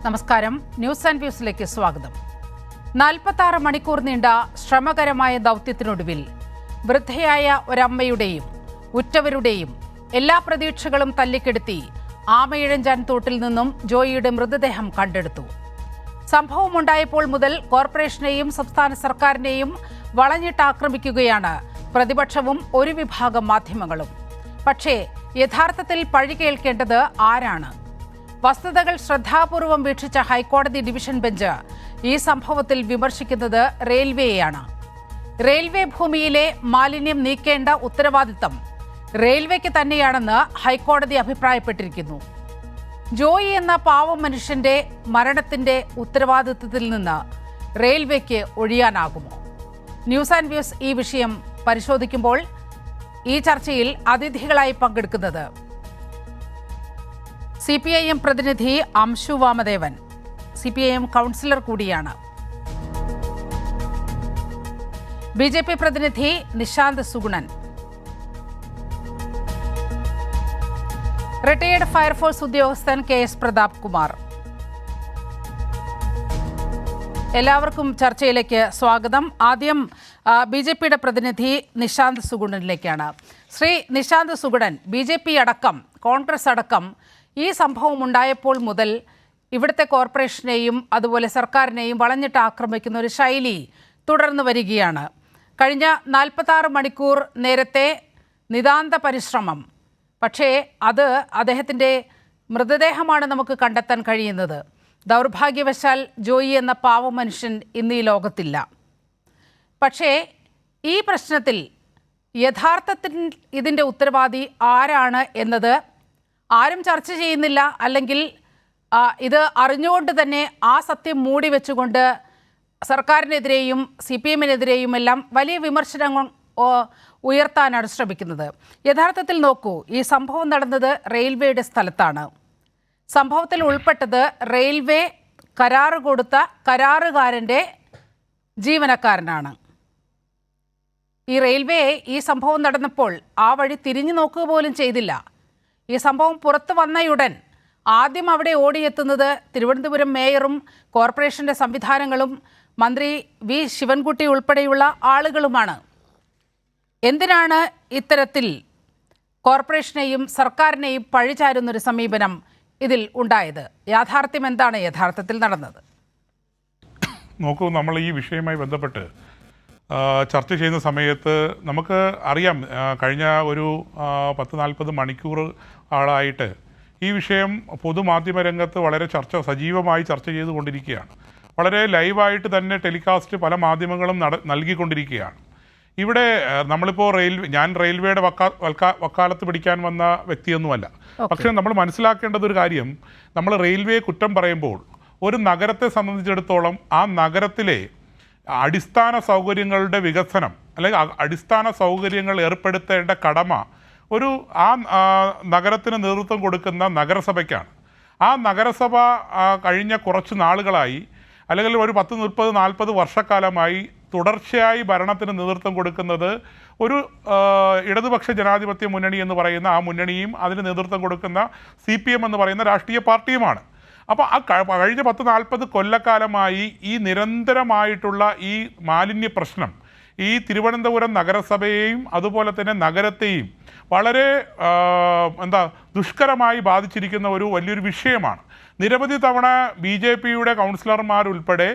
നമസ്കാരം. News and വ്യൂസിലേക്ക് സ്വാഗതം. 46 മണിക്കൂർ നീണ്ട ശ്രമകരമായ ദൗത്യത്തിനൊടുവിൽ വൃദ്ധയായ ഒരമ്മയുടെയും ഉറ്റവരുടെയും എല്ലാ പ്രതീക്ഷകളും തല്ലിക്കെടുത്തി ആമയിഴഞ്ചാൻ തോട്ടിൽ നിന്നും ജോയിയുടെ മൃതദേഹം കണ്ടെടുത്തു. സംഭവമുണ്ടായപ്പോൾ മുതൽ കോർപ്പറേഷനെയും സംസ്ഥാന സർക്കാരിനെയും വളഞ്ഞിട്ട് ആക്രമിക്കുകയാണ് പ്രതിപക്ഷവും ഒരു വിഭാഗം മാധ്യമങ്ങളും. പക്ഷേ യഥാർത്ഥത്തിൽ പഴി കേൾക്കേണ്ടത് ആരാണ്? വസ്തുതകൾ ശ്രദ്ധാപൂർവം വീക്ഷിച്ച ഹൈക്കോടതി ഡിവിഷൻ ബെഞ്ച് ഈ സംഭവത്തിൽ വിമർശിക്കുന്നത് റെയിൽവേയാണ്. റെയിൽവേ ഭൂമിയിലെ മാലിന്യം നീക്കേണ്ട ഉത്തരവാദിത്തം റെയിൽവേക്ക് തന്നെയാണെന്ന് ഹൈക്കോടതി അഭിപ്രായപ്പെട്ടിരിക്കുന്നു. ജോയി എന്ന പാവം മനുഷ്യന്റെ മരണത്തിന്റെ ഉത്തരവാദിത്തത്തിൽ നിന്ന് റെയിൽവേക്ക് ഒഴിയാനാകുമോ? ന്യൂസ് ആൻഡ് വ്യൂസ് ഈ വിഷയം പരിശോധിക്കുമ്പോൾ ഈ ചർച്ചയിൽ അതിഥികളായി പങ്കെടുക്കുന്നത് CPIM പ്രതിനിധി അംശു വാമദേവൻ, CPIM കൗൺസിലർ കൂടിയാണ്. BJP പ്രതിനിധി നിശാന്ത് സുഗുണൻ, റിട്ടയേർഡ് ഫയർഫോഴ്സ് ഉദ്യോഗസ്ഥൻ KS പ്രതാപ് കുമാർ. എല്ലാവർക്കും ചർച്ചയിലേക്ക് സ്വാഗതം. ആദ്യം BJPയുടെ പ്രതിനിധി നിശാന്ത് സുഗുണനിലേക്കാണ്. ശ്രീ നിശാന്ത് സുഗുണൻ, BJP അടക്കം കോൺഗ്രസ് അടക്കം ഈ സംഭവം ഉണ്ടായപ്പോൾ മുതൽ ഇവിടുത്തെ കോർപ്പറേഷനെയും അതുപോലെ സർക്കാരിനെയും വളഞ്ഞിട്ട് ആക്രമിക്കുന്ന ഒരു ശൈലി തുടർന്നു വരികയാണ്. കഴിഞ്ഞ 46 മണിക്കൂർ നേരത്തെ നിതാന്ത പരിശ്രമം, പക്ഷേ അത് അദ്ദേഹത്തിൻ്റെ മൃതദേഹമാണ് നമുക്ക് കണ്ടെത്താൻ കഴിയുന്നത്. ദൗർഭാഗ്യവശാൽ ജോയി എന്ന പാവ മനുഷ്യൻ ഇന്ന് ഈ ലോകത്തില്ല. പക്ഷേ ഈ പ്രശ്നത്തിൽ യഥാർത്ഥത്തിൽ ഇതിൻ്റെ ഉത്തരവാദി ആരാണ് എന്നത് ആരും ചർച്ച ചെയ്യുന്നില്ല. അല്ലെങ്കിൽ ഇത് അറിഞ്ഞുകൊണ്ട് തന്നെ ആ സത്യം മൂടി വെച്ചുകൊണ്ട് സർക്കാരിനെതിരെയും CPM-നെതിരെയും എല്ലാം വലിയ വിമർശനങ്ങൾ ഉയർത്താനാണ് ശ്രമിക്കുന്നത്. യഥാർത്ഥത്തിൽ നോക്കൂ, ഈ സംഭവം നടന്നത് റെയിൽവേയുടെ സ്ഥലത്താണ്. സംഭവത്തിൽ ഉൾപ്പെട്ടത് റെയിൽവേ കരാറ് കൊടുത്ത കരാറുകാരൻ്റെ ജീവനക്കാരനാണ്. ഈ റെയിൽവേ ഈ സംഭവം നടന്നപ്പോൾ ആ വഴി തിരിഞ്ഞു നോക്കുക പോലും ചെയ്തില്ല. ഈ സംഭവം പുറത്തു വന്നയുടൻ ആദ്യം അവിടെ ഓടിയെത്തുന്നത് തിരുവനന്തപുരം മേയറും കോർപ്പറേഷൻ്റെ സംവിധാനങ്ങളും മന്ത്രി V ശിവൻകുട്ടി ഉൾപ്പെടെയുള്ള ആളുകളുമാണ്. എന്തിനാണ് ഇത്തരത്തിൽ കോർപ്പറേഷനെയും സർക്കാരിനെയും പഴിചാരുന്നൊരു സമീപനം ഇതിൽ ഉണ്ടായത്? യാഥാർത്ഥ്യം എന്താണ് യഥാർത്ഥത്തിൽ നടന്നത്? നോക്കൂ, നമ്മൾ ഈ വിഷയവുമായി ബന്ധപ്പെട്ട് ചർച്ച ചെയ്യുന്ന സമയത്ത് നമുക്ക് അറിയാം, കഴിഞ്ഞ ഒരു 40-40 മണിക്കൂർ ആളായിട്ട് ഈ വിഷയം പൊതുമാധ്യമ രംഗത്ത് വളരെ സജീവമായി ചർച്ച ചെയ്തുകൊണ്ടിരിക്കുകയാണ്. വളരെ ലൈവായിട്ട് തന്നെ ടെലികാസ്റ്റ് പല മാധ്യമങ്ങളും നൽകിക്കൊണ്ടിരിക്കുകയാണ്. ഇവിടെ നമ്മളിപ്പോൾ ഞാൻ റെയിൽവേയുടെ വക്കാലത്ത് പിടിക്കാൻ വന്ന വ്യക്തിയൊന്നുമല്ല. പക്ഷേ നമ്മൾ മനസ്സിലാക്കേണ്ടത് ഒരു കാര്യം, നമ്മൾ റെയിൽവേ കുറ്റം പറയുമ്പോൾ ഒരു നഗരത്തെ സംബന്ധിച്ചിടത്തോളം ആ നഗരത്തിലെ അടിസ്ഥാന സൗകര്യങ്ങളുടെ വികസനം അല്ലെങ്കിൽ അടിസ്ഥാന സൗകര്യങ്ങൾ ഏർപ്പെടുത്തേണ്ട കടമ ഒരു നഗരത്തിന് നേതൃത്വം കൊടുക്കുന്ന നഗരസഭയ്ക്കാണ്. ആ നഗരസഭ കഴിഞ്ഞ കുറച്ച് നാളുകളായി അല്ലെങ്കിൽ ഒരു 10-30-40 വർഷക്കാലമായി തുടർച്ചയായി ഭരണത്തിന് നേതൃത്വം കൊടുക്കുന്നത് ഒരു ഇടതുപക്ഷ ജനാധിപത്യ മുന്നണി എന്ന് പറയുന്ന ആ മുന്നണിയും അതിന് നേതൃത്വം കൊടുക്കുന്ന CPM എന്ന് പറയുന്ന രാഷ്ട്രീയ പാർട്ടിയുമാണ്. അപ്പോൾ ആ കഴിഞ്ഞ 10-40 കൊല്ലക്കാലമായി ഈ നിരന്തരമായിട്ടുള്ള ഈ മാലിന്യ പ്രശ്നം ഈ തിരുവനന്തപുരം നഗരസഭയെയും അതുപോലെ തന്നെ നഗരത്തെയും വളരെ ദുഷ്കരമായി ബാധിച്ചിരിക്കുന്ന ഒരു വലിയൊരു വിഷയമാണ്. നിരവധി തവണ BJPയുടെ കൗൺസിലർമാരുൾപ്പെടെ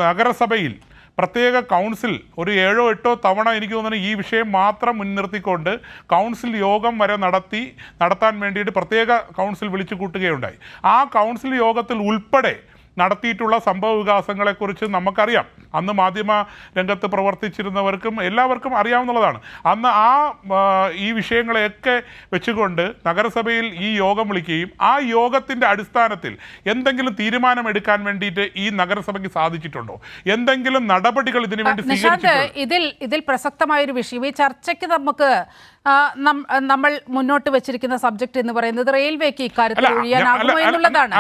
നഗരസഭയിൽ പ്രത്യേക കൗൺസിൽ ഒരു 7-8 തവണ എനിക്ക് തോന്നുന്നു ഈ വിഷയം മാത്രം മുൻനിർത്തിക്കൊണ്ട് കൗൺസിൽ യോഗം വരെ നടത്താൻ വേണ്ടിയിട്ട് പ്രത്യേക കൗൺസിൽ വിളിച്ചു കൂട്ടുകയുണ്ടായി. ആ കൗൺസിൽ യോഗത്തിൽ ഉൾപ്പെടെ നടത്തിയിട്ടുള്ള സംഭവ വികാസങ്ങളെക്കുറിച്ച് നമുക്കറിയാം. അന്ന് മാധ്യമ രംഗത്ത് പ്രവർത്തിച്ചിരുന്നവർക്കും എല്ലാവർക്കും അറിയാവുന്നതാണ്. അന്ന് ഈ വിഷയങ്ങളെയൊക്കെ വെച്ചുകൊണ്ട് നഗരസഭയിൽ ഈ യോഗം വിളിക്കുകയും ആ യോഗത്തിൻ്റെ അടിസ്ഥാനത്തിൽ എന്തെങ്കിലും തീരുമാനമെടുക്കാൻ വേണ്ടിയിട്ട് ഈ നഗരസഭയ്ക്ക് സാധിച്ചിട്ടുണ്ടോ? എന്തെങ്കിലും നടപടികൾ ഇതിനു വേണ്ടി ഇതിൽ പ്രസക്തമായൊരു വിഷയം, ഈ ചർച്ചയ്ക്ക് നമുക്ക് നമ്മൾ മുന്നോട്ട് വെച്ചിരിക്കുന്ന സബ്ജക്ട് എന്ന് പറയുന്നത് റെയിൽവേക്ക് ഇക്കാര്യത്തിൽ ഒഴിയാനാകുമോ എന്നുള്ളതാണ്.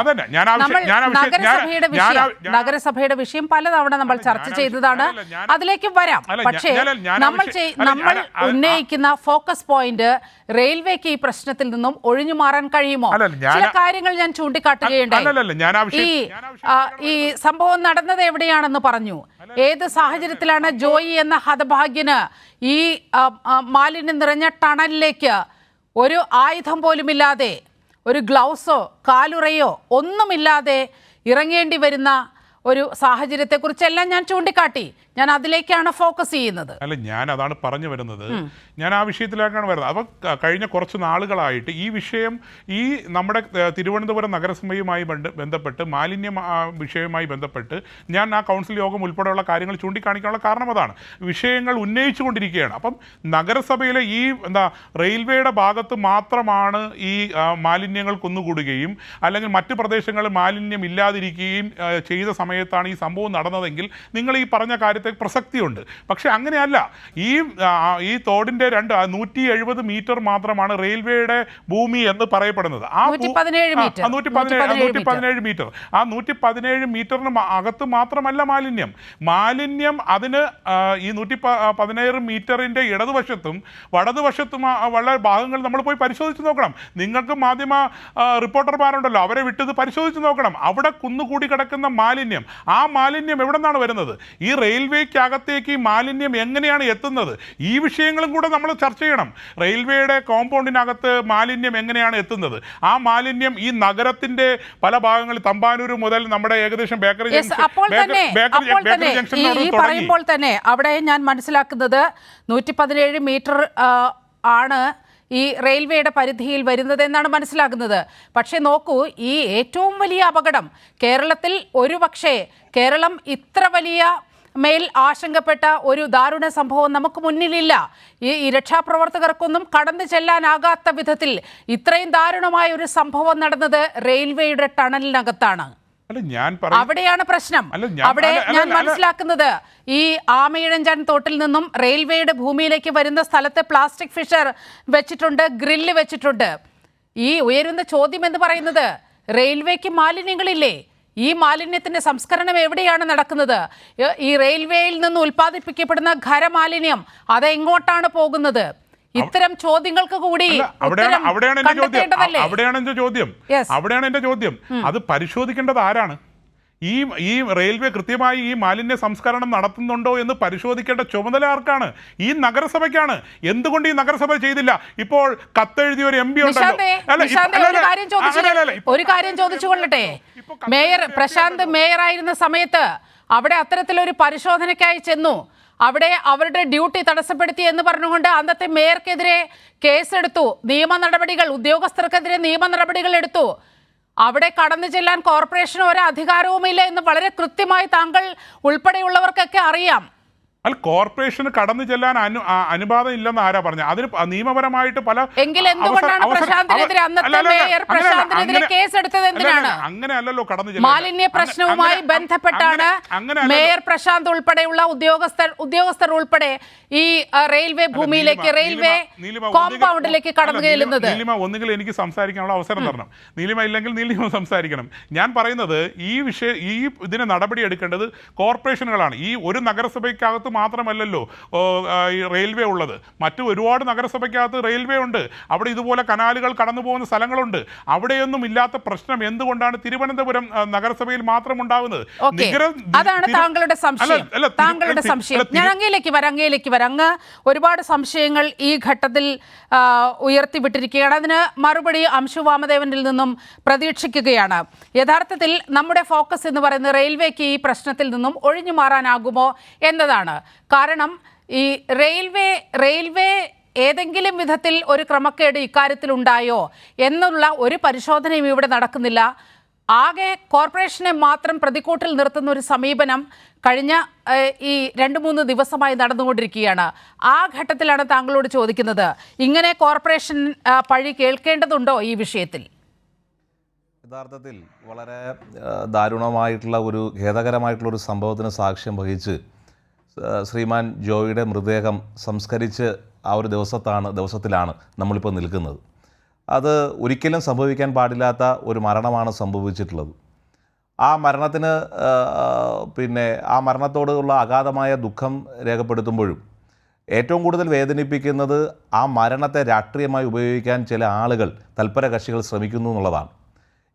നഗരസഭയുടെ വിഷയം പലതവണ നമ്മൾ ചർച്ച ചെയ്തതാണ്, അതിലേക്ക് വരാം. പക്ഷേ നമ്മൾ ഉന്നയിക്കുന്ന ഫോക്കസ് പോയിന്റ് റെയിൽവേക്ക് ഈ പ്രശ്നത്തിൽ നിന്നും ഒഴിഞ്ഞു മാറാൻ കഴിയുമോ? ചില കാര്യങ്ങൾ ഞാൻ ചൂണ്ടിക്കാട്ടുകയുണ്ടായി. ഈ സംഭവം നടന്നത് എവിടെയാണെന്ന് പറഞ്ഞു. ഏത് സാഹചര്യത്തിലാണ് ജോയി എന്ന ഹതഭാഗ്യന് ഈ മാലിന്യം നിറഞ്ഞ ടണലിലേക്ക് ഒരു ആയുധം പോലുമില്ലാതെ, ഒരു ഗ്ലൗസോ കാലുറയോ ഒന്നുമില്ലാതെ ഇറങ്ങേണ്ടി വരുന്ന ഒരു സാഹചര്യത്തെക്കുറിച്ചെല്ലാം ഞാൻ ചൂണ്ടിക്കാട്ടി. ഞാൻ അതിലേക്കാണ് ഫോക്കസ് ചെയ്യുന്നത്. അല്ല, ഞാൻ അതാണ് പറഞ്ഞു വരുന്നത്. ഞാൻ ആ വിഷയത്തിലേക്കാണ് വരുന്നത്. അപ്പോൾ കഴിഞ്ഞ കുറച്ച് നാളുകളായിട്ട് ഈ വിഷയം ഈ നമ്മുടെ തിരുവനന്തപുരം നഗരസഭയുമായി ബന്ധപ്പെട്ട് മാലിന്യ വിഷയവുമായി ബന്ധപ്പെട്ട് ഞാൻ ആ കൗൺസിൽ യോഗം ഉൾപ്പെടെയുള്ള കാര്യങ്ങൾ ചൂണ്ടിക്കാണിക്കാനുള്ള കാരണം അതാണ്. വിഷയങ്ങൾ ഉന്നയിച്ചു കൊണ്ടിരിക്കുകയാണ്. അപ്പം നഗരസഭയിലെ ഈ റെയിൽവേയുടെ ഭാഗത്ത് മാത്രമാണ് ഈ മാലിന്യങ്ങൾ കുന്നുകൂടുകയും അല്ലെങ്കിൽ മറ്റ് പ്രദേശങ്ങളിൽ മാലിന്യം ഇല്ലാതിരിക്കുകയും ചെയ്ത സമയത്താണ് ഈ സംഭവം നടന്നതെങ്കിൽ നിങ്ങൾ ഈ പറഞ്ഞ കാര്യത്തെ പ്രസക്തിയുണ്ട്. പക്ഷെ അങ്ങനെയല്ല. ഈ തോടിന്റെ 170 മീറ്റർ മാത്രമാണ് റെയിൽവേയുടെ ഭൂമി എന്ന് പറയപ്പെടുന്നത്. 117 മീറ്റർ. ആ 117 മീറ്ററിന് അകത്ത് മാത്രമല്ല മാലിന്യം അതിന് ഈ 117 മീറ്ററിന്റെ ഇടതുവശത്തും വലതുവശത്തും ഉള്ള ഭാഗങ്ങൾ നമ്മൾ പോയി പരിശോധിച്ച് നോക്കണം. നിങ്ങൾക്ക് മാധ്യമ റിപ്പോർട്ടർമാരുണ്ടല്ലോ, അവരെ വിട്ടത് പരിശോധിച്ച് നോക്കണം. അവിടെ കുന്നുകൂടി കിടക്കുന്ന മാലിന്യം, ആ മാലിന്യം എവിടെ നിന്നാണ് വരുന്നത്? ഈ റെയിൽവേക്കകത്തേക്ക് ഈ മാലിന്യം എങ്ങനെയാണ് എത്തുന്നത്? ഈ വിഷയങ്ങളും കൂടെ നമ്മൾ ചർച്ച ചെയ്യണം. റെയിൽവേയുടെ കോമ്പൗണ്ടിനകത്ത് മാലിന്യം എങ്ങനെയാണ് എത്തുന്നത്? ആ മാലിന്യം ഈ നഗരത്തിന്റെ പല ഭാഗങ്ങളിൽ തമ്പാനൂർ മുതൽ നമ്മുടെ ഏകദേശം ബേക്കറി പറയുമ്പോൾ തന്നെ അവിടെ ഞാൻ മനസ്സിലാക്കുന്നത് 117 മീറ്റർ ആണ് ഈ റെയിൽവേയുടെ പരിധിയിൽ വരുന്നത് എന്നാണ് മനസ്സിലാക്കുന്നത്. പക്ഷേ നോക്കൂ, ഈ ഏറ്റവും വലിയ അപകടം കേരളത്തിൽ, ഒരുപക്ഷേ കേരളം ഇത്ര വലിയ മേൽ ആശങ്കപ്പെട്ട ഒരു ദാരുണ സംഭവം നമുക്ക് മുന്നിലില്ല. ഈ രക്ഷാപ്രവർത്തകർക്കൊന്നും കടന്നു ചെല്ലാനാകാത്ത വിധത്തിൽ ഇത്രയും ദാരുണമായ ഒരു സംഭവം നടന്നത് റെയിൽവേയുടെ ടണലിനകത്താണ്. അവിടെയാണ് പ്രശ്നം. അവിടെ ഞാൻ മനസ്സിലാക്കുന്നത് ഈ ആമയിഴഞ്ചാൻ തോട്ടിൽ നിന്നും റെയിൽവേയുടെ ഭൂമിയിലേക്ക് വരുന്ന സ്ഥലത്ത് പ്ലാസ്റ്റിക് ഫിഷർ വെച്ചിട്ടുണ്ട്, ഗ്രില്ല് വെച്ചിട്ടുണ്ട്. ഈ ഉയരുന്ന ചോദ്യം എന്ന് പറയുന്നത്, റെയിൽവേക്ക് മാലിന്യങ്ങളില്ലേ? ഈ മാലിന്യത്തിന്റെ സംസ്കരണം എവിടെയാണ് നടക്കുന്നത്? ഈ റെയിൽവേയിൽ നിന്ന് ഉൽപ്പാദിപ്പിക്കപ്പെടുന്ന ഖരമാലിന്യം അത് എങ്ങോട്ടാണ് പോകുന്നത്? ഇത്തരം ചോദ്യങ്ങൾക്ക് കൂടി അവിടെയാണ് എന്റെ ചോദ്യം. അത് പരിശോധിക്കേണ്ടത് ആരാണ്? ഈ റെയിൽവേ കൃത്യമായി ഈ മാലിന്യ സംസ്കരണം നടത്തുന്നുണ്ടോ എന്ന് പരിശോധിക്കേണ്ട ചുമതല ആർക്കാണ്? ഈ നഗരസഭയ്ക്കാണ്. എന്തുകൊണ്ട് ഈ നഗരസഭ ചെയ്തില്ല? ഇപ്പോൾ കത്തെഴുതിയ ഒരു MP ഒരു കാര്യം ചോദിച്ചുകൊള്ളട്ടെ. മേയർ പ്രശാന്ത് മേയറായിരുന്ന സമയത്ത് അവിടെ അത്തരത്തിലൊരു പരിശോധനയ്ക്കായി ചെന്നു. അവിടെ അവരുടെ ഡ്യൂട്ടി തടസ്സപ്പെടുത്തി എന്ന് പറഞ്ഞുകൊണ്ട് അന്നത്തെ മേയർക്കെതിരെ കേസെടുത്തു. ഉദ്യോഗസ്ഥർക്കെതിരെ നിയമ നടപടികൾ എടുത്തു. അവിടെ കടന്നു ചെല്ലാൻ കോർപ്പറേഷന് ഒരു അധികാരവുമില്ല എന്ന് വളരെ കൃത്യമായി താങ്കൾ ഉൾപ്പെടെയുള്ളവർക്കൊക്കെ അറിയാം. കോർപ്പറേഷന് കടന്നു ചെല്ലാൻ അനുവാദം ഇല്ലെന്ന് ആരാ പറഞ്ഞത്? അതിന് നിയമപരമായിട്ട് പല അങ്ങനെയല്ലല്ലോ കടന്നു ചെല്ലാൻ. മാലിന്യ പ്രശ്നവുമായി ബന്ധപ്പെട്ടാണ് മേയർ പ്രശാന്ത് ഉൾപ്പെടെയുള്ള ഉദ്യോഗസ്ഥർ ഉൾപ്പെടെ ഈ റെയിൽവേ ഭൂമിയിലേക്ക്, റെയിൽവേ കോമ്പൗണ്ടിലേക്ക് കടന്നു ചെല്ലുന്നത്. നീലിമ, ഒന്നുകിൽ എനിക്ക് സംസാരിക്കാനുള്ള അവസരം തരണം. നീലിമ ഇല്ലെങ്കിൽ നീലിമ സംസാരിക്കണം. ഞാൻ പറയുന്നത് ഈ ഇതിന് നടപടി എടുക്കേണ്ടത് കോർപ്പറേഷനുകളാണ്. ഈ ഒരു നഗരസഭയ്ക്കകത്ത് മാത്രമല്ലല്ലോ ഈ റെയിൽവേ ഉള്ളത്. മറ്റു ഒരുപാട് നഗരസഭയ്ക്കകത്ത് റെയിൽവേ ഉണ്ട്. അവിടെ ഇതുപോലെ കനാലുകൾ കടന്നു പോകുന്ന സ്ഥലങ്ങളുണ്ട്. അവിടെയൊന്നും ഇല്ലാത്ത പ്രശ്നം എന്തുകൊണ്ടാണ് തിരുവനന്തപുരം നഗരസഭയിൽ മാത്രം ഉണ്ടാകുന്നത്? അതാണ് താങ്കളുടെ സംശയം. ഞാൻ അങ്ങയിലേക്ക് വരാം. അങ്ങ് ഒരുപാട് സംശയങ്ങൾ ഈ ഘട്ടത്തിൽ ഉയർത്തിവിട്ടിരിക്കുകയാണ്. അതിന് മറുപടി അംശു വാമദേവനിൽ നിന്നും പ്രതീക്ഷിക്കുകയാണ്. യഥാർത്ഥത്തിൽ നമ്മുടെ ഫോക്കസ് എന്ന് പറയുന്നത് റെയിൽവേക്ക് ഈ പ്രശ്നത്തിൽ നിന്നും ഒഴിഞ്ഞു മാറാനാകുമോ എന്നതാണ്. കാരണം ഈ റെയിൽവേ ഏതെങ്കിലും വിധത്തിൽ ഒരു ക്രമക്കേട് ഇക്കാര്യത്തിൽ ഉണ്ടായോ എന്നുള്ള ഒരു പരിശോധനയും ഇവിടെ നടക്കുന്നില്ല. ആകെ കോർപ്പറേഷനെ മാത്രം പ്രതിക്കൂട്ടിൽ നിർത്തുന്ന ഒരു സമീപനം കഴിഞ്ഞ ഈ 2-3 ദിവസമായി നടന്നുകൊണ്ടിരിക്കുകയാണ്. ആ ഘട്ടത്തിലാണ് താങ്കളോട് ചോദിക്കുന്നത്, ഇങ്ങനെ കോർപ്പറേഷൻ പഴി കേൾക്കേണ്ടതുണ്ടോ ഈ വിഷയത്തിൽ? യഥാർത്ഥത്തിൽ വളരെ ദാരുണമായിട്ടുള്ള ഒരു ഖേദകരമായിട്ടുള്ള ഒരു സംഭവത്തിന് സാക്ഷ്യം വഹിച്ച് ശ്രീമാൻ ജോയിയുടെ മൃതദേഹം സംസ്കരിച്ച് ആ ഒരു ദിവസത്തിലാണ് നമ്മളിപ്പോൾ നിൽക്കുന്നത്. അത് ഒരിക്കലും സംഭവിക്കാൻ പാടില്ലാത്ത ഒരു മരണമാണ് സംഭവിച്ചിട്ടുള്ളത്. ആ മരണത്തിന് ആ മരണത്തോടുള്ള അഗാധമായ ദുഃഖം രേഖപ്പെടുത്തുമ്പോഴും ഏറ്റവും കൂടുതൽ വേദനിപ്പിക്കുന്നത് ആ മരണത്തെ രാഷ്ട്രീയമായി ഉപയോഗിക്കാൻ ചില ആളുകൾ, തൽപര കക്ഷികൾ ശ്രമിക്കുന്നു എന്നുള്ളതാണ്.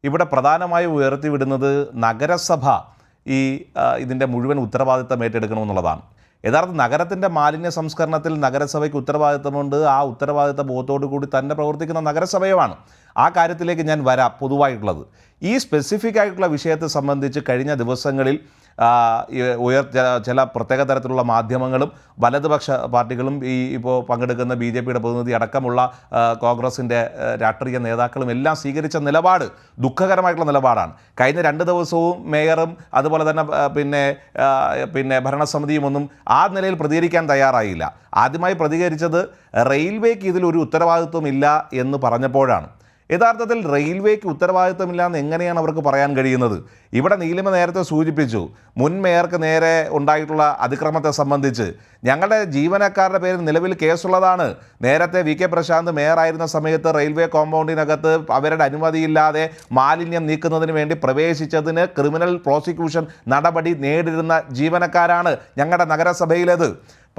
ഇവിടെ പ്രധാനമായും ഉയർത്തിവിടുന്നത് നഗരസഭ ഇതിൻ്റെ മുഴുവൻ ഉത്തരവാദിത്തം ഏറ്റെടുക്കണമെന്നുള്ളതാണ്. യഥാർത്ഥ നഗരത്തിൻ്റെ മാലിന്യ സംസ്കരണത്തിൽ നഗരസഭയ്ക്ക് ഉത്തരവാദിത്തമുണ്ട്. ആ ഉത്തരവാദിത്ത ബോധത്തോടു കൂടി തന്നെ പ്രവർത്തിക്കുന്ന നഗരസഭയുമാണ്. ആ കാര്യത്തിലേക്ക് ഞാൻ വരാം. പൊതുവായിട്ടുള്ളത് ഈ സ്പെസിഫിക് ആയിട്ടുള്ള വിഷയത്തെ സംബന്ധിച്ച് കഴിഞ്ഞ ദിവസങ്ങളിൽ ചില പ്രത്യേക തരത്തിലുള്ള മാധ്യമങ്ങളും വലതുപക്ഷ പാർട്ടികളും ഇപ്പോൾ പങ്കെടുക്കുന്ന BJPയുടെ പ്രതിനിധി അടക്കമുള്ള കോൺഗ്രസിൻ്റെ രാഷ്ട്രീയ നേതാക്കളും എല്ലാം സ്വീകരിച്ച നിലപാട് ദുഃഖകരമായിട്ടുള്ള നിലപാടാണ്. കഴിഞ്ഞ 2 ദിവസവും മേയറും അതുപോലെ തന്നെ പിന്നെ ഭരണസമിതിയും ഒന്നും ആ നിലയിൽ പ്രതികരിക്കാൻ തയ്യാറായില്ല. ആദ്യമായി പ്രതികരിച്ചത് റെയിൽവേക്ക് ഇതിലൊരു ഉത്തരവാദിത്വമില്ല എന്ന് പറഞ്ഞപ്പോഴാണ്. യഥാർത്ഥത്തിൽ റെയിൽവേക്ക് ഉത്തരവാദിത്തമില്ല എന്ന് എങ്ങനെയാണ് അവർക്ക് പറയാൻ കഴിയുന്നത്? ഇവിടെ നീലിമ നേരത്തെ സൂചിപ്പിച്ചു, മുൻ മേയർക്ക് നേരെ ഉണ്ടായിട്ടുള്ള അതിക്രമത്തെ സംബന്ധിച്ച് ഞങ്ങളുടെ ജീവനക്കാരുടെ പേരിൽ നിലവിൽ കേസുള്ളതാണ്. നേരത്തെ VK പ്രശാന്ത് മേയറായിരുന്ന സമയത്ത് റെയിൽവേ കോമ്പൗണ്ടിനകത്ത് അവരുടെ അനുമതിയില്ലാതെ മാലിന്യം നീക്കുന്നതിന് വേണ്ടി പ്രവേശിച്ചതിന് ക്രിമിനൽ പ്രോസിക്യൂഷൻ നടപടി നേരിടുന്ന ജീവനക്കാരാണ് ഞങ്ങളുടെ നഗരസഭയിലേത്.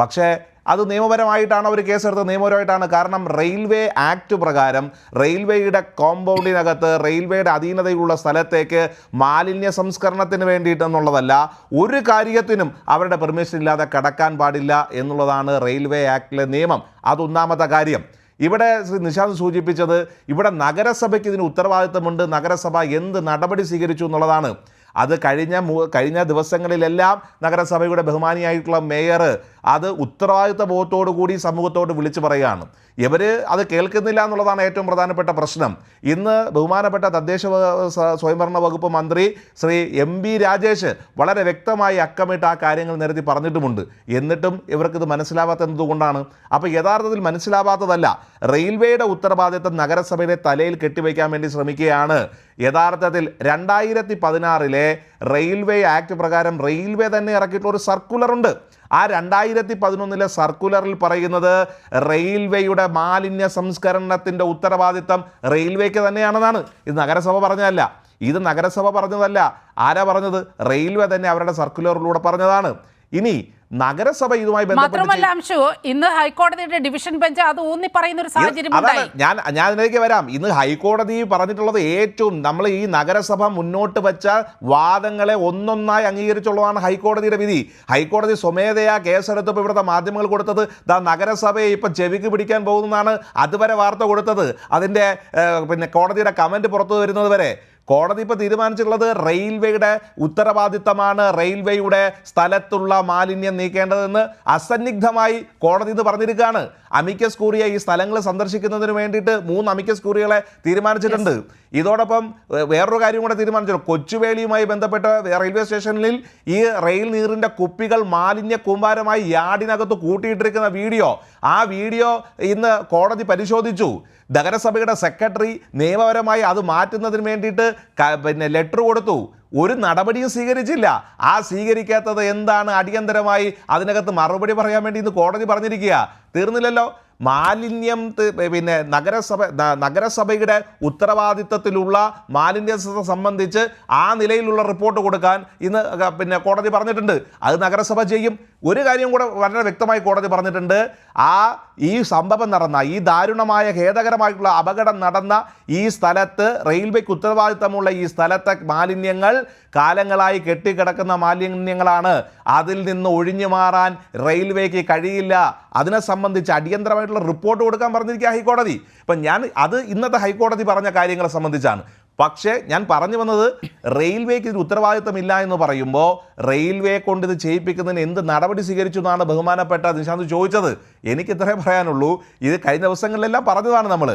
പക്ഷേ അത് നിയമപരമായിട്ടാണ് അവർ കേസെടുത്തത്, നിയമപരമായിട്ടാണ്. കാരണം റെയിൽവേ ആക്ട് പ്രകാരം റെയിൽവേയുടെ കോമ്പൗണ്ടിനകത്ത് റെയിൽവേയുടെ അധീനതയിലുള്ള സ്ഥലത്തേക്ക് മാലിന്യ സംസ്കരണത്തിന് വേണ്ടിയിട്ടെന്നുള്ളതല്ല, ഒരു കാര്യത്തിനും അവരുടെ പെർമിഷൻ ഇല്ലാതെ കടക്കാൻ പാടില്ല എന്നുള്ളതാണ് റെയിൽവേ ആക്ടിലെ നിയമം. അതൊന്നാമത്തെ കാര്യം. ഇവിടെ ശ്രീ നിശാന്ത് സൂചിപ്പിച്ചത് ഇവിടെ നഗരസഭയ്ക്ക് ഇതിന് ഉത്തരവാദിത്തമുണ്ട്, നഗരസഭ എന്ത് നടപടി സ്വീകരിച്ചു എന്നുള്ളതാണ്. അത് കഴിഞ്ഞ ദിവസങ്ങളിലെല്ലാം നഗരസഭയുടെ ബഹുമാനിയായിട്ടുള്ള മേയർ അത് ഉത്തരവാദിത്ത ബോധത്തോടു കൂടി സമൂഹത്തോട് വിളിച്ചു പറയുകയാണ്. ഇവർ അത് കേൾക്കുന്നില്ല എന്നുള്ളതാണ് ഏറ്റവും പ്രധാനപ്പെട്ട പ്രശ്നം. ഇന്ന് ബഹുമാനപ്പെട്ട തദ്ദേശ സ്വയംഭരണ വകുപ്പ് മന്ത്രി ശ്രീ MB രാജേഷ് വളരെ വ്യക്തമായി അക്കമിട്ട് ആ കാര്യങ്ങൾ നിരത്തി പറഞ്ഞിട്ടുമുണ്ട്. എന്നിട്ടും ഇവർക്കിത് മനസ്സിലാവാത്ത എന്തുകൊണ്ടാണ്? അപ്പോൾ യഥാർത്ഥത്തിൽ മനസ്സിലാവാത്തതല്ല, റെയിൽവേയുടെ ഉത്തരവാദിത്തം നഗരസഭയുടെ തലയിൽ കെട്ടിവയ്ക്കാൻ വേണ്ടി ശ്രമിക്കുകയാണ്. യഥാർത്ഥത്തിൽ 2016 റെയിൽവേ ആക്ട് പ്രകാരം റെയിൽവേ തന്നെ ഇറക്കിയിട്ടുള്ള ഒരു സർക്കുലറുണ്ട്. ആ 2011 സർക്കുലറിൽ പറയുന്നത് റെയിൽവേയുടെ മാലിന്യ സംസ്കരണത്തിൻ്റെ ഉത്തരവാദിത്തം റെയിൽവേക്ക് തന്നെയാണെന്നാണ്. ഇത് നഗരസഭ പറഞ്ഞതല്ല, ആരാ പറഞ്ഞത്? റെയിൽവേ തന്നെ അവരുടെ സർക്കുലറിലൂടെ പറഞ്ഞതാണ്. ഇനി നഗരസഭ ഇതുമായി മാത്രമല്ല അംശു, ഇന്ന് ഹൈക്കോടതിയുടെ ഡിവിഷൻ ബെഞ്ച് അത് ഊന്നി പറയുന്ന ഒരു സാഹചര്യം ഉണ്ടായി. ഞാൻ അതിലേക്ക് വരാം. ഇന്ന് ഹൈക്കോടതി പറഞ്ഞിട്ടുള്ളത് ഏറ്റവും നമ്മൾ ഈ നഗരസഭ മുന്നോട്ട് വെച്ച വാദങ്ങളെ ഒന്നൊന്നായി അംഗീകരിച്ചുള്ളതാണ് ഹൈക്കോടതിയുടെ വിധി. ഹൈക്കോടതി സ്വമേധയാ കേസെടുത്തപ്പോൾ ഇവിടുത്തെ മാധ്യമങ്ങൾ കൊടുത്തത് നഗരസഭയെ ഇപ്പം ചെവിക്ക് പിടിക്കാൻ പോകുന്നതാണ് അതുവരെ വാർത്ത കൊടുത്തത്. അതിൻ്റെ കോടതിയുടെ കമൻറ്റ് പുറത്തു വരുന്നത് വരെ കോടതി ഇപ്പോൾ തീരുമാനിച്ചിട്ടുള്ളത് റെയിൽവേയുടെ ഉത്തരവാദിത്തമാണ് റെയിൽവേയുടെ സ്ഥലത്തുള്ള മാലിന്യം നീക്കേണ്ടതെന്ന് അസന്നിഗ്ധമായി കോടതി ഇത് പറഞ്ഞിരിക്കുകയാണ്. അമിക്കസ് ക്യൂറിയ ഈ സ്ഥലങ്ങൾ സന്ദർശിക്കുന്നതിന് വേണ്ടിയിട്ട് 3 അമിക്കസ് ക്യൂറിയകളെ തീരുമാനിച്ചിട്ടുണ്ട്. ഇതോടൊപ്പം വേറൊരു കാര്യം കൂടെ തീരുമാനിച്ചു. കൊച്ചുവേളിയുമായി ബന്ധപ്പെട്ട റെയിൽവേ സ്റ്റേഷനിൽ ഈ റെയിൽ നീറിൻ്റെ കുപ്പികൾ മാലിന്യ കൂമ്പാരമായി യാർഡിനകത്ത് കൂട്ടിയിട്ടിരിക്കുന്ന ആ വീഡിയോ ഇന്ന് കോടതി പരിശോധിച്ചു. നഗരസഭയുടെ സെക്രട്ടറി നിയമപരമായി അത് മാറ്റുന്നതിന് വേണ്ടിയിട്ട് ലെറ്റർ കൊടുത്തു. ഒരു നടപടിയും സ്വീകരിച്ചില്ല. ആ സ്വീകരിക്കാത്തത് എന്താണ്? അടിയന്തരമായി അതിനകത്ത് മറുപടി പറയാൻ വേണ്ടി ഇന്ന് കോടതി പറഞ്ഞിരിക്കുക. തീർന്നില്ലല്ലോ. മാലിന്യം നഗരസഭയുടെ ഉത്തരവാദിത്തത്തിലുള്ള മാലിന്യത്തെ സംബന്ധിച്ച് ആ നിലയിലുള്ള റിപ്പോർട്ട് കൊടുക്കാൻ ഇന്ന് കോടതി പറഞ്ഞിട്ടുണ്ട്. അത് നഗരസഭ ചെയ്യും. ഒരു കാര്യം കൂടെ വളരെ വ്യക്തമായി കോടതി പറഞ്ഞിട്ടുണ്ട്. ഈ സംഭവം നടന്ന ഈ ദാരുണമായ ഖേദകരമായിട്ടുള്ള അപകടം നടന്ന ഈ സ്ഥലത്ത് റെയിൽവേക്ക് ഉത്തരവാദിത്തമുള്ള ഈ സ്ഥലത്തെ മാലിന്യങ്ങൾ കാലങ്ങളായി കെട്ടിക്കിടക്കുന്ന മാലിന്യങ്ങളാണ്. അതിൽ നിന്ന് ഒഴിഞ്ഞു മാറാൻ റെയിൽവേക്ക് കഴിയില്ല. അതിനെ സംബന്ധിച്ച് അടിയന്തരമായിട്ടുള്ള റിപ്പോർട്ട് കൊടുക്കാൻ പറഞ്ഞിരിക്കുക ഹൈക്കോടതി. ഇപ്പം അത് ഇന്നത്തെ ഹൈക്കോടതി പറഞ്ഞ കാര്യങ്ങളെ സംബന്ധിച്ചാണ്. പക്ഷേ ഞാൻ പറഞ്ഞു വന്നത് റെയിൽവേക്ക് ഇതിന് ഉത്തരവാദിത്തമില്ല എന്ന് പറയുമ്പോൾ റെയിൽവേ കൊണ്ട് ഇത് ചെയ്യിപ്പിക്കുന്നതിന് എന്ത് നടപടി സ്വീകരിച്ചു എന്നാണ് ബഹുമാനപ്പെട്ട നിശാന്ത് ചോദിച്ചത്. എനിക്ക് ഇത്രേ പറയാനുള്ളൂ. ഇത് കഴിഞ്ഞ ദിവസങ്ങളിലെല്ലാം പറഞ്ഞതാണ് നമ്മൾ.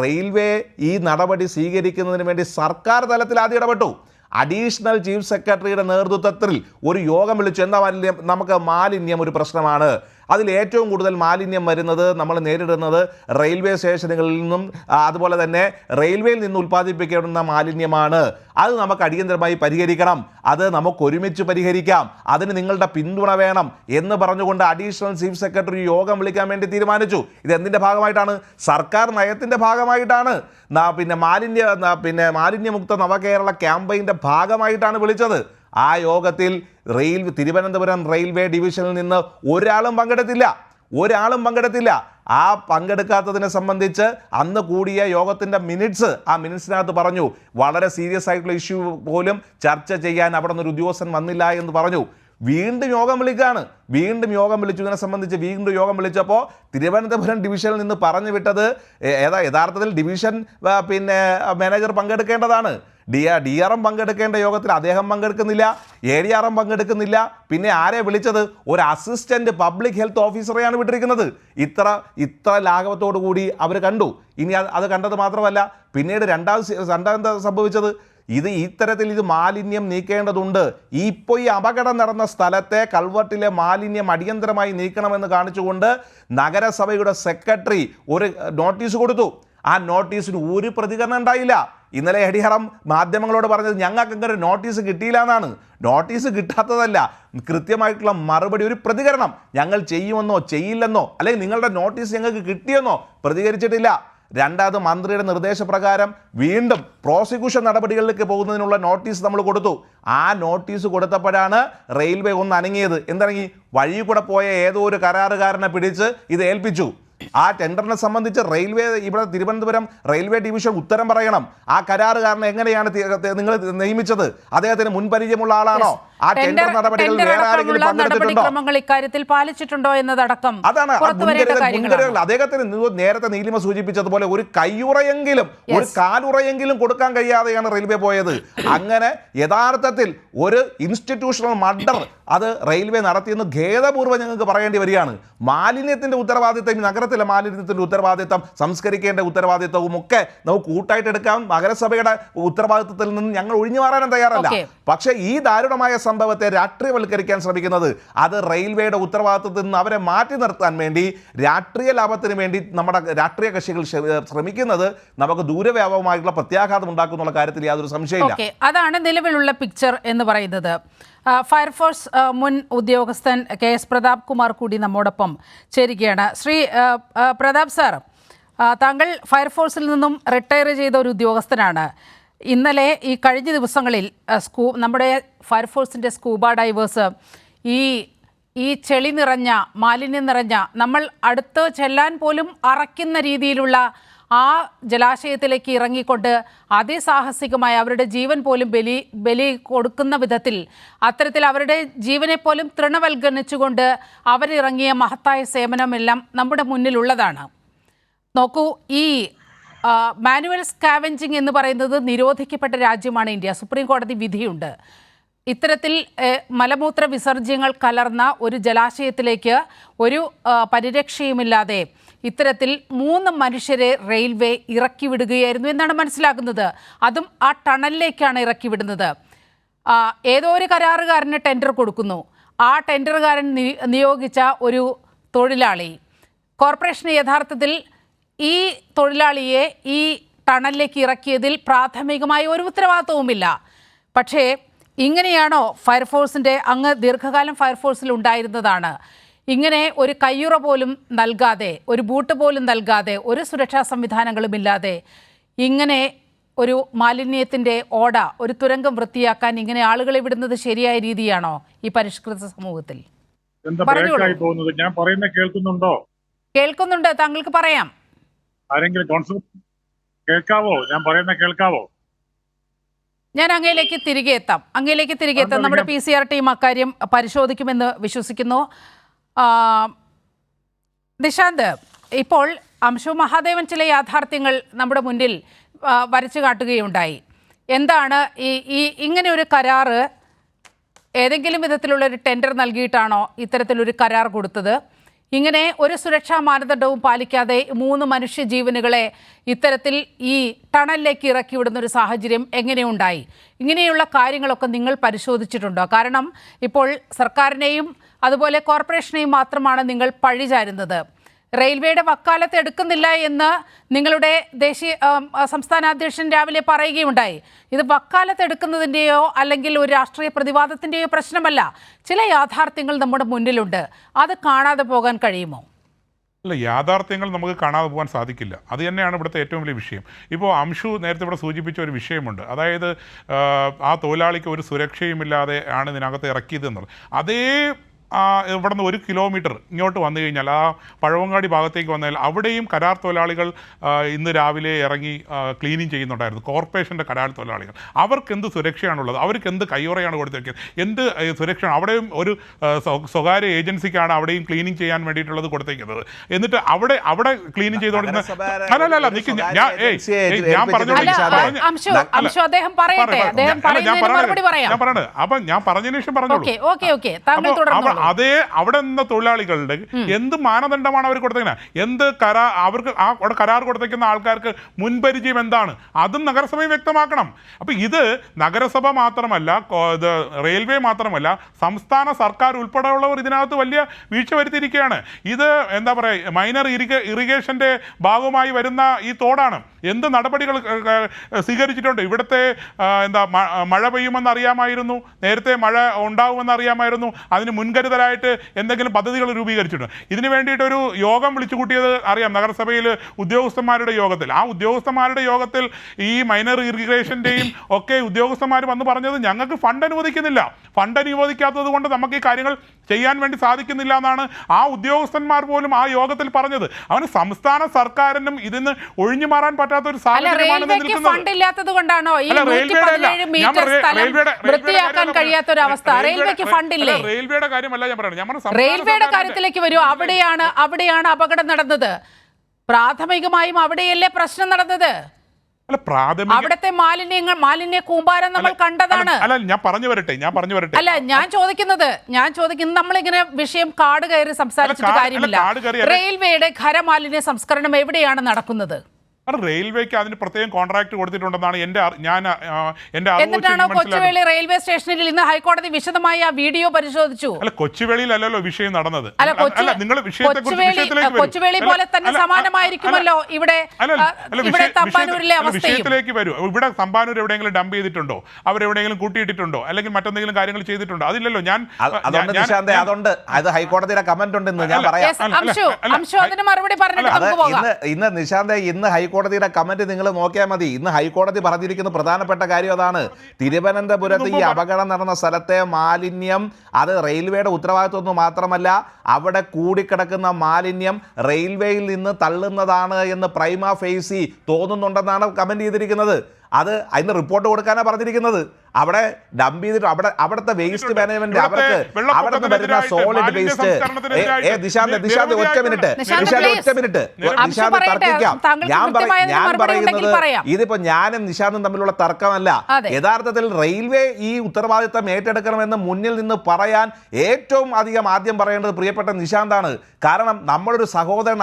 റെയിൽവേ ഈ നടപടി സ്വീകരിക്കുന്നതിന് വേണ്ടി സർക്കാർ തലത്തിൽ ആദ്യം ഇടപെട്ടു. അഡീഷണൽ ചീഫ് സെക്രട്ടറിയുടെ നേതൃത്വത്തിൽ ഒരു യോഗം വിളിച്ചു. എന്താ മാലിന്യം? നമുക്ക് മാലിന്യം ഒരു പ്രശ്നമാണ്. അതിൽ ഏറ്റവും കൂടുതൽ മാലിന്യം വരുന്നത് നമ്മൾ നേരിടുന്നത് റെയിൽവേ സ്റ്റേഷനുകളിൽ നിന്നും അതുപോലെ തന്നെ റെയിൽവേയിൽ നിന്ന് ഉൽപ്പാദിപ്പിക്കുന്ന മാലിന്യമാണ്. അത് നമുക്ക് അടിയന്തരമായി പരിഹരിക്കണം. അത് നമുക്ക് ഒരുമിച്ച് പരിഹരിക്കാം. അതിന് നിങ്ങളുടെ പിന്തുണ വേണം എന്ന് പറഞ്ഞുകൊണ്ട് അഡീഷണൽ ചീഫ് സെക്രട്ടറി യോഗം വിളിക്കാൻ വേണ്ടി തീരുമാനിച്ചു. ഇത് എന്തിൻ്റെ ഭാഗമായിട്ടാണ്? സർക്കാർ നയത്തിൻ്റെ ഭാഗമായിട്ടാണ്. പിന്നെ മാലിന്യമുക്ത നവകേരള ക്യാമ്പയിൻ്റെ ഭാഗമായിട്ടാണ് വിളിച്ചത്. ആ യോഗത്തിൽ തിരുവനന്തപുരം റെയിൽവേ ഡിവിഷനിൽ നിന്ന് ഒരാളും പങ്കെടുത്തില്ല. ആ പങ്കെടുക്കാത്തതിനെ സംബന്ധിച്ച് അന്ന് കൂടിയ യോഗത്തിൻ്റെ മിനിറ്റ്സിനകത്ത് പറഞ്ഞു, വളരെ സീരിയസ് ആയിട്ടുള്ള ഇഷ്യൂ പോലും ചർച്ച ചെയ്യാൻ അവിടെ നിന്നൊരു ഉദ്യോഗസ്ഥൻ വന്നില്ല എന്ന് പറഞ്ഞു. വീണ്ടും യോഗം വിളിച്ചു. ഇതിനെ സംബന്ധിച്ച് വീണ്ടും യോഗം വിളിച്ചപ്പോൾ തിരുവനന്തപുരം ഡിവിഷനിൽ നിന്ന് പറഞ്ഞു വിട്ടത് യഥാർത്ഥത്തിൽ ഡിവിഷൻ മാനേജർ പങ്കെടുക്കേണ്ടതാണ്. DRM പങ്കെടുക്കേണ്ട യോഗത്തിൽ അദ്ദേഹം പങ്കെടുക്കുന്നില്ല, ADRM പങ്കെടുക്കുന്നില്ല. പിന്നെ ആരെ വിളിച്ചത്? ഒരു അസിസ്റ്റന്റ് പബ്ലിക് ഹെൽത്ത് ഓഫീസറെയാണ് വിട്ടിരിക്കുന്നത്. ഇത്ര ലാഘവത്തോടു കൂടി അവർ കണ്ടു. ഇനി അത് കണ്ടത് മാത്രമല്ല, പിന്നീട് രണ്ടാമത് സംഭവിച്ചത്, ഇത്തരത്തിൽ മാലിന്യം നീക്കേണ്ടതുണ്ട്. ഇപ്പോൾ ഈ അപകടം നടന്ന സ്ഥലത്തെ കൾവർട്ടിലെ മാലിന്യം അടിയന്തരമായി നീക്കണമെന്ന് കാണിച്ചുകൊണ്ട് നഗരസഭയുടെ സെക്രട്ടറി ഒരു നോട്ടീസ് കൊടുത്തു. ആ നോട്ടീസിന് ഒരു പ്രതികരണം ഉണ്ടായില്ല. ഇന്നലെ ADRM മാധ്യമങ്ങളോട് പറഞ്ഞത് ഞങ്ങൾക്ക് അങ്ങനെ നോട്ടീസ് കിട്ടിയില്ല എന്നാണ്. നോട്ടീസ് കിട്ടാത്തതല്ല, കൃത്യമായിട്ടുള്ള മറുപടി, ഒരു പ്രതികരണം. ഞങ്ങൾ ചെയ്യുമെന്നോ ചെയ്യില്ലെന്നോ അല്ലെങ്കിൽ നിങ്ങളുടെ നോട്ടീസ് ഞങ്ങൾക്ക് കിട്ടിയെന്നോ പ്രതികരിച്ചിട്ടില്ല. രണ്ടാമത് മന്ത്രിയുടെ നിർദ്ദേശപ്രകാരം വീണ്ടും പ്രോസിക്യൂഷൻ നടപടികളിലേക്ക് പോകുന്നതിനുള്ള നോട്ടീസ് നമ്മൾ കൊടുത്തു. ആ നോട്ടീസ് കൊടുത്തപ്പോഴാണ് റെയിൽവേ ഒന്ന് അനങ്ങിയത്. എന്തനങ്ങി? വഴി കൂടെ പോയ ഏതോ ഒരു കരാറുകാരനെ പിടിച്ച് ഇത് ഏൽപ്പിച്ചു. ആ ടെൻഡറിനെ സംബന്ധിച്ച് ഇവിടെ തിരുവനന്തപുരം റെയിൽവേ ഡിവിഷൻ ഉത്തരം പറയണം. ആ കരാറുകാരനെ എങ്ങനെയാണ് നിങ്ങൾ നിയമിച്ചത്? അദ്ദേഹത്തിന് മുൻപരിചയമുള്ള ആളാണോ? ആ ടെൻഡർ നടപടികൾ വേറെ ആരെങ്കിലും പങ്കെടുത്തിട്ടുണ്ടോ? ഇക്കാര്യത്തിൽ പാലിച്ചിട്ടുണ്ടോ എന്നതടക്കം അതാണ് മുൻകരുതൽ. അദ്ദേഹത്തിന് നേരത്തെ നീലിമ സൂചിപ്പിച്ചതുപോലെ ഒരു കയ്യുറയെങ്കിലും ഒരു കാലുറയെങ്കിലും കൊടുക്കാൻ കഴിയാതെയാണ് റെയിൽവേ പോയത്. അങ്ങനെ യഥാർത്ഥത്തിൽ ഒരു ഇൻസ്റ്റിറ്റ്യൂഷണൽ മർഡർ അത് റെയിൽവേ നടത്തിയെന്ന് ഖേദപൂർവ്വം ഞങ്ങൾക്ക് പറയേണ്ടി വരികയാണ്. മാലിന്യത്തിന്റെ ഉത്തരവാദിത്തം, നഗരത്തിലെ മാലിന്യത്തിന്റെ ഉത്തരവാദിത്തം, സംസ്കരിക്കേണ്ട ഉത്തരവാദിത്തവും ഒക്കെ നമുക്ക് കൂട്ടായിട്ട് എടുക്കാം. നഗരസഭയുടെ ഉത്തരവാദിത്തത്തിൽ നിന്ന് ഞങ്ങൾ ഒഴിഞ്ഞു മാറാനും തയ്യാറല്ല. പക്ഷേ ഈ ദാരുണമായ സംഭവത്തെ രാഷ്ട്രീയവൽക്കരിക്കാൻ ശ്രമിക്കുന്നത്, അത് റെയിൽവേയുടെ ഉത്തരവാദിത്തത്തിൽ നിന്ന് അവരെ മാറ്റി നിർത്താൻ വേണ്ടി, രാഷ്ട്രീയ ലാഭത്തിന് വേണ്ടി നമ്മുടെ രാഷ്ട്രീയ കക്ഷികൾ ശ്രമിക്കുന്നത് നമുക്ക് ദൂരവ്യാപകമായിട്ടുള്ള പ്രത്യാഘാതം ഉണ്ടാക്കുന്നുള്ള കാര്യത്തിൽ യാതൊരു സംശയമില്ല. അതാണ് നിലവിലുള്ള പിക്ചർ എന്ന് പറയുന്നത്. ഫയർഫോഴ്സ് മുൻ ഉദ്യോഗസ്ഥൻ KS പ്രതാപ് കുമാർ കൂടി നമ്മോടൊപ്പം ചേരുകയാണ്. ശ്രീ പ്രതാപ് സാർ, താങ്കൾ ഫയർഫോഴ്സിൽ നിന്നും റിട്ടയർ ചെയ്ത ഒരു ഉദ്യോഗസ്ഥനാണ്. ഇന്നലെ ഈ കഴിഞ്ഞ ദിവസങ്ങളിൽ നമ്മുടെ ഫയർഫോഴ്സിൻ്റെ സ്കൂബ ഡൈവേഴ്സ് ഈ ചെളി നിറഞ്ഞ, മാലിന്യം നിറഞ്ഞ, നമ്മൾ അടുത്ത് ചെല്ലാൻ പോലും അറയ്ക്കുന്ന രീതിയിലുള്ള ആ ജലാശയത്തിലേക്ക് ഇറങ്ങിക്കൊണ്ട് അതിസാഹസികമായി അവരുടെ ജീവൻ പോലും ബലി കൊടുക്കുന്ന വിധത്തിൽ, അത്തരത്തിൽ അവരുടെ ജീവനെ പോലും തൃണവൽഗണിച്ചുകൊണ്ട് അവരിറങ്ങിയ മഹത്തായ സേവനമെല്ലാം നമ്മുടെ മുന്നിലുള്ളതാണ്. നോക്കൂ, ഈ മാനുവൽ സ്കാവെഞ്ചിങ് എന്ന് പറയുന്നത് നിരോധിക്കപ്പെട്ട രാജ്യമാണ് ഇന്ത്യ. സുപ്രീം കോടതി വിധിയുണ്ട്. ഇത്തരത്തിൽ മലമൂത്ര വിസർജ്യങ്ങൾ കലർന്ന ഒരു ജലാശയത്തിലേക്ക് ഒരു പരിരക്ഷയുമില്ലാതെ ഇത്തരത്തിൽ 3 മനുഷ്യരെ റെയിൽവേ ഇറക്കി വിടുകയായിരുന്നു എന്നാണ് മനസ്സിലാക്കുന്നത്. അതും ആ ടണലിലേക്കാണ് ഇറക്കി വിടുന്നത്. ഏതോ ഒരു കരാറുകാരന് ടെൻഡർ കൊടുക്കുന്നു. ആ ടെൻഡറുകാരൻ നിയോഗിച്ച ഒരു തൊഴിലാളി, കോർപ്പറേഷന് യഥാർത്ഥത്തിൽ ഈ തൊഴിലാളിയെ ഈ ടണലിലേക്ക് ഇറക്കിയതിൽ പ്രാഥമികമായ ഒരു ഉത്തരവാദിത്വവുമില്ല. പക്ഷേ ഇങ്ങനെയാണോ ഫയർഫോഴ്സിൻ്റെ, അങ്ങ് ദീർഘകാലം ഫയർഫോഴ്സിൽ ഉണ്ടായിരുന്നതാണ്, ഇങ്ങനെ ഒരു കയ്യുറ പോലും നൽകാതെ, ഒരു ബൂട്ട് പോലും നൽകാതെ, ഒരു സുരക്ഷാ സംവിധാനങ്ങളുമില്ലാതെ ഇങ്ങനെ ഒരു മാലിന്യത്തിൻ്റെ ഓട, ഒരു തുരങ്കം വൃത്തിയാക്കാൻ ഇങ്ങനെ ആളുകളെ വിടുന്നത് ശരിയായ രീതിയാണോ ഈ പരിഷ്കൃത സമൂഹത്തിൽ? ഞാൻ പറയുന്നത് കേൾക്കുന്നുണ്ടോ? കേൾക്കുന്നുണ്ട്, താങ്കൾക്ക് പറയാം. ആരെങ്കിലും കേൾക്കാവോ? ഞാൻ പറയുന്നത് കേൾക്കാവോ? ഞാൻ അങ്ങയിലേക്ക് തിരികെ എത്താം. നമ്മുടെ PCR ടീം അക്കാര്യം പരിശോധിക്കുമെന്ന് വിശ്വസിക്കുന്നു. നിശാന്ത്, ഇപ്പോൾ അംശു മഹാദേവൻ ചില യാഥാർത്ഥ്യങ്ങൾ നമ്മുടെ മുന്നിൽ വരച്ചു കാട്ടുകയുണ്ടായി. എന്താണ് ഇങ്ങനെ ഒരു കരാറ്, ഏതെങ്കിലും വിധത്തിലുള്ളൊരു ടെൻഡർ നൽകിയിട്ടാണോ ഇത്തരത്തിലൊരു കരാർ കൊടുത്തത്? ഇങ്ങനെ ഒരു സുരക്ഷാ മാനദണ്ഡവും പാലിക്കാതെ 3 മനുഷ്യജീവനുകളെ ഇത്തരത്തിൽ ഈ ടണലിലേക്ക് ഇറക്കി വിടുന്ന ഒരു സാഹചര്യം എങ്ങനെയുണ്ടായി? ഇങ്ങനെയുള്ള കാര്യങ്ങളൊക്കെ നിങ്ങൾ പരിശോധിച്ചിട്ടുണ്ടോ? കാരണം ഇപ്പോൾ സർക്കാരിനെയും അതുപോലെ കോർപ്പറേഷനെയും മാത്രമാണ് നിങ്ങൾ പഴിചാരുന്നത്. റെയിൽവേയുടെ വക്കാലത്ത് എടുക്കുന്നില്ല എന്ന് നിങ്ങളുടെ സംസ്ഥാന അധ്യക്ഷൻ രാവിലെ പറയുകയുണ്ടായി. ഇത് വക്കാലത്ത് എടുക്കുന്നതിൻ്റെയോ അല്ലെങ്കിൽ ഒരു രാഷ്ട്രീയ പ്രതിവാദത്തിൻ്റെയോ പ്രശ്നമല്ല. ചില യാഥാർത്ഥ്യങ്ങൾ നമ്മുടെ മുന്നിലുണ്ട്. അത് കാണാതെ പോകാൻ കഴിയുമോ? അല്ല, യാഥാർത്ഥ്യങ്ങൾ നമുക്ക് കാണാതെ പോകാൻ സാധിക്കില്ല. അത് തന്നെയാണ് ഇവിടുത്തെ ഏറ്റവും വലിയ വിഷയം. ഇപ്പോൾ അംഷു നേരത്തെ ഇവിടെ സൂചിപ്പിച്ച ഒരു വിഷയമുണ്ട്. അതായത് ആ തൊഴിലാളിക്ക് ഒരു സുരക്ഷയുമില്ലാതെ ആണ് ഇതിനകത്ത് ഇറക്കിയത് എന്നുള്ളത്. അതേ ഇവിടെ നിന്ന് 1 കിലോമീറ്റർ ഇങ്ങോട്ട് വന്നു കഴിഞ്ഞാൽ ആ പഴവങ്ങാടി ഭാഗത്തേക്ക് വന്നാൽ അവിടെയും കരാർ തൊഴിലാളികൾ ഇന്ന് രാവിലെ ഇറങ്ങി ക്ലീനിങ് ചെയ്യുന്നുണ്ടായിരുന്നു. കോർപ്പറേഷൻ്റെ കരാർ തൊഴിലാളികൾ. അവർക്ക് എന്ത് സുരക്ഷയാണുള്ളത്? അവർക്ക് എന്ത് കയ്യുറയാണ് കൊടുത്തിരിക്കുന്നത്? എന്ത് സുരക്ഷയാണ്? അവിടെയും ഒരു സ്വകാര്യ ഏജൻസിക്കാണ് അവിടെയും ക്ലീനിങ് ചെയ്യാൻ വേണ്ടിയിട്ടുള്ളത് കൊടുത്തേക്കുന്നത്. എന്നിട്ട് അവിടെ ക്ലീനിങ് ചെയ്തുകൊണ്ടിരുന്ന അല്ലല്ല നിൽക്കും ഞാൻ പറയണത്. അപ്പം ഞാൻ പറഞ്ഞതിന് ശേഷം പറഞ്ഞോളൂ. അതേ അവിടെ നിന്ന തൊഴിലാളികളുടെ എന്ത് മാനദണ്ഡമാണ് അവർ കൊടുത്തേക്കുന്നത്? എന്ത് അവർക്ക് ആ കരാർ കൊടുത്തേക്കുന്ന ആൾക്കാർക്ക് മുൻപരിചയം എന്താണ്? അതും നഗരസഭയും വ്യക്തമാക്കണം. അപ്പം ഇത് നഗരസഭ മാത്രമല്ല, റെയിൽവേ മാത്രമല്ല, സംസ്ഥാന സർക്കാർ ഉൾപ്പെടെയുള്ളവർ ഇതിനകത്ത് വലിയ വീഴ്ച വരുത്തിയിരിക്കുകയാണ്. ഇത് എന്താ പറയുക, മൈനർ ഇറിഗേഷൻ്റെ ഭാഗമായി വരുന്ന ഈ തോടാണ്. എന്ത് നടപടികൾ സ്വീകരിച്ചിട്ടുണ്ട്? ഇവിടുത്തെ മഴ പെയ്യുമെന്ന് അറിയാമായിരുന്നു, നേരത്തെ മഴ ഉണ്ടാകുമെന്ന് അറിയാമായിരുന്നു. അതിന് മുൻകരുതലായിട്ട് എന്തെങ്കിലും പദ്ധതികൾ രൂപീകരിച്ചിട്ടുണ്ട്? ഇതിനു വേണ്ടിയിട്ടൊരു യോഗം വിളിച്ചു കൂട്ടിയത് അറിയാം, നഗരസഭയിൽ ഉദ്യോഗസ്ഥന്മാരുടെ യോഗത്തിൽ. ആ ഉദ്യോഗസ്ഥന്മാരുടെ യോഗത്തിൽ ഈ മൈനർ ഇറിഗേഷൻ്റെയും ഒക്കെ ഉദ്യോഗസ്ഥന്മാർ വന്ന് പറഞ്ഞത് ഞങ്ങൾക്ക് ഫണ്ട് അനുവദിക്കുന്നില്ല, ഫണ്ട് അനുവദിക്കാത്തത് കൊണ്ട് നമുക്ക് ഈ കാര്യങ്ങൾ ചെയ്യാൻ വേണ്ടി സാധിക്കുന്നില്ല എന്നാണ് ആ ഉദ്യോഗസ്ഥന്മാർ പോലും ആ യോഗത്തിൽ പറഞ്ഞത്. അവന് സംസ്ഥാന സർക്കാരിനും ഇതിന് ഒഴിഞ്ഞു മാറാൻ പറ്റാത്ത ഒരു സാഹചര്യമാണ് നിൽക്കുന്നത്. റെയിൽവേയുടെ കാര്യമല്ല ഞാൻ പറയുന്നത്. റെയിൽവേയുടെ കാര്യത്തിലേക്ക് വരൂ. അവിടെയാണ് അപകടം നടന്നത്. പ്രാഥമികമായും അവിടെയല്ലേ പ്രശ്നം നടന്നത്? അവിടുത്തെ മാലിന്യ കൂമ്പാരം നമ്മൾ കണ്ടതാണ്. ഞാൻ പറഞ്ഞു വരട്ടെ. അല്ല, ഞാൻ ചോദിക്കുന്നത് നമ്മളിങ്ങനെ വിഷയം കാട് കയറി സംസാരിച്ചിട്ട് കാര്യമില്ല. റെയിൽവേയുടെ ഖരമാലിന്യ സംസ്കരണം എവിടെയാണ് നടക്കുന്നത്? റെയിൽവേക്ക് അതിന് പ്രത്യേകം കോൺട്രാക്ട് കൊടുത്തിട്ടുണ്ടെന്നാണ് എന്നിട്ടാണോ കൊച്ചുവേളി റെയിൽവേ സ്റ്റേഷനിൽ ഇന്ന് ഹൈക്കോടതി വിശദമായി ആ വീഡിയോ പരിശോധിച്ചു? അല്ല, കൊച്ചുവേളിയിലല്ലോ വിഷയം നടന്നത്. കൊച്ചുവേളി പോലെ തന്നെ സമാനമായിരിക്കുമല്ലോ ഇവിടെ തമ്പാനൂരിലെ അവസ്ഥയിലേക്ക് വരൂ. ഇവിടെ തമ്പാനൂർ എവിടെയെങ്കിലും ഡംപ് ചെയ്തിട്ടുണ്ടോ? അവരെവിടെയെങ്കിലും കൂട്ടിയിട്ടിട്ടുണ്ടോ? അല്ലെങ്കിൽ മറ്റെന്തെങ്കിലും കാര്യങ്ങൾ ചെയ്തിട്ടുണ്ടോ? അതില്ലല്ലോ. ഹൈക്കോടതിയുടെ കമന്റ് ഉണ്ടെന്ന് ഞാൻ പറയാം. ഇന്ന് നിശാന്ത് ഹൈക്കോടതിയുടെ കമന്റ് നിങ്ങൾ നോക്കിയാൽ മതി. ഇന്ന് ഹൈക്കോടതി പറഞ്ഞിരിക്കുന്ന പ്രധാനപ്പെട്ട കാര്യം അതാണ്. തിരുവനന്തപുരത്ത് ഈ അപകടം നടന്ന സ്ഥലത്തെ മാലിന്യം അത് റെയിൽവേയുടെ ഉത്തരവാദിത്വം മാത്രമല്ല, അവിടെ കൂടിക്കിടക്കുന്ന മാലിന്യം റെയിൽവേയിൽ നിന്ന് തള്ളുന്നതാണ് എന്ന് പ്രൈമ ഫേസി തോന്നുന്നുണ്ടെന്നാണ് കമന്റ് ചെയ്തിരിക്കുന്നത്. അത് അതിന് റിപ്പോർട്ട് കൊടുക്കാനാണ് പറഞ്ഞിരിക്കുന്നത്. അവിടെ ഡംപ് ചെയ്തിട്ട് അവിടുത്തെ വേസ്റ്റ് മാനേജ്മെന്റ് അവർക്ക് അവിടെ നിന്ന് വരുന്ന സോളിഡ് വേസ്റ്റ് നിശാന്ത് ഒറ്റ മിനിറ്റ് തർക്കിക്കാം. ഞാൻ പറയുന്നത് ഇതിപ്പോ ഞാനും നിശാന്തും തമ്മിലുള്ള തർക്കമല്ല. യഥാർത്ഥത്തിൽ റെയിൽവേ ഈ ഉത്തരവാദിത്തം ഏറ്റെടുക്കണമെന്ന് മുന്നിൽ നിന്ന് പറയാൻ ഏറ്റവും അധികം ആദ്യം പറയേണ്ടത് പ്രിയപ്പെട്ട നിശാന്താണ്. കാരണം നമ്മളൊരു സഹോദരൻ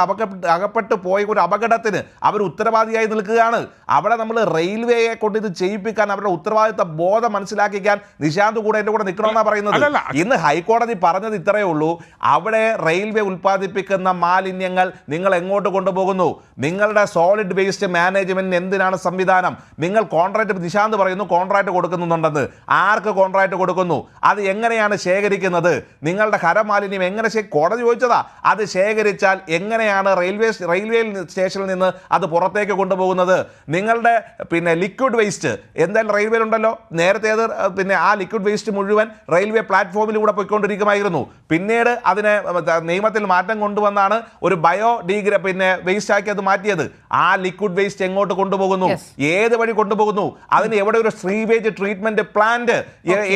അകപ്പെട്ടു പോയ ഒരു അപകടത്തിന് അവർ ഉത്തരവാദിയായി നിൽക്കുകയാണ്. അവിടെ നമ്മൾ റെയിൽവേയെ കൊണ്ട് ഇത് ചെയ്യിപ്പിക്കാൻ അവരുടെ ഉത്തരവാദിത്ത ബോധം മനസ്സിലാക്കിക്കാൻ നിശാന്ത് കൂടെ എന്റെ കൂടെ നിൽക്കണമെന്നാണ് പറയുന്നത്. ഇന്ന് ഹൈക്കോടതി പറഞ്ഞത് ഇത്രയേ ഉള്ളൂ. അവിടെ റെയിൽവേ ഉൽപ്പാദിപ്പിക്കുന്ന മാലിന്യങ്ങൾ നിങ്ങൾ എങ്ങോട്ട് കൊണ്ടുപോകുന്നു? നിങ്ങളുടെ സോളിഡ് വേസ്റ്റ് മാനേജ്മെന്റിന് എന്തിനാണ് സംവിധാനം? നിങ്ങൾ കോൺട്രാക്ട്, നിശാന്ത് പറയുന്നു കോൺട്രാക്ട് കൊടുക്കുന്നുണ്ടെന്ന്. ആർക്ക് കോൺട്രാക്ട് കൊടുക്കുന്നു? അത് എങ്ങനെയാണ് ശേഖരിക്കുന്നത്? നിങ്ങളുടെ ഖരമാലിന്യം എങ്ങനെ കോടതി ചോദിച്ചതാ. അത് ശേഖരിച്ചാൽ എങ്ങനെയാണ് റെയിൽവേ സ്റ്റേഷനിൽ നിന്ന് അത് പുറത്തേക്ക് കൊണ്ടുപോകുന്നത്? നിങ്ങളുടെ ലിക്വിഡ് വേസ്റ്റ് എന്തായാലും റെയിൽവേയിലുണ്ടല്ലോ. നേരത്തെ അത് ആ ലിക്വിഡ് വേസ്റ്റ് മുഴുവൻ റെയിൽവേ പ്ലാറ്റ്ഫോമിലൂടെ പോയിക്കൊണ്ടിരിക്കുമായിരുന്നു. പിന്നീട് അതിനെ നിയമത്തിൽ മാറ്റം കൊണ്ടുവന്നാണ് ഒരു വേസ്റ്റ് ആക്കി അത് മാറ്റിയത്. ആ ലിക്വിഡ് വേസ്റ്റ് എങ്ങോട്ട് കൊണ്ടുപോകുന്നു? ഏത് വഴി കൊണ്ടുപോകുന്നു? അതിന് എവിടെ ഒരു സ്വീവേജ് ട്രീറ്റ്മെന്റ് പ്ലാന്റ്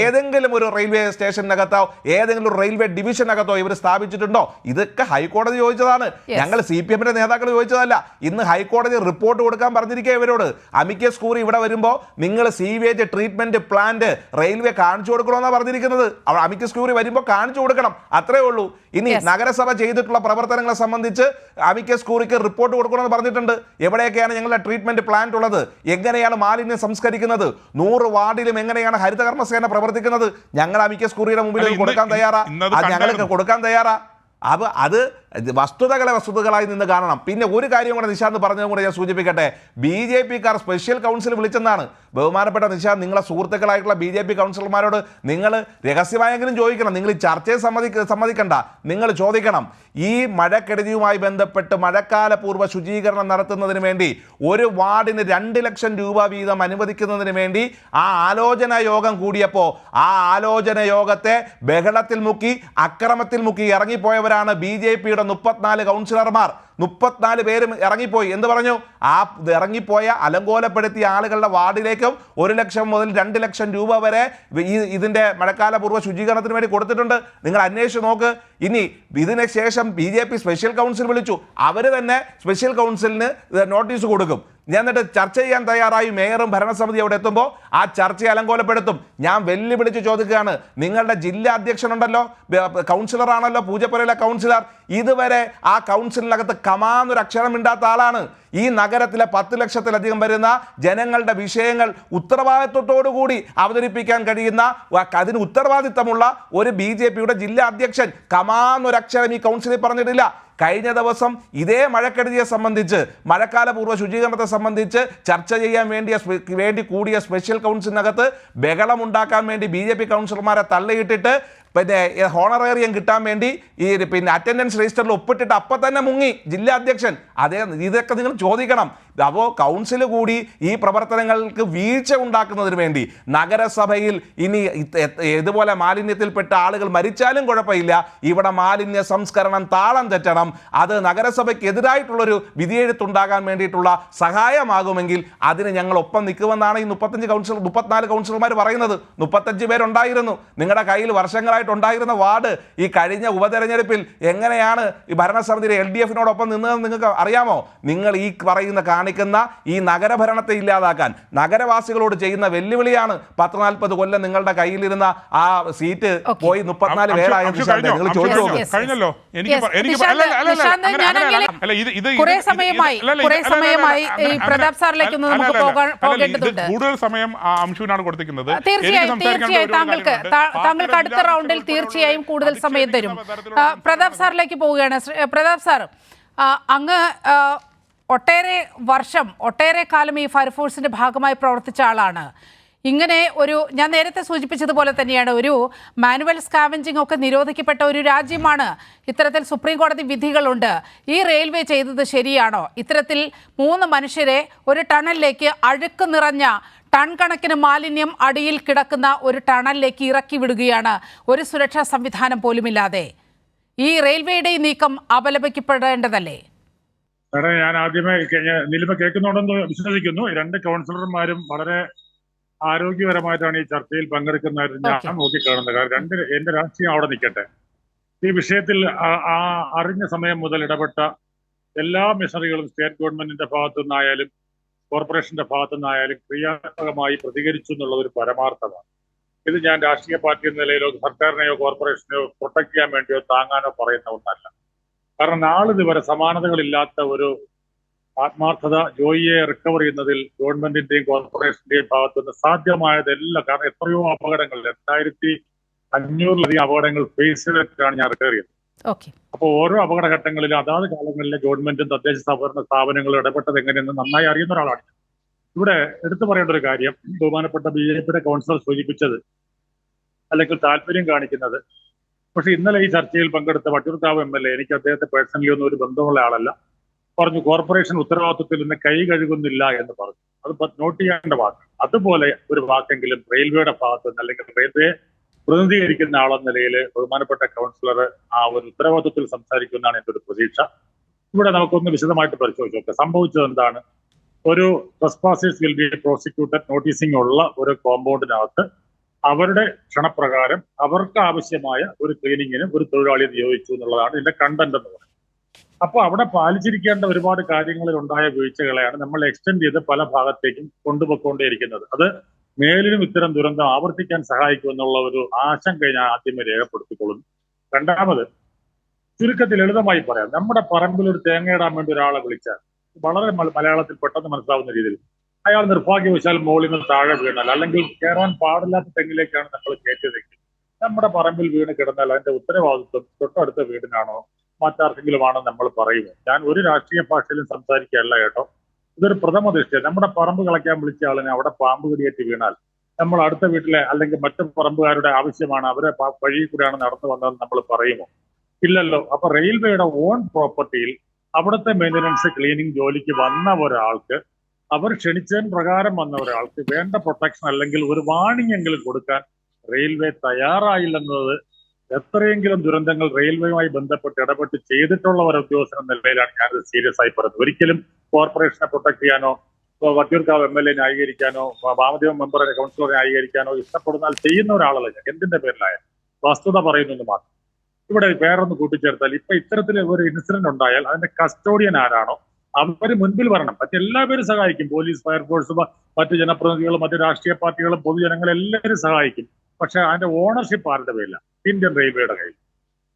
ഏതെങ്കിലും ഒരു റെയിൽവേ സ്റ്റേഷനകത്തോ ഏതെങ്കിലും ഒരു റെയിൽവേ ഡിവിഷനകത്തോ ഇവർ സ്ഥാപിച്ചിട്ടുണ്ടോ? ഇതൊക്കെ ഹൈക്കോടതി ചോദിച്ചതാണ്. ഞങ്ങൾ CPM നേതാക്കൾ ചോദിച്ചതല്ല. ഇന്ന് ഹൈക്കോടതി റിപ്പോർട്ട് കൊടുക്കാൻ പറഞ്ഞിരിക്കുക ഇവരോട്. അമിക്കസ് ക്യൂറി ഇവിടെ വരുമ്പോൾ നിങ്ങൾ സീവേജ് ട്രീറ്റ്മെന്റ് പ്ലാന്റ് റെയിൽവേ കാണിച്ചു കൊടുക്കണമെന്നാണ് പറഞ്ഞിരിക്കുന്നത്. അമിക്കസ് ക്യൂറി വരുമ്പോൾ കാണിച്ചു കൊടുക്കണം, അത്രേ ഉള്ളൂ. ഇനി നഗരസഭ ചെയ്തിട്ടുള്ള പ്രവർത്തനങ്ങളെ സംബന്ധിച്ച് അമിക്കസ് ക്യൂറിക്ക് റിപ്പോർട്ട് കൊടുക്കണമെന്ന് പറഞ്ഞിട്ടുണ്ട്. എവിടെയൊക്കെയാണ് ഞങ്ങളുടെ ട്രീറ്റ്മെന്റ് പ്ലാന്റ് ഉള്ളത്, എങ്ങനെയാണ് മാലിന്യം സംസ്കരിക്കുന്നത്, 100 വാർഡിലും എങ്ങനെയാണ് ഹരിതകർമ്മസേന പ്രവർത്തിക്കുന്നത്, ഞങ്ങൾ അമിക്കസ് ക്യൂറിയുടെ മുമ്പിൽ കൊടുക്കാൻ തയ്യാറാ, ഞങ്ങൾക്ക് കൊടുക്കാൻ തയ്യാറാ. അപ്പോൾ അത് വസ്തുതകളായി നിന്ന് കാണണം. പിന്നെ ഒരു കാര്യം കൂടെ നിശാന്ത് പറഞ്ഞതും കൂടെ ഞാൻ സൂചിപ്പിക്കട്ടെ. BJP-ക്കാർ സ്പെഷ്യൽ കൗൺസിൽ വിളിച്ചെന്നാണ്. ബഹുമാനപ്പെട്ട നിശാന്ത്, നിങ്ങളെ സുഹൃത്തുക്കളായിട്ടുള്ള BJP കൗൺസിലർമാരോട് നിങ്ങൾ രഹസ്യമായെങ്കിലും ചോദിക്കണം. നിങ്ങൾ ഈ ചർച്ചയെ സമ്മതിക്കണ്ട, നിങ്ങൾ ചോദിക്കണം. ഈ മഴക്കെടുതിയുമായി ബന്ധപ്പെട്ട് മഴക്കാല പൂർവ്വ ശുചീകരണം നടത്തുന്നതിന് വേണ്ടി ഒരു വാർഡിന് 2 ലക്ഷം രൂപ വീതം അനുവദിക്കുന്നതിന് വേണ്ടി ആ ആലോചനാ യോഗം കൂടിയപ്പോൾ ആ ആലോചന യോഗത്തെ ബഹളത്തിൽ മുക്കി, അക്രമത്തിൽ മുക്കി ഇറങ്ങിപ്പോയവരാണ് BJP-യുടെ 34 കൗൺസിലർമാർ. 34 പേരും ഇറങ്ങിപ്പോയി. എന്ത് പറഞ്ഞു? ആ ഇറങ്ങിപ്പോയ അലങ്കോലപ്പെടുത്തിയ ആളുകളുടെ വാർഡിലേക്കും 1 ലക്ഷം മുതൽ 2 ലക്ഷം രൂപ വരെ ഇതിന്റെ മഴക്കാല പൂർവ്വ ശുചീകരണത്തിന് വേണ്ടി കൊടുത്തിട്ടുണ്ട്. നിങ്ങൾ അന്വേഷിച്ച് നോക്ക്. ഇനി ഇതിന് ശേഷം BJP സ്പെഷ്യൽ കൗൺസിൽ വിളിച്ചു. അവർ തന്നെ സ്പെഷ്യൽ കൗൺസിലിന് നോട്ടീസ് കൊടുക്കും. എന്നിട്ട് ചർച്ച ചെയ്യാൻ തയ്യാറായി മേയറും ഭരണസമിതി അവിടെ എത്തുമ്പോൾ ആ ചർച്ചയെ അലങ്കോലപ്പെടുത്തും. ഞാൻ വെല്ലുവിളിച്ച് ചോദിക്കുകയാണ്, നിങ്ങളുടെ ജില്ലാ അധ്യക്ഷനുണ്ടല്ലോ, കൗൺസിലറാണല്ലോ, പൂജപ്പുരയിലെ കൗൺസിലർ, ഇതുവരെ ആ കൗൺസിലിനകത്ത് കമാന്നൊരു അക്ഷരം മിണ്ടാത്ത ആളാണ്. ഈ നഗരത്തിലെ 10 ലക്ഷത്തിലധികം വരുന്ന ജനങ്ങളുടെ വിഷയങ്ങൾ ഉത്തരവാദിത്വത്തോടുകൂടി അവതരിപ്പിക്കാൻ കഴിയുന്ന, അതിന് ഉത്തരവാദിത്തമുള്ള ഒരു BJP-യുടെ ജില്ലാ അധ്യക്ഷൻ കമാന്നൊരക്ഷരം ഈ കൗൺസിലിൽ പറഞ്ഞിട്ടില്ല. കഴിഞ്ഞ ദിവസം ഇതേ മഴക്കെടുതിയെ സംബന്ധിച്ച്, മഴക്കാല പൂർവ്വ ശുചീകരണത്തെ സംബന്ധിച്ച് ചർച്ച ചെയ്യാൻ വേണ്ടി കൂടിയ സ്പെഷ്യൽ കൗൺസിലിനകത്ത് ബഹളമുണ്ടാക്കാൻ വേണ്ടി BJP കൗൺസിലർമാരെ തള്ളിയിട്ടിട്ട് പിന്നെ ഹോണറേറിയം കിട്ടാൻ വേണ്ടി അറ്റൻഡൻസ് രജിസ്റ്ററിൽ ഒപ്പിട്ടിട്ട് അപ്പം തന്നെ മുങ്ങി ജില്ലാ അധ്യക്ഷൻ. ഇതൊക്കെ നിങ്ങൾ ചോദിക്കണം. അപ്പോൾ കൗൺസിൽ കൂടി ഈ പ്രവർത്തനങ്ങൾക്ക് വീഴ്ച ഉണ്ടാക്കുന്നതിന് വേണ്ടി നഗരസഭയിൽ ഇനി ഇതുപോലെ മാലിന്യത്തിൽപ്പെട്ട ആളുകൾ മരിച്ചാലും കുഴപ്പമില്ല, ഇവിടെ മാലിന്യ സംസ്കരണം താളം തെറ്റണം. അത് നഗരസഭയ്ക്ക് എതിരായിട്ടുള്ളൊരു വിധിയെഴുത്തുണ്ടാകാൻ വേണ്ടിയിട്ടുള്ള സഹായമാകുമെങ്കിൽ അതിന് ഞങ്ങൾ ഒപ്പം നിൽക്കുമെന്നാണ് ഈ 34 കൗൺസിലർമാർ പറയുന്നത്. 35 പേരുണ്ടായിരുന്നു. നിങ്ങളുടെ കയ്യിൽ വർഷങ്ങളായിട്ടുണ്ടായിരുന്ന വാർഡ് ഈ കഴിഞ്ഞ ഉപതെരഞ്ഞെടുപ്പിൽ എങ്ങനെയാണ് ഈ ഭരണസമിതിയുടെ LDF-നോടൊപ്പം നിന്നതെന്ന് നിങ്ങൾക്ക് അറിയാമോ? നിങ്ങൾ ഈ കാണിക്കുന്ന ഈ നഗരഭരണത്തെ ഇല്ലാതാക്കാൻ നഗരവാസികളോട് ചെയ്യുന്ന വെല്ലുവിളിയാണ്. 40 കൊല്ലം നിങ്ങളുടെ കയ്യിലിരുന്ന ആ സീറ്റ് പോയി 34 പേരായ നിങ്ങൾ ചോദിച്ചു നോക്ക്. കഴിഞ്ഞല്ലോ. പ്രതാപ് സാറിലേക്ക് നമുക്ക് പോകേണ്ടതുണ്ട്. കൂടുതൽ സമയം അംശുവിനാണ് കൊടുത്തിരിക്കുന്നത്. തീർച്ചയായും താങ്കൾക്ക് അടുത്ത റൗണ്ടിൽ തീർച്ചയായും കൂടുതൽ സമയം തരും. പ്രതാപ് സാറിലേക്ക് പോവുകയാണ്. പ്രതാപ് സാർ, അങ്ങ് ഒട്ടേറെ കാലം ഈ ഫയർഫോഴ്സിന്റെ ഭാഗമായി പ്രവർത്തിച്ച ആളാണ്. ഇങ്ങനെ ഞാൻ നേരത്തെ സൂചിപ്പിച്ചതുപോലെ തന്നെയാണ്, ഒരു മാനുവൽ സ്കാവഞ്ചിങ് ഒക്കെ നിരോധിക്കപ്പെട്ട ഒരു രാജ്യമാണ്. ഇത്തരത്തിൽ സുപ്രീം കോടതി വിധികളുണ്ട്. ഈ റെയിൽവേ ചെയ്തത് ശരിയാണോ? ഇത്തരത്തിൽ 3 മനുഷ്യരെ ഒരു ടണലിലേക്ക്, അഴുക്ക് നിറഞ്ഞ ടൺ കണക്കിന് മാലിന്യം അടിയിൽ കിടക്കുന്ന ഒരു ടണലിലേക്ക് ഇറക്കി വിടുകയാണ്, ഒരു സുരക്ഷാ സംവിധാനം പോലുമില്ലാതെ. ഈ റെയിൽവേയുടെ ഈ നീക്കം അപലപിക്കപ്പെടേണ്ടതല്ലേ? ഞാൻ ആദ്യമേ നിലിമ കേൾക്കുന്നുണ്ടെന്ന് വിശ്വസിക്കുന്നു. 2 കൗൺസിലർമാരും വളരെ ആരോഗ്യപരമായിട്ടാണ് ഈ ചർച്ചയിൽ പങ്കെടുക്കുന്നതായിട്ട് ഞാൻ നോക്കിക്കാണുന്നത്. കാരണം എന്റെ രാഷ്ട്രീയം അവിടെ നിൽക്കട്ടെ. ഈ വിഷയത്തിൽ അറിഞ്ഞ സമയം മുതൽ ഇടപെട്ട എല്ലാ മിഷണറികളും സ്റ്റേറ്റ് ഗവൺമെന്റിന്റെ ഭാഗത്തു നിന്നായാലും കോർപ്പറേഷന്റെ ഭാഗത്തു നിന്നായാലും ക്രിയാത്മകമായി പ്രതികരിച്ചു എന്നുള്ളത് ഒരു പരമാർത്ഥമാണ്. ഇത് ഞാൻ രാഷ്ട്രീയ പാർട്ടി എന്ന നിലയിലോ സർക്കാരിനെയോ കോർപ്പറേഷനെയോ പ്രൊട്ടക്ട് ചെയ്യാൻ വേണ്ടിയോ താങ്ങാനോ പറയുന്ന ഒന്നല്ല. കാരണം നാളിതുവരെ സമാനതകളില്ലാത്ത ഒരു ആത്മാർത്ഥത ജോയിയെ റിക്കവർ ചെയ്യുന്നതിൽ ഗവൺമെന്റിന്റെയും കോർപ്പറേഷന്റെയും ഭാഗത്തുനിന്ന് സാധ്യമായതെല്ലാം. കാരണം എത്രയോ അപകടങ്ങൾ, 2500-ലധികം അപകടങ്ങൾ ഫേസ് ചെയ്തിട്ടാണ് ഞാൻ റിക്കവർ ചെയ്യുന്നത്. അപ്പോൾ ഓരോ അപകടഘട്ടങ്ങളിലും അതാത് കാലങ്ങളിലെ ഗവൺമെന്റും തദ്ദേശ സ്വയംഭരണ സ്ഥാപനങ്ങളും ഇടപെട്ടത് എങ്ങനെയെന്ന് നന്നായി അറിയുന്ന ഒരാളാണ്. ഇവിടെ എടുത്തു പറയേണ്ട ഒരു കാര്യം, ബഹുമാനപ്പെട്ട BJP-യുടെ കൗൺസിലർ സൂചിപ്പിച്ചത് അല്ലെങ്കിൽ താല്പര്യം കാണിക്കുന്നത്, പക്ഷെ ഇന്നലെ ഈ ചർച്ചയിൽ പങ്കെടുത്ത വട്ടിയൂർക്കാവ് MLA, എനിക്ക് അദ്ദേഹത്തെ പേഴ്സണലി ഒന്നും ഒരു ബന്ധമുള്ള ആളല്ല, പറഞ്ഞു കോർപ്പറേഷൻ ഉത്തരവാദിത്വത്തിൽ നിന്ന് കൈ കഴുകുന്നില്ല എന്ന് പറഞ്ഞു. അത് നോട്ട് ചെയ്യേണ്ട വാക്ക്. അതുപോലെ ഒരു വാക്കെങ്കിലും റെയിൽവേയുടെ ഭാഗത്ത് നിന്ന് അല്ലെങ്കിൽ റെയിൽവേ പ്രതിനിധീകരിക്കുന്ന ആളെന്ന നിലയിൽ ബഹുമാനപ്പെട്ട കൗൺസിലർ ആ ഒരു ഉത്തരവാദിത്വത്തിൽ സംസാരിക്കുമെന്നാണ് എൻ്റെ ഒരു പ്രതീക്ഷ. ഇവിടെ നമുക്കൊന്ന് വിശദമായിട്ട് പരിശോധിച്ച് നോക്കാം. സംഭവിച്ചത് എന്താണ്? ഒരു ട്രസ്പാസേഴ്സ് വിൽ ബി പ്രോസിക്യൂട്ടഡ് നോട്ടീസിംഗ് ഉള്ള ഒരു കോമ്പൗണ്ടിനകത്ത് അവരുടെ ക്ഷണപ്രകാരം അവർക്ക് ആവശ്യമായ ഒരു ക്ലീനിങ്ങിന് ഒരു തൊഴിലാളിയെ നിയോഗിച്ചു എന്നുള്ളതാണ് ഇതിന്റെ കണ്ടന്റ് എന്ന് പറയുന്നത്. അപ്പോൾ അവിടെ പാലിച്ചിരിക്കേണ്ട ഒരുപാട് കാര്യങ്ങളിൽ ഉണ്ടായ വീഴ്ചകളെയാണ് നമ്മൾ എക്സ്റ്റെൻഡ് ചെയ്ത് പല ഭാഗത്തേക്കും കൊണ്ടുപോയിക്കൊണ്ടേയിരിക്കുന്നത്. അത് മേലിലും ഇത്തരം ദുരന്തം ആവർത്തിക്കാൻ സഹായിക്കുമെന്നുള്ള ഒരു ആശങ്ക ഞാൻ ആദ്യമേ രേഖപ്പെടുത്തിക്കൊള്ളുന്നു. രണ്ടാമത്, ചുരുക്കത്തിൽ ലളിതമായി പറയാം, നമ്മുടെ പറമ്പിൽ ഒരു തേങ്ങയിടാൻ വേണ്ടി ഒരാളെ വിളിച്ചാൽ വളരെ മലയാളത്തിൽ പെട്ടെന്ന് മനസ്സിലാവുന്ന രീതിയിൽ അയാൾ നിർഭാഗ്യവശാൽ മുകളിൽ നിന്ന് താഴെ വീണാൽ, അല്ലെങ്കിൽ കയറാൻ പാടില്ലാത്ത തെങ്ങിലേക്കാണ് നമ്മൾ കയറ്റിയതെങ്കിൽ നമ്മുടെ പറമ്പിൽ വീണ് കിടന്നാൽ അതിന്റെ ഉത്തരവാദിത്വം തൊട്ടടുത്ത വീടിനാണോ മറ്റാർക്കെങ്കിലും ആണോ നമ്മൾ പറയുമോ? ഞാൻ ഒരു രാഷ്ട്രീയ ഭാഷയിലും സംസാരിക്കുകയല്ല കേട്ടോ. ഇതൊരു പ്രഥമ ദൃഷ്ടിയ നമ്മുടെ പറമ്പ് കളയ്ക്കാൻ വിളിച്ച ആളിനെ അവിടെ പാമ്പ് കടിയേറ്റ് വീണാൽ നമ്മൾ അടുത്ത വീട്ടിലെ അല്ലെങ്കിൽ മറ്റു പറമ്പുകാരുടെ ആവശ്യമാണ്, അവരെ വഴി കൂടെയാണ് നടന്നു വന്നതെന്ന് നമ്മൾ പറയുമോ? ഇല്ലല്ലോ. അപ്പൊ റെയിൽവേയുടെ ഓൺ പ്രോപ്പർട്ടിയിൽ അവിടുത്തെ മെയിൻ്റനൻസ് ക്ലീനിങ് ജോലിക്ക് വന്ന ഒരാൾക്ക്, അവർ ക്ഷണിച്ചതിന് പ്രകാരം വന്ന ഒരാൾക്ക് വേണ്ട പ്രൊട്ടക്ഷൻ അല്ലെങ്കിൽ ഒരു വാണിംഗ് എങ്കിലും കൊടുക്കാൻ റെയിൽവേ തയ്യാറായില്ലെന്നത് എത്രയെങ്കിലും ദുരന്തങ്ങൾ റെയിൽവേയുമായി ബന്ധപ്പെട്ട് ഇടപെട്ട് ചെയ്തിട്ടുള്ള ഒരു ഉദ്യോഗസ്ഥൻ എന്ന നിലയിലാണ് ഞാനത് സീരിയസ് ആയി പറയുന്നത്. ഒരിക്കലും കോർപ്പറേഷനെ പ്രൊട്ടക്ട് ചെയ്യാനോ വട്ടിയൂർക്കാവ് MLA ന്യായീകരിക്കാനോ വാമദേവം മെമ്പറെ കൗൺസിലറെ ന്യായീകരിക്കാനോ ഇഷ്ടപ്പെടുന്നാൽ ചെയ്യുന്ന ഒരാളല്ല ഞാൻ, എന്തിന്റെ പേരിലായ വസ്തുത പറയുന്നു മാത്രം. ഇവിടെ വേറൊന്ന് കൂട്ടിച്ചേർത്താൽ, ഇപ്പൊ ഇത്തരത്തിൽ ഒരു ഇൻസിഡന്റ് ഉണ്ടായാൽ അതിന്റെ കസ്റ്റോഡിയൻ ആരാണോ അവർ മുൻപിൽ വരണം. മറ്റെല്ലാവരും സഹായിക്കും, പോലീസ്, ഫയർഫോഴ്സ്, മറ്റു ജനപ്രതിനിധികളും മറ്റു രാഷ്ട്രീയ പാർട്ടികളും പൊതുജനങ്ങളും എല്ലാവരും സഹായിക്കും. പക്ഷെ അതിന്റെ ഓണർഷിപ്പ് ആരുടെ പേരില്ല? ഇന്ത്യൻ റെയിൽവേയുടെ കയ്യിൽ.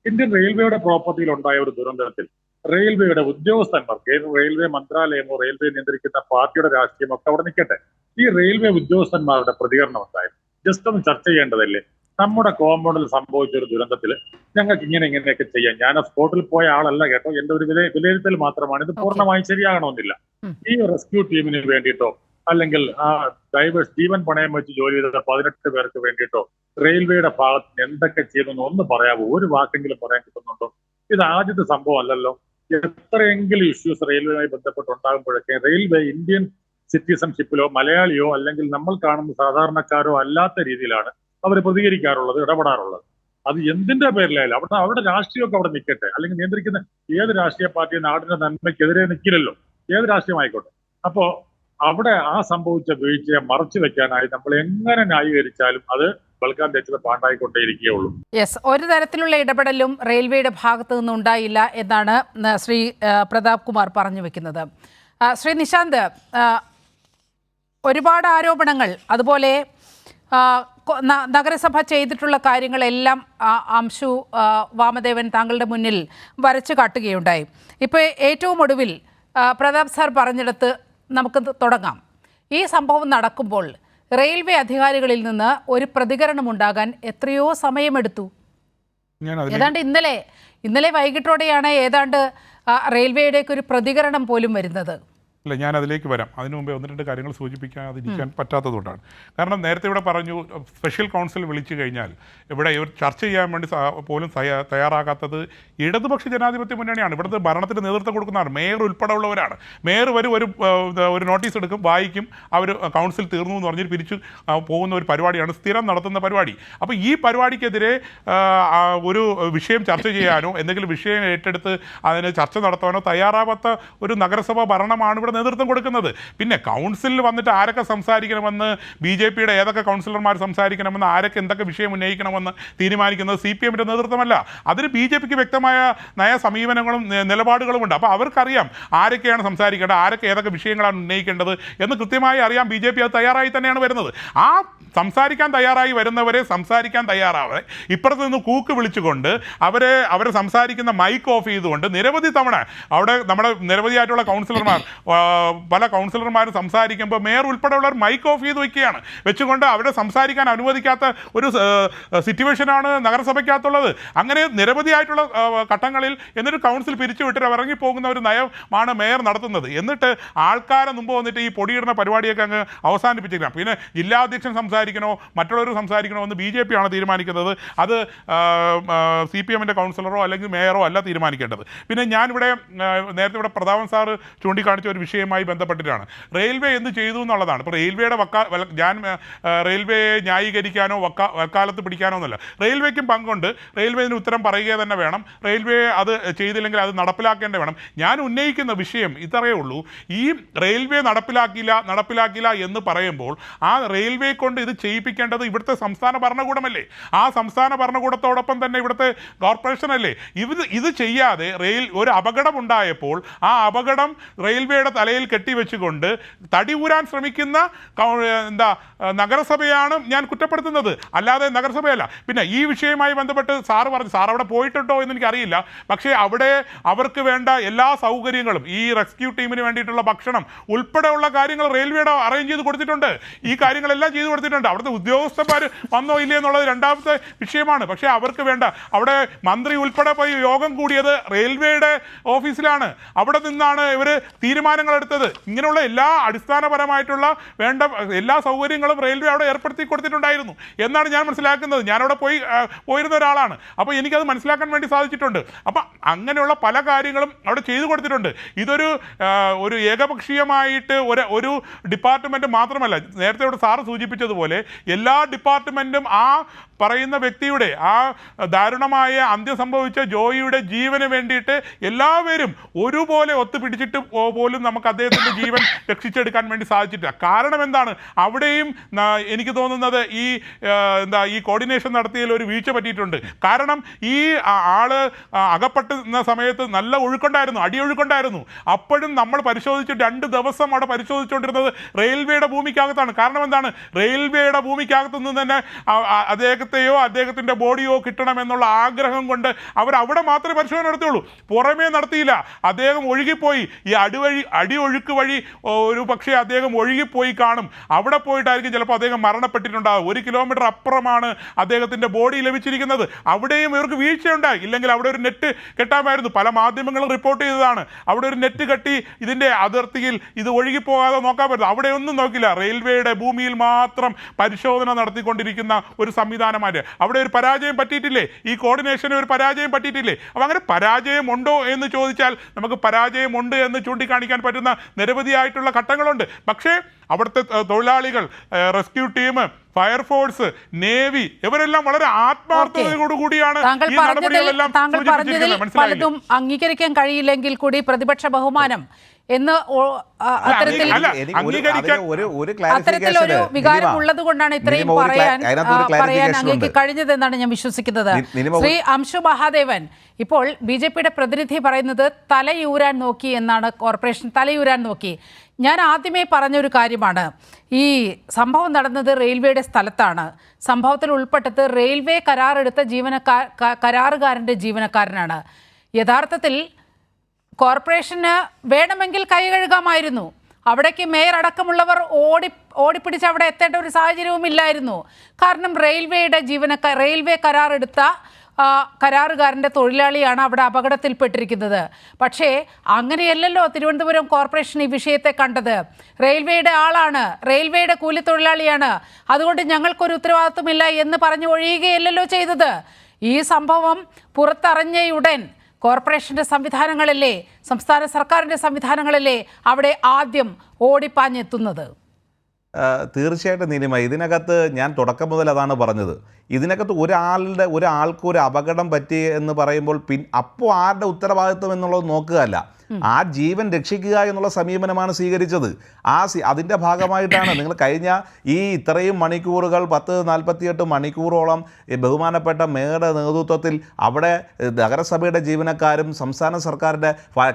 ഇന്ത്യൻ റെയിൽവേയുടെ പ്രോപ്പർട്ടിയിൽ ഉണ്ടായ ഒരു ദുരന്തത്തിൽ റെയിൽവേയുടെ ഉദ്യോഗസ്ഥന്മാർ, റെയിൽവേ മന്ത്രാലയമോ റെയിൽവേ നിയന്ത്രിക്കുന്ന പാർട്ടിയുടെ രാഷ്ട്രീയമോ ഒക്കെ അവിടെ നിൽക്കട്ടെ, ഈ റെയിൽവേ ഉദ്യോഗസ്ഥന്മാരുടെ പ്രതികരണം ഉണ്ടായിരുന്നു. ജസ്റ്റ് ഒന്ന് ചർച്ച ചെയ്യേണ്ടതല്ലേ? നമ്മുടെ കോമ്പൗണ്ടിൽ സംഭവിച്ച ഒരു ദുരന്തത്തിൽ ഞങ്ങൾക്ക് ഇങ്ങനെയൊക്കെ ചെയ്യാം. ഞാൻ ആ സ്പോട്ടിൽ പോയ ആളല്ല കേട്ടോ, എന്റെ ഒരു വിലയിരുത്തൽ മാത്രമാണ്. ഇത് പൂർണ്ണമായി ശരിയാകണമെന്നില്ല. ഈ റെസ്ക്യൂ ടീമിന് വേണ്ടിയിട്ടോ അല്ലെങ്കിൽ ആ ഡ്രൈവേഴ്സ് ജീവൻ പണയം വെച്ച് ജോലി ചെയ്ത 18 പേർക്ക് വേണ്ടിയിട്ടോ റെയിൽവേയുടെ ഭാഗത്ത് എന്തൊക്കെ ചെയ്തെന്ന് ഒന്ന് പറയാമോ? ഒരു വാക്കെങ്കിലും പറയാൻ കിട്ടുന്നുണ്ടോ? ഇത് ആദ്യത്തെ സംഭവം അല്ലല്ലോ. എത്രയെങ്കിലും ഇഷ്യൂസ് റെയിൽവേയുമായി ബന്ധപ്പെട്ടുണ്ടാകുമ്പോഴൊക്കെ റെയിൽവേ ഇന്ത്യൻ സിറ്റിസൺഷിപ്പിലോ മലയാളിയോ അല്ലെങ്കിൽ നമ്മൾ കാണുന്ന സാധാരണക്കാരോ അല്ലാത്ത രീതിയിലാണ് അവർ പ്രതികരിക്കാറുള്ളത്, ഇടപെടാറുള്ളത്. അത് എന്തിന്റെ പേരിലായാലും അവരുടെ രാഷ്ട്രീയമൊക്കെ അവിടെ നിൽക്കട്ടെ. അല്ലെങ്കിൽ നിയന്ത്രിക്കുന്ന ഏത് രാഷ്ട്രീയ പാർട്ടിയും നാടിന്റെ നന്മയ്ക്കെതിരെ നിൽക്കില്ലല്ലോ, ഏത് രാഷ്ട്രീയമായിക്കോട്ടെ. അപ്പോ അവിടെ ആ സംഭവിച്ച വീഴ്ചയെ മറച്ചു വെക്കാനായി നമ്മൾ എങ്ങനെ ന്യായീകരിച്ചാലും അത് ബൽക്കാൻ തെച്ചത് പാണ്ടായിക്കൊണ്ടേയിരിക്കുകയുള്ളൂ. യെസ്, ഒരു തരത്തിലുള്ള ഇടപെടലും റെയിൽവേയുടെ ഭാഗത്തു നിന്നുണ്ടായില്ല എന്നാണ് ശ്രീ പ്രതാപ് കുമാർ പറഞ്ഞു വെക്കുന്നത്. ശ്രീ നിശാന്ത്, ഒരുപാട് ആരോപണങ്ങൾ, അതുപോലെ നഗരസഭ ചെയ്തിട്ടുള്ള കാര്യങ്ങളെല്ലാം അംശു വാമദേവൻ താങ്കളുടെ മുന്നിൽ വരച്ചു കാട്ടുകയുണ്ടായി. ഇപ്പോൾ ഏറ്റവും ഒടുവിൽ പ്രതാപ് സാർ പറഞ്ഞിടത്ത് നമുക്ക് തുടങ്ങാം. ഈ സംഭവം നടക്കുമ്പോൾ റെയിൽവേ അധികാരികളിൽ നിന്ന് ഒരു പ്രതികരണം ഉണ്ടാകാൻ എത്രയോ സമയമെടുത്തു. ഏതാണ്ട് ഇന്നലെ വൈകിട്ടോടെയാണ് ഏതാണ്ട് റെയിൽവേയുടെയൊക്കെ ഒരു പ്രതികരണം പോലും വരുന്നത്. അല്ല, ഞാൻ അതിലേക്ക് വരാം. അതിനു മുമ്പേ ഒന്ന് രണ്ട് കാര്യങ്ങൾ സൂചിപ്പിക്കാതിരിക്കാൻ പറ്റാത്തതുകൊണ്ടാണ്. കാരണം നേരത്തെ ഇവിടെ പറഞ്ഞു, സ്പെഷ്യൽ കൗൺസിൽ വിളിച്ചു കഴിഞ്ഞാൽ ഇവിടെ ഇവർ ചർച്ച ചെയ്യാൻ വേണ്ടി പോലും തയ്യാറാകാത്തത് ഇടതുപക്ഷ ജനാധിപത്യ മുന്നണിയാണ്. ഇവിടുത്തെ ഭരണത്തിന് നേതൃത്വം കൊടുക്കുന്നതാണ്. മേയർ ഉൾപ്പെടെയുള്ളവരാണ്. മേയർ ഒരു നോട്ടീസ് എടുക്കും, വായിക്കും, അവർ കൗൺസിൽ തീർന്നു എന്ന് പറഞ്ഞിട്ട് പിരിച്ചു പോകുന്ന ഒരു പരിപാടിയാണ്, സ്ഥിരം നടത്തുന്ന പരിപാടി. അപ്പോൾ ഈ പരിപാടിക്കെതിരെ ഒരു വിഷയം ചർച്ച ചെയ്യാനോ എന്തെങ്കിലും വിഷയം ഏറ്റെടുത്ത് അതിന് ചർച്ച നടത്താനോ തയ്യാറാവാത്ത ഒരു നഗരസഭാ ഭരണമാണ് ഇവിടെ നേതൃത്വം കൊടുക്കുന്നത്. പിന്നെ കൗൺസിലിൽ വന്നിട്ട് ആരൊക്കെ സംസാരിക്കണമെന്ന്, BJPയുടെ ഏതൊക്കെ കൗൺസിലർമാർ സംസാരിക്കണമെന്ന്, ആരൊക്കെ എന്തൊക്കെ വിഷയം ഉന്നയിക്കണമെന്ന് തീരുമാനിക്കുന്നത് CPMന്റെ നേതൃത്വമല്ല. അതിന് BJPക്ക് വ്യക്തമായ നയ സമീപനങ്ങളും നിലപാടുകളുമുണ്ട്. അപ്പോൾ അവർക്കറിയാം ആരൊക്കെയാണ് സംസാരിക്കേണ്ടത്, ആരൊക്കെ ഏതൊക്കെ വിഷയങ്ങളാണ് ഉന്നയിക്കേണ്ടത് എന്ന് കൃത്യമായി അറിയാം. BJP അത് തയ്യാറായി തന്നെയാണ് വരുന്നത്. ആ സംസാരിക്കാൻ തയ്യാറായി വരുന്നവരെ സംസാരിക്കാൻ തയ്യാറാവാതെ ഇപ്പുറത്ത് നിന്ന് കൂക്ക് വിളിച്ചുകൊണ്ട് അവരെ സംസാരിക്കുന്ന മൈക്ക് ഓഫ് ചെയ്തുകൊണ്ട് നിരവധി തവണ അവിടെ നമ്മുടെ നിരവധിയായിട്ടുള്ള കൗൺസിലർമാർ, പല കൗൺസിലർമാരും സംസാരിക്കുമ്പോൾ മേയർ ഉൾപ്പെടെയുള്ളവർ മൈക്ക് ഓഫ് ചെയ്ത് വെച്ചുകൊണ്ട് അവരെ സംസാരിക്കാൻ അനുവദിക്കാത്ത ഒരു സിറ്റുവേഷനാണ് നഗരസഭയ്ക്കകത്തുള്ളത്. അങ്ങനെ നിരവധിയായിട്ടുള്ള ഘട്ടങ്ങളിൽ എന്നിട്ട് കൗൺസിൽ പിരിച്ചുവിട്ടിട്ട് ഇറങ്ങിപ്പോകുന്ന ഒരു നയമാണ് മേയർ നടത്തുന്നത്. എന്നിട്ട് ആൾക്കാരെ മുമ്പ് വന്നിട്ട് ഈ പൊടിയിടുന്ന പരിപാടിയൊക്കെ അങ്ങ് അവസാനിപ്പിച്ചിരിക്കണം. പിന്നെ ജില്ലാധ്യക്ഷൻ സംസാരിക്കണോ മറ്റുള്ളവർ സംസാരിക്കണോ എന്ന് BJP ആണ് തീരുമാനിക്കുന്നത്. അത് CPMന്റെ കൗൺസിലറോ അല്ലെങ്കിൽ മേയറോ അല്ല തീരുമാനിക്കേണ്ടത്. പിന്നെ ഞാനിവിടെ നേരത്തെ ഇവിടെ പ്രതാപൻ സാറ് ചൂണ്ടിക്കാണിച്ച ഒരു വിഷയവുമായി ബന്ധപ്പെട്ടിട്ടാണ്. റെയിൽവേ എന്ത് ചെയ്തു എന്നുള്ളതാണ്. ഇപ്പോൾ റെയിൽവേയുടെ ഞാൻ റെയിൽവേയെ ന്യായീകരിക്കാനോ വക്കാലത്ത് പിടിക്കാനോ ഒന്നുമല്ല. റെയിൽവേക്കും പങ്കുണ്ട്. റെയിൽവേ ഇതിന് ഉത്തരം പറയുക തന്നെ വേണം. റെയിൽവേ അത് ചെയ്തില്ലെങ്കിൽ അത് നടപ്പിലാക്കേണ്ടി വേണം. ഞാൻ ഉന്നയിക്കുന്ന വിഷയം ഇത്രയേ ഉള്ളൂ. ഈ റെയിൽവേ നടപ്പിലാക്കില്ല എന്ന് പറയുമ്പോൾ ആ റെയിൽവേ കൊണ്ട് ഇത് ചെയ്യിപ്പിക്കേണ്ടത് ഇവിടുത്തെ സംസ്ഥാന ഭരണകൂടമല്ലേ? ആ സംസ്ഥാന ഭരണകൂടത്തോടൊപ്പം തന്നെ ഇവിടുത്തെ കോർപ്പറേഷനല്ലേ? ഇത് ചെയ്യാതെ ഒരു അപകടം ഉണ്ടായപ്പോൾ ആ അപകടം റെയിൽവേയുടെ തലയിൽ കെട്ടിവെച്ചുകൊണ്ട് തടി ഊരാൻ ശ്രമിക്കുന്ന നഗരസഭയാണ് ഞാൻ കുറ്റപ്പെടുത്തുന്നത്, അല്ലാതെ നഗരസഭയല്ല. പിന്നെ ഈ വിഷയവുമായി ബന്ധപ്പെട്ട് സാർ പറഞ്ഞു, സാർ അവിടെ പോയിട്ടുണ്ടോ എന്ന് എനിക്കറിയില്ല. പക്ഷേ അവിടെ അവർക്ക് വേണ്ട എല്ലാ സൗകര്യങ്ങളും, ഈ റെസ്ക്യൂ ടീമിന് വേണ്ടിയിട്ടുള്ള ഭക്ഷണം ഉൾപ്പെടെയുള്ള കാര്യങ്ങൾ റെയിൽവേയുടെ അറേഞ്ച് ചെയ്ത് കൊടുത്തിട്ടുണ്ട്. ഈ കാര്യങ്ങളെല്ലാം ചെയ്തു കൊടുത്തിട്ടുണ്ട്. അവിടുത്തെ ഉദ്യോഗസ്ഥന്മാർ വന്നോ ഇല്ലേ എന്നുള്ളത് രണ്ടാമത്തെ വിഷയമാണ്. പക്ഷേ അവർക്ക് വേണ്ട, അവിടെ മന്ത്രി ഉൾപ്പെടെ പോയി യോഗം കൂടിയത് റെയിൽവേയുടെ ഓഫീസിലാണ്. അവിടെ നിന്നാണ് ഇവർ തീരുമാനങ്ങൾ എടുത്തത്. ഇങ്ങനെയുള്ള എല്ലാ അടിസ്ഥാനപരമായിട്ടുള്ള വേണ്ട എല്ലാ സൗകര്യങ്ങളും റെയിൽവേ അവിടെ ഏർപ്പെടുത്തി കൊടുത്തിട്ടുണ്ടായിരുന്നു എന്നാണ് ഞാൻ മനസ്സിലാക്കുന്നത്. ഞാനവിടെ പോയിരുന്ന ഒരാളാണ്. അപ്പോൾ എനിക്കത് മനസ്സിലാക്കാൻ വേണ്ടി സാധിച്ചിട്ടുണ്ട്. അപ്പം അങ്ങനെയുള്ള പല കാര്യങ്ങളും അവിടെ ചെയ്തു കൊടുത്തിട്ടുണ്ട്. ഇതൊരു ഏകപക്ഷീയമായിട്ട് ഒരു ഡിപ്പാർട്ട്മെൻറ്റ് മാത്രമല്ല. നേരത്തെ ഇവിടെ സാറ് സൂചിപ്പിച്ചതുപോലെ എല്ലാ ഡിപ്പാർട്ട്മെൻറ്റും ആ പറയുന്ന വ്യക്തിയുടെ ആ ദാരുണമായ അന്ത്യം സംഭവിച്ച ജോയിയുടെ ജീവന് വേണ്ടിയിട്ട് എല്ലാവരും ഒരുപോലെ ഒത്തുപിടിച്ചിട്ട് പോലും നമുക്ക് അദ്ദേഹത്തിൻ്റെ ജീവൻ രക്ഷിച്ചെടുക്കാൻ വേണ്ടി സാധിച്ചിട്ടില്ല. കാരണം എന്താണ്? അവിടെയും എനിക്ക് തോന്നുന്നത് ഈ കോർഡിനേഷൻ നടത്തിയതിൽ ഒരു വീഴ്ച പറ്റിയിട്ടുണ്ട്. കാരണം ഈ ആള് അകപ്പെട്ടുന്ന സമയത്ത് നല്ല ഒഴുക്കുണ്ടായിരുന്നു, അടിയൊഴുക്കുണ്ടായിരുന്നു. അപ്പോഴും നമ്മൾ പരിശോധിച്ച് 2 ദിവസം അവിടെ പരിശോധിച്ചുകൊണ്ടിരുന്നത് റെയിൽവേയുടെ ഭൂമിക്കകത്താണ്. കാരണം എന്താണ്? റെയിൽവേയുടെ ഭൂമിക്കകത്തു നിന്ന് തന്നെ അദ്ദേഹത്തിൻ്റെ ബോഡിയോ കിട്ടണമെന്നുള്ള ആഗ്രഹം കൊണ്ട് അവർ അവിടെ മാത്രമേ പരിശോധന നടത്തിയുള്ളൂ, പുറമേ നടത്തിയില്ല. അദ്ദേഹം ഒഴുകിപ്പോയി. ഈ അടിയൊഴുക്ക് വഴി ഒരു പക്ഷേ അദ്ദേഹം ഒഴുകിപ്പോയി കാണും. അവിടെ പോയിട്ടായിരിക്കും ചിലപ്പോൾ അദ്ദേഹം മരണപ്പെട്ടിട്ടുണ്ടാകും. 1 കിലോമീറ്റർ അപ്പുറമാണ് അദ്ദേഹത്തിൻ്റെ ബോഡി ലഭിച്ചിരിക്കുന്നത്. അവിടെയും ഇവർക്ക് വീഴ്ചയുണ്ടായി. ഇല്ലെങ്കിൽ അവിടെ ഒരു നെറ്റ് കെട്ടാമായിരുന്നു. പല മാധ്യമങ്ങളും റിപ്പോർട്ട് ചെയ്തതാണ്. അവിടെ ഒരു നെറ്റ് കെട്ടി ഇതിൻ്റെ അതിർത്തിയിൽ ഇത് ഒഴുകിപ്പോകാതെ നോക്കാൻ പറ്റും. അവിടെ ഒന്നും നോക്കില്ല. റെയിൽവേയുടെ ഭൂമിയിൽ മാത്രം പരിശോധന നടത്തിക്കൊണ്ടിരിക്കുന്ന ഒരു സംവിധാനമാണ്. അവിടെ ഒരു പരാജയം പറ്റിയിട്ടില്ലേ? ഈ കോർഡിനേഷന് ഒരു പരാജയം പറ്റിയിട്ടില്ലേ? അപ്പോൾ അങ്ങനെ പരാജയമുണ്ടോ എന്ന് ചോദിച്ചാൽ നമുക്ക് പരാജയമുണ്ട് എന്ന് ചൂണ്ടിക്കാണിക്കാൻ പറ്റുന്ന നിരവധിയായിട്ടുള്ള ഘട്ടങ്ങളുണ്ട്. പക്ഷേ അവിടുത്തെ തൊഴിലാളികൾ, റെസ്ക്യൂ ടീം, ഫയർഫോഴ്സ്, നേവി ഇവരെല്ലാം വളരെ ആത്മാർത്ഥതയോടുകൂടിയാണ് ഈ നടപടികളെല്ലാം സൂചിപ്പിച്ചിരിക്കുന്നത്. പലതും അംഗീകരിക്കാൻ കഴിയില്ലെങ്കിൽ കൂടി പ്രതിപക്ഷ ബഹുമാനം എന്ന് അത്തരത്തിലൊരു വികാരം ഉള്ളത് കൊണ്ടാണ് ഇത്രയും പറയാൻ അങ്ങേക്ക് കഴിഞ്ഞതെന്നാണ് ഞാൻ വിശ്വസിക്കുന്നത്. ശ്രീ അംശു മഹാദേവൻ, ഇപ്പോൾ BJPയുടെ പ്രതിനിധി പറയുന്നത് തലയൂരാൻ നോക്കി എന്നാണ്. കോർപ്പറേഷൻ തലയൂരാൻ നോക്കി. ഞാൻ ആദ്യമേ പറഞ്ഞൊരു കാര്യമാണ്, ഈ സംഭവം നടന്നത് റെയിൽവേയുടെ സ്ഥലത്താണ്. സംഭവത്തിൽ ഉൾപ്പെട്ടത് റെയിൽവേ കരാറെടുത്ത കരാറുകാരൻ്റെ ജീവനക്കാരനാണ്. യഥാർത്ഥത്തിൽ കോർപ്പറേഷന് വേണമെങ്കിൽ കൈ കഴുകാമായിരുന്നു. അവിടേക്ക് മേയർ അടക്കമുള്ളവർ ഓടിപ്പിടിച്ച് അവിടെ എത്തേണ്ട ഒരു സാഹചര്യവും ഇല്ലായിരുന്നു. കാരണം റെയിൽവേ കരാറെടുത്ത കരാറുകാരൻ്റെ തൊഴിലാളിയാണ് അവിടെ അപകടത്തിൽപ്പെട്ടിരിക്കുന്നത്. പക്ഷേ അങ്ങനെയല്ലല്ലോ തിരുവനന്തപുരം കോർപ്പറേഷൻ ഈ വിഷയത്തെ കണ്ടത്. റെയിൽവേയുടെ ആളാണ്, റെയിൽവേയുടെ കൂലിത്തൊഴിലാളിയാണ്, അതുകൊണ്ട് ഞങ്ങൾക്കൊരു ഉത്തരവാദിത്വമില്ല എന്ന് പറഞ്ഞു ഒഴിയുകയല്ലല്ലോ ചെയ്തത്. ഈ സംഭവം പുറത്തറിഞ്ഞയുടൻ കോർപ്പറേഷൻ്റെ സംവിധാനങ്ങളല്ലേ, സംസ്ഥാന സർക്കാരിൻ്റെ സംവിധാനങ്ങളല്ലേ അവിടെ ആദ്യം ഓടിപ്പാഞ്ഞെത്തുന്നത്? തീർച്ചയായിട്ടും നീലിമ, ഇതിനകത്ത് ഞാൻ തുടക്കം മുതൽ അതാണ് പറഞ്ഞത്. ഇതിനകത്ത് ഒരാൾക്ക് ഒരു അപകടം പറ്റി എന്ന് പറയുമ്പോൾ അപ്പോൾ ആരുടെ ഉത്തരവാദിത്വം എന്നുള്ളത് നോക്കുകയല്ല, ആ ജീവൻ രക്ഷിക്കുക എന്നുള്ള സമീപനമാണ് സ്വീകരിച്ചത്. അതിൻ്റെ ഭാഗമായിട്ടാണ് നിങ്ങൾ കഴിഞ്ഞ ഈ ഇത്രയും മണിക്കൂറുകൾ 10-48 മണിക്കൂറോളം ബഹുമാനപ്പെട്ട മേയറുടെ നേതൃത്വത്തിൽ അവിടെ നഗരസഭയുടെ ജീവനക്കാരും സംസ്ഥാന സർക്കാരിൻ്റെ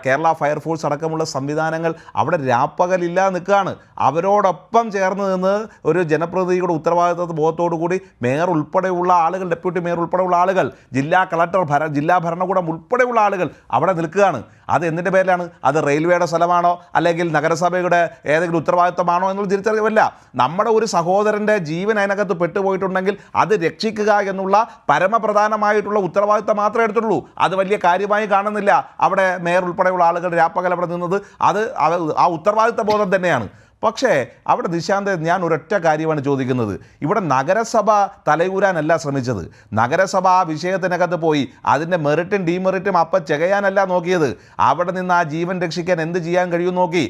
കേരള ഫയർഫോഴ്സ് അടക്കമുള്ള സംവിധാനങ്ങൾ അവിടെ രാപ്പകലില്ലാതെ നിൽക്കുകയാണ്. അവരോടൊപ്പം ചേർന്ന് നിന്ന് ഒരു ജനപ്രതിനിധിയുടെ ഉത്തരവാദിത്വ ബോധത്തോടു കൂടി മേയർ ഉൾപ്പെടെയുള്ള ആളുകൾ, ഡെപ്യൂട്ടി മേയർ ഉൾപ്പെടെയുള്ള ആളുകൾ, ജില്ലാ കളക്ടർ, ജില്ലാ ഭരണകൂടം ഉൾപ്പെടെയുള്ള ആളുകൾ അവിടെ നിൽക്കുകയാണ്. അത് എന്തിൻ്റെ പേരിലാണ്? അത് റെയിൽവേയുടെ സ്ഥലമാണോ അല്ലെങ്കിൽ നഗരസഭയുടെ ഏതെങ്കിലും ഉത്തരവാദിത്വമാണോ എന്നുള്ള തിരിച്ചറിവില്ല. നമ്മുടെ ഒരു സഹോദരൻ്റെ ജീവൻ അതിനകത്ത് പെട്ടുപോയിട്ടുണ്ടെങ്കിൽ അത് രക്ഷിക്കുക എന്നുള്ള പരമപ്രധാനമായിട്ടുള്ള ഉത്തരവാദിത്വം മാത്രമേ എടുത്തുള്ളൂ. അത് വലിയ കാര്യമായി കാണുന്നില്ല അവിടെ മേയർ ഉൾപ്പെടെയുള്ള ആളുകൾ രാപ്പകൽ അവിടെ നിന്നത്. അത് ആ ഉത്തരവാദിത്വ ബോധം തന്നെയാണ്. പക്ഷേ അവിടെ നിശാന്ത് ഞാൻ ഒരൊറ്റ കാര്യമാണ് ചോദിക്കുന്നത്. ഇവിടെ നഗരസഭ തലയൂരാനല്ല ശ്രമിച്ചത്. നഗരസഭ ആ വിഷയത്തിനകത്ത് പോയി അതിൻ്റെ മെറിറ്റും ഡീമെറിറ്റും അപ്പം ചെയ്യാനല്ല നോക്കിയത്. അവിടെ നിന്ന് ആ ജീവൻ രക്ഷിക്കാൻ എന്ത് ചെയ്യാൻ കഴിയും നോക്കി.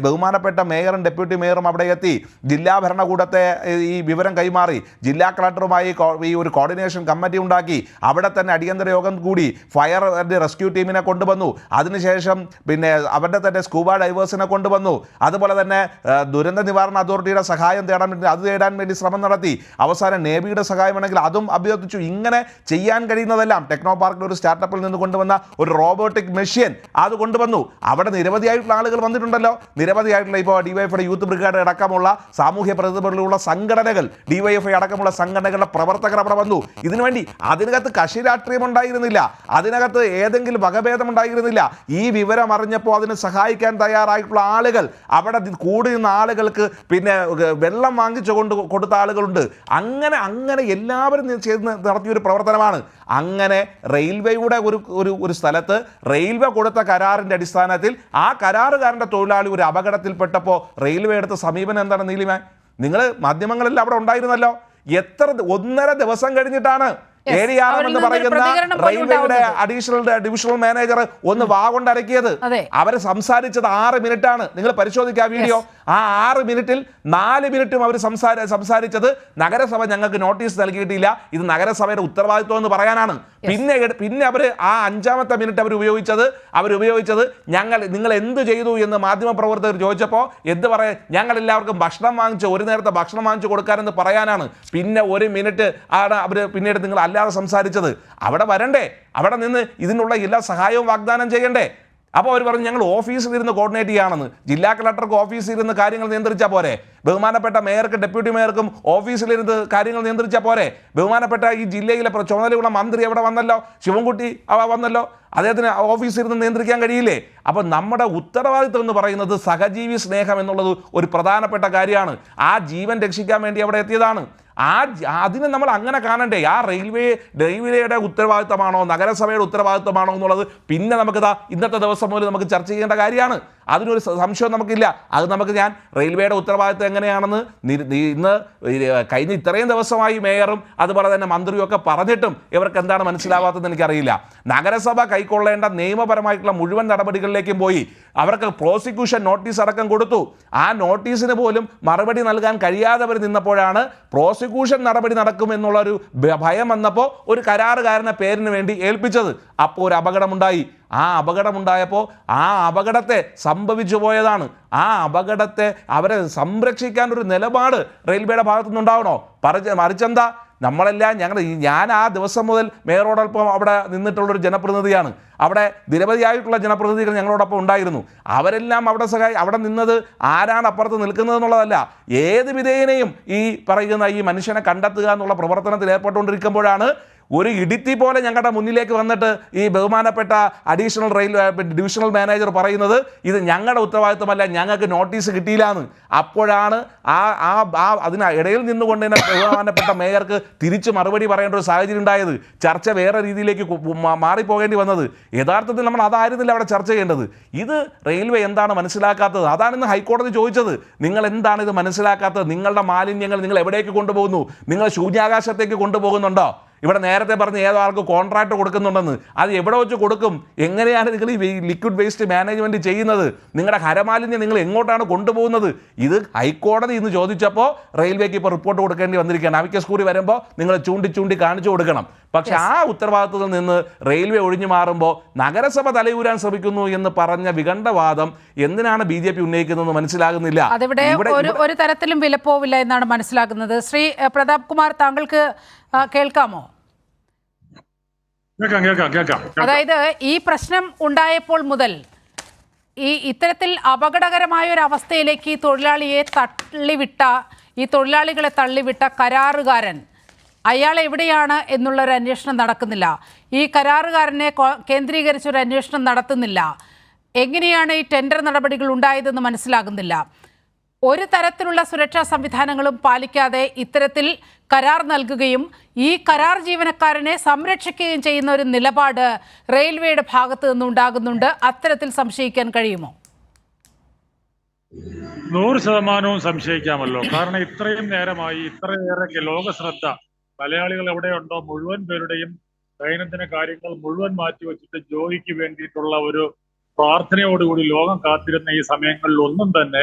ബഹുമാനപ്പെട്ട മേയറും ഡെപ്യൂട്ടി മേയറും അവിടെ എത്തി ജില്ലാ ഭരണകൂടത്തെ ഈ വിവരം കൈമാറി ജില്ലാ കളക്ടറുമായി ഈ ഒരു കോർഡിനേഷൻ കമ്മിറ്റി ഉണ്ടാക്കി. അവിടെ തന്നെ അടിയന്തര യോഗം കൂടി ഫയർ ആൻഡ് റെസ്ക്യൂ ടീമിനെ കൊണ്ടുവന്നു. അതിനുശേഷം പിന്നെ അവരുടെ തന്നെ സ്കൂബ ഡൈവേഴ്സിനെ കൊണ്ടുവന്നു. അതുപോലെ തന്നെ ദുരന്ത നിവാരണ അതോറിറ്റിയുടെ സഹായം തേടാൻ വേണ്ടി ശ്രമം നടത്തി. അവസാനം നേവിയുടെ സഹായം വേണമെങ്കിൽ അതും അഭ്യർത്ഥിച്ചു. ഇങ്ങനെ ചെയ്യാൻ കഴിയുന്നതെല്ലാം ടെക്നോ പാർക്കിൽ ഒരു സ്റ്റാർട്ടപ്പിൽ നിന്ന് കൊണ്ടുവന്ന ഒരു റോബോട്ടിക് മെഷീൻ അത് കൊണ്ടുവന്നു. അവിടെ നിരവധിയായിട്ടുള്ള ആളുകൾ വന്നിട്ടുണ്ടല്ലോ. നിരവധിയായിട്ടുള്ള ഇപ്പോൾ ഡിവൈഎഫ്ഐ യൂത്ത് ബ്രിഗേഡ് അടക്കമുള്ള സാമൂഹ്യ പ്രതിബദ്ധതയുള്ള സംഘടനകൾ, ഡിവൈഎഫ്ഐ അടക്കമുള്ള സംഘടനകളുടെ പ്രവർത്തകർ അവിടെ വന്നു. ഇതിനുവേണ്ടി അതിനകത്ത് കക്ഷി രാഷ്ട്രീയം ഉണ്ടായിരുന്നില്ല, അതിനകത്ത് ഏതെങ്കിലും വകഭേദം ഉണ്ടായിരുന്നില്ല. ഈ വിവരം അറിഞ്ഞപ്പോൾ അതിന് സഹായിക്കാൻ തയ്യാറായിട്ടുള്ള ആളുകൾ, അവിടെ കൂടി നിന്ന ആളുകൾക്ക് പിന്നെ വെള്ളം വാങ്ങിച്ചു കൊടുത്ത ആളുകളുണ്ട്. അങ്ങനെ എല്ലാവരും ചെയ്ത് നടത്തിയൊരു പ്രവർത്തനമാണ്. അങ്ങനെ റെയിൽവേയുടെ ഒരു സ്ഥലത്ത് റെയിൽവേ കൊടുത്ത കരാറിൻ്റെ അടിസ്ഥാനത്തിൽ ആ കരാറുകാരൻ്റെ തൊഴിലാളി ഒരു അപകടത്തിൽപ്പെട്ടപ്പോൾ റെയിൽവേ എടുത്ത സമീപനം എന്താണ് നീലിമ? നിങ്ങൾ മാധ്യമങ്ങളെല്ലാം അവിടെ ഉണ്ടായിരുന്നല്ലോ. 1.5 ദിവസം കഴിഞ്ഞിട്ടാണ് എന്ന് പറയുന്ന റെയിൽവേയുടെ അഡീഷണൽ ഡിവിഷണൽ മാനേജർ ഒന്ന് കൊണ്ടരക്കിയത്. അവർ സംസാരിച്ചത് 6 മിനിറ്റാണ്. നിങ്ങൾ പരിശോധിക്കുക വീഡിയോ. ആ 6 മിനിറ്റിൽ 4 മിനിറ്റും അവർ സംസാരിച്ചത് നഗരസഭ ഞങ്ങൾക്ക് നോട്ടീസ് നൽകിയിട്ടില്ല, ഇത് നഗരസഭയുടെ ഉത്തരവാദിത്വം എന്ന് പറയാനാണ്. പിന്നെ അവർ ആ 5ാമത്തെ മിനിറ്റ് അവർ ഉപയോഗിച്ചത് നിങ്ങൾ എന്ത് ചെയ്തു എന്ന് മാധ്യമപ്രവർത്തകർ ചോദിച്ചപ്പോൾ എന്ത് പറയാൻ, ഞങ്ങൾ എല്ലാവർക്കും ഭക്ഷണം വാങ്ങിച്ച് ഒരു നേരത്തെ ഭക്ഷണം വാങ്ങിച്ചു കൊടുക്കാനെന്ന് പറയാനാണ്. പിന്നെ 1 മിനിറ്റ് ആണ് അവർ പിന്നീട് നിങ്ങൾ അല്ലാതെ സംസാരിച്ചത്. അവിടെ വരണ്ടേ, അവിടെ നിന്ന് ഇതിനുള്ള എല്ലാ സഹായവും വാഗ്ദാനം ചെയ്യണ്ടേ? അപ്പോൾ അവർ പറഞ്ഞു ഞങ്ങൾ ഓഫീസിലിരുന്ന് കോർഡിനേറ്റ് ചെയ്യുകയാണെന്ന്. ജില്ലാ കളക്ടർക്ക് ഓഫീസിലിരുന്ന് കാര്യങ്ങൾ നിയന്ത്രിച്ചാൽ പോരെ? ബഹുമാനപ്പെട്ട മേയർക്കും ഡെപ്യൂട്ടി മേയർക്കും ഓഫീസിലിരുന്ന് കാര്യങ്ങൾ നിയന്ത്രിച്ചാൽ പോരെ? ബഹുമാനപ്പെട്ട ഈ ജില്ലയിലെ ചുമതലയുള്ള മന്ത്രി അവിടെ വന്നല്ലോ, ശിവൻകുട്ടി വന്നല്ലോ, അദ്ദേഹത്തിന് ഓഫീസിലിരുന്ന് നിയന്ത്രിക്കാൻ കഴിയില്ലേ? അപ്പോൾ നമ്മുടെ ഉത്തരവാദിത്വം എന്ന് പറയുന്നത് സഹജീവി സ്നേഹം എന്നുള്ളത് ഒരു പ്രധാനപ്പെട്ട കാര്യമാണ്. ആ ജീവൻ രക്ഷിക്കാൻ വേണ്ടി അവിടെ എത്തിയതാണ്. അതിനെ നമ്മൾ അങ്ങനെ കാണണ്ടേ? ആ റെയിൽവേയുടെ ഉത്തരവാദിത്തമാണോ നഗരസഭയുടെ ഉത്തരവാദിത്തമാണോ എന്നുള്ളത് പിന്നെ നമുക്കിതാ ഇന്നത്തെ ദിവസം മുതൽ നമുക്ക് ചർച്ച ചെയ്യേണ്ട കാര്യമാണ്. അതിനൊരു സംശയം നമുക്കില്ല. അത് ഞാൻ റെയിൽവേയുടെ ഉത്തരവാദിത്തം എങ്ങനെയാണെന്ന് ഇന്ന് കഴിഞ്ഞ ഇത്രയും ദിവസമായി മേയറും അതുപോലെ തന്നെ മന്ത്രിയും ഒക്കെ പറഞ്ഞിട്ടും ഇവർക്ക് എന്താണ് മനസ്സിലാവാത്തതെന്ന് എനിക്കറിയില്ല. നഗരസഭ കൈക്കൊള്ളേണ്ട നിയമപരമായിട്ടുള്ള മുഴുവൻ നടപടികളിലേക്കും പോയി. അവർക്ക് പ്രോസിക്യൂഷൻ നോട്ടീസ് അടക്കം കൊടുത്തു. ആ നോട്ടീസിന് പോലും മറുപടി നൽകാൻ കഴിയാതെ അവർ നിന്നപ്പോഴാണ് പ്രോസിക്യൂഷൻ നടപടി നടക്കുമെന്നുള്ളൊരു ഭയം വന്നപ്പോൾ ഒരു കരാറുകാരനെ പേരിന് വേണ്ടി ഏൽപ്പിച്ചത്. അപ്പോൾ ഒരു അപകടമുണ്ടായി. ആ അപകടമുണ്ടായപ്പോൾ ആ അപകടത്തെ സംഭവിച്ചു പോയതാണ്. ആ അപകടത്തെ അവരെ സംരക്ഷിക്കാൻ ഒരു നിലപാട് റെയിൽവേയുടെ ഭാഗത്തുനിന്നുണ്ടാവണോ? മറിച്ചെന്താ, ഞാൻ ആ ദിവസം മുതൽ മേയറോടൊപ്പം അവിടെ നിന്നിട്ടുള്ളൊരു ജനപ്രതിനിധിയാണ്. അവിടെ നിരവധിയായിട്ടുള്ള ജനപ്രതിനിധികൾ ഞങ്ങളോടൊപ്പം ഉണ്ടായിരുന്നു. അവരെല്ലാം അവിടെ നിന്നത് ആരാണ് അപ്പുറത്ത് നിൽക്കുന്നത് എന്നുള്ളതല്ല, ഏത് വിധേയനെയും ഈ പറയുന്ന ഈ മനുഷ്യനെ കണ്ടെത്തുക എന്നുള്ള പ്രവർത്തനത്തിൽ ഏർപ്പെട്ടുകൊണ്ടിരിക്കുമ്പോഴാണ് ഒരു ഇടിത്തി പോലെ ഞങ്ങളുടെ മുന്നിലേക്ക് വന്നിട്ട് ഈ ബഹുമാനപ്പെട്ട അഡീഷണൽ ഡിവിഷണൽ മാനേജർ പറയുന്നത് ഇത് ഞങ്ങളുടെ ഉത്തരവാദിത്തമല്ല, ഞങ്ങൾക്ക് നോട്ടീസ് കിട്ടിയില്ലാന്ന്. അപ്പോഴാണ് അതിനിടയിൽ നിന്നുകൊണ്ട് തന്നെ ബഹുമാനപ്പെട്ട മേയർക്ക് തിരിച്ച് മറുപടി പറയേണ്ട ഒരു സാഹചര്യം ഉണ്ടായത്. ചർച്ച വേറെ രീതിയിലേക്ക് മാറിപ്പോകേണ്ടി വന്നത്. യഥാർത്ഥത്തിൽ നമ്മൾ അതായിരുന്നില്ല അവിടെ ചർച്ച ചെയ്യേണ്ടത്. ഇത് റെയിൽവേ എന്താണ് മനസ്സിലാക്കാത്തത്? അതാണ് ഇന്ന് ഹൈക്കോടതി ചോദിച്ചത്. നിങ്ങൾ എന്താണ് ഇത് മനസ്സിലാക്കാത്തത്? നിങ്ങളുടെ മാലിന്യങ്ങൾ നിങ്ങൾ എവിടേക്ക് കൊണ്ടുപോകുന്നു? നിങ്ങൾ ശൂന്യാകാശത്തേക്ക് കൊണ്ടുപോകുന്നുണ്ടോ? ഇവിടെ നേരത്തെ പറഞ്ഞ് ഏതോ ആൾക്ക് കോൺട്രാക്ട് കൊടുക്കുന്നുണ്ടെന്ന്. അത് എവിടെ വെച്ച് കൊടുക്കും? എങ്ങനെയാണ് നിങ്ങൾ ഈ ലിക്വിഡ് വേസ്റ്റ് മാനേജ്മെൻറ്റ് ചെയ്യുന്നത്? നിങ്ങളുടെ ഹരമാലിന്യം നിങ്ങൾ എങ്ങോട്ടാണ് കൊണ്ടുപോകുന്നത്? ഇത് ഹൈക്കോടതി ഇന്ന് ചോദിച്ചപ്പോൾ റെയിൽവേക്ക് ഇപ്പോൾ റിപ്പോർട്ട് കൊടുക്കേണ്ടി വന്നിരിക്കുകയാണ്. അമിക്കസ് കൂടി വരുമ്പോൾ നിങ്ങൾ ചൂണ്ടി കാണിച്ചു കൊടുക്കണം. പക്ഷെ ആ ഉത്തരവാദിത്വത്തിൽ നിന്ന് റെയിൽവേ ഒഴിഞ്ഞു മാറുമ്പോൾ നഗരസഭ തലയൂരാൻ ശ്രമിക്കുന്നു എന്ന് പറഞ്ഞ വിഖണ്ഡവാദം എന്തിനാണ് BJP ഉന്നയിക്കുന്നതെന്ന് മനസ്സിലാകുന്നില്ല. അതിവിടെ ഒരു തരത്തിലും വിലപ്പോവില്ല എന്നാണ് മനസ്സിലാക്കുന്നത്. ശ്രീ പ്രതാപ് കുമാർ, താങ്കൾക്ക് കേൾക്കാമോ? അതായത് ഈ പ്രശ്നം ഉണ്ടായപ്പോൾ മുതൽ ഇത്തരത്തിൽ അപകടകരമായ ഒരു അവസ്ഥയിലേക്ക് ഈ തൊഴിലാളികളെ തള്ളിവിട്ട കരാറുകാരൻ അയാൾ എവിടെയാണ് എന്നുള്ളൊരു അന്വേഷണം നടക്കുന്നില്ല. ഈ കരാറുകാരനെ കേന്ദ്രീകരിച്ചൊരു അന്വേഷണം നടത്തുന്നില്ല. എങ്ങനെയാണ് ഈ ടെൻഡർ നടപടികൾ ഉണ്ടായതെന്ന് മനസ്സിലാകുന്നില്ല. ഒരു തരത്തിലുള്ള സുരക്ഷാ സംവിധാനങ്ങളും പാലിക്കാതെ ഇത്തരത്തിൽ കരാർ നൽകുകയും ഈ കരാർ ജീവനക്കാരനെ സംരക്ഷിക്കുകയും ചെയ്യുന്ന ഒരു നിലപാട് റെയിൽവേയുടെ ഭാഗത്തു നിന്നുണ്ടാകുന്നുണ്ട്. അത്തരത്തിൽ സംശയിക്കാൻ കഴിയുമോ? 100% സംശയിക്കാമല്ലോ. കാരണം ഇത്രയും നേരമായി ഇത്രയേറെ ലോക ശ്രദ്ധ മലയാളികൾ എവിടെയുണ്ടോ മുഴുവൻ പേരുടെയും ദൈനംദിന കാര്യങ്ങൾ മുഴുവൻ മാറ്റിവെച്ചിട്ട് ജോലിക്ക് വേണ്ടിയിട്ടുള്ള ഒരു പ്രാർത്ഥനയോടുകൂടി ലോകം കാത്തിരുന്ന ഈ സമയങ്ങളിൽ ഒന്നും തന്നെ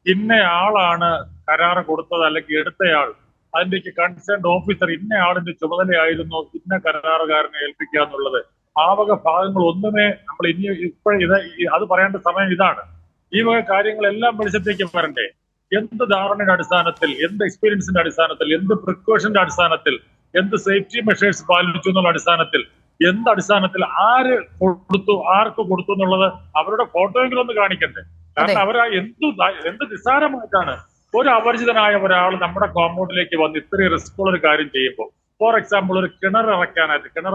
ഇന്നയാളാണ് കരാറ് കൊടുത്തത് അല്ലെങ്കിൽ എടുത്തയാൾ അതിന്റെ കൺസേൺ ഓഫീസർ ഇന്നയാളിന്റെ ചുമതലയായിരുന്നു ഇന്ന കരാറുകാരനെ ഏൽപ്പിക്കുക എന്നുള്ളത് ആ വക ഭാഗങ്ങൾ ഒന്നുമേ നമ്മൾ ഇനി അത് പറയേണ്ട സമയം ഇതാണ്. ഈ വക കാര്യങ്ങളെല്ലാം വെളിച്ചത്തേക്ക് വരണ്ടേ? എന്ത് ധാരണയുടെ അടിസ്ഥാനത്തിൽ, എന്ത് എക്സ്പീരിയൻസിന്റെ അടിസ്ഥാനത്തിൽ, എന്ത് പ്രിക്കോഷന്റെ അടിസ്ഥാനത്തിൽ, എന്ത് സേഫ്റ്റി മെഷേഴ്സ് പാലിച്ചു എന്നുള്ള അടിസ്ഥാനത്തിൽ, എന്ത് അടിസ്ഥാനത്തിൽ, ആര് കൊടുത്തു, ആർക്ക് കൊടുത്തു എന്നുള്ളത് അവരുടെ ഫോട്ടോയെങ്കിലും ഒന്ന് കാണിക്കണ്ടേ? കാരണം അവരാ എന്ത് നിസ്സാരമായിട്ടാണ് ഒരു അപരിചിതനായ ഒരാൾ നമ്മുടെ കോമ്പൗണ്ടിലേക്ക് വന്ന് ഇത്രയും റിസ്ക് ഉള്ള ഒരു കാര്യം ചെയ്യുമ്പോൾ, ഫോർ എക്സാമ്പിൾ ഒരു കിണർ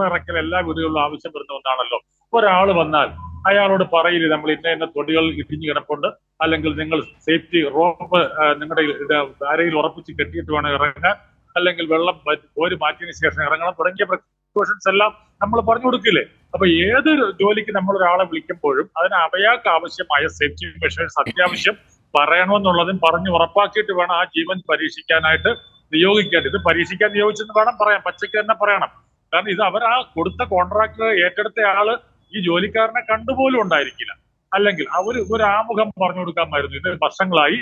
ഇറക്കൽ എല്ലാ വീടുകളിലും ആവശ്യം വരുന്ന ഒന്നാണല്ലോ. ഒരാൾ വന്നാൽ അയാളോട് പറയില്ല നമ്മൾ ഇന്ന തൊടികൾ ഇടിഞ്ഞു കിടപ്പുണ്ട്, അല്ലെങ്കിൽ നിങ്ങൾ സേഫ്റ്റി റോപ്പ് നിങ്ങളുടെ ധാരയിൽ ഉറപ്പിച്ച് കെട്ടിയിട്ട് വേണം ഇറങ്ങാൻ, അല്ലെങ്കിൽ വെള്ളം ഒരു മാറ്റിയതിനു ശേഷം ഇറങ്ങണം തുടങ്ങിയ പ്രിക്കോഷൻസ് എല്ലാം നമ്മൾ പറഞ്ഞു കൊടുക്കില്ലേ? അപ്പൊ ഏത് ജോലിക്ക് നമ്മൾ ഒരാളെ വിളിക്കുമ്പോഴും അതിന് അയാൾക്ക് ആവശ്യമായ സേഫ്റ്റി മെഷേഴ്സ് അത്യാവശ്യം പറയണമെന്നുള്ളതും പറഞ്ഞു ഉറപ്പാക്കിയിട്ട് വേണം ആ ജീവൻ പരീക്ഷിക്കാനായിട്ട് നിയോഗിക്കേണ്ടത്. ഇത് പരീക്ഷിക്കാൻ നിയോഗിച്ചെന്ന് വേണം പറയാം, പച്ചയ്ക്ക് തന്നെ പറയണം. കാരണം ഇത് അവർ ആ കൊടുത്ത കോൺട്രാക്ട് ഏറ്റെടുത്ത ആള് ഈ ജോലിക്കാരനെ കണ്ടുപോലും ഉണ്ടായിരിക്കില്ല. അല്ലെങ്കിൽ ഒരു ആമുഖം പറഞ്ഞു കൊടുക്കാമായിരുന്നു, ഇത് വർഷങ്ങളായി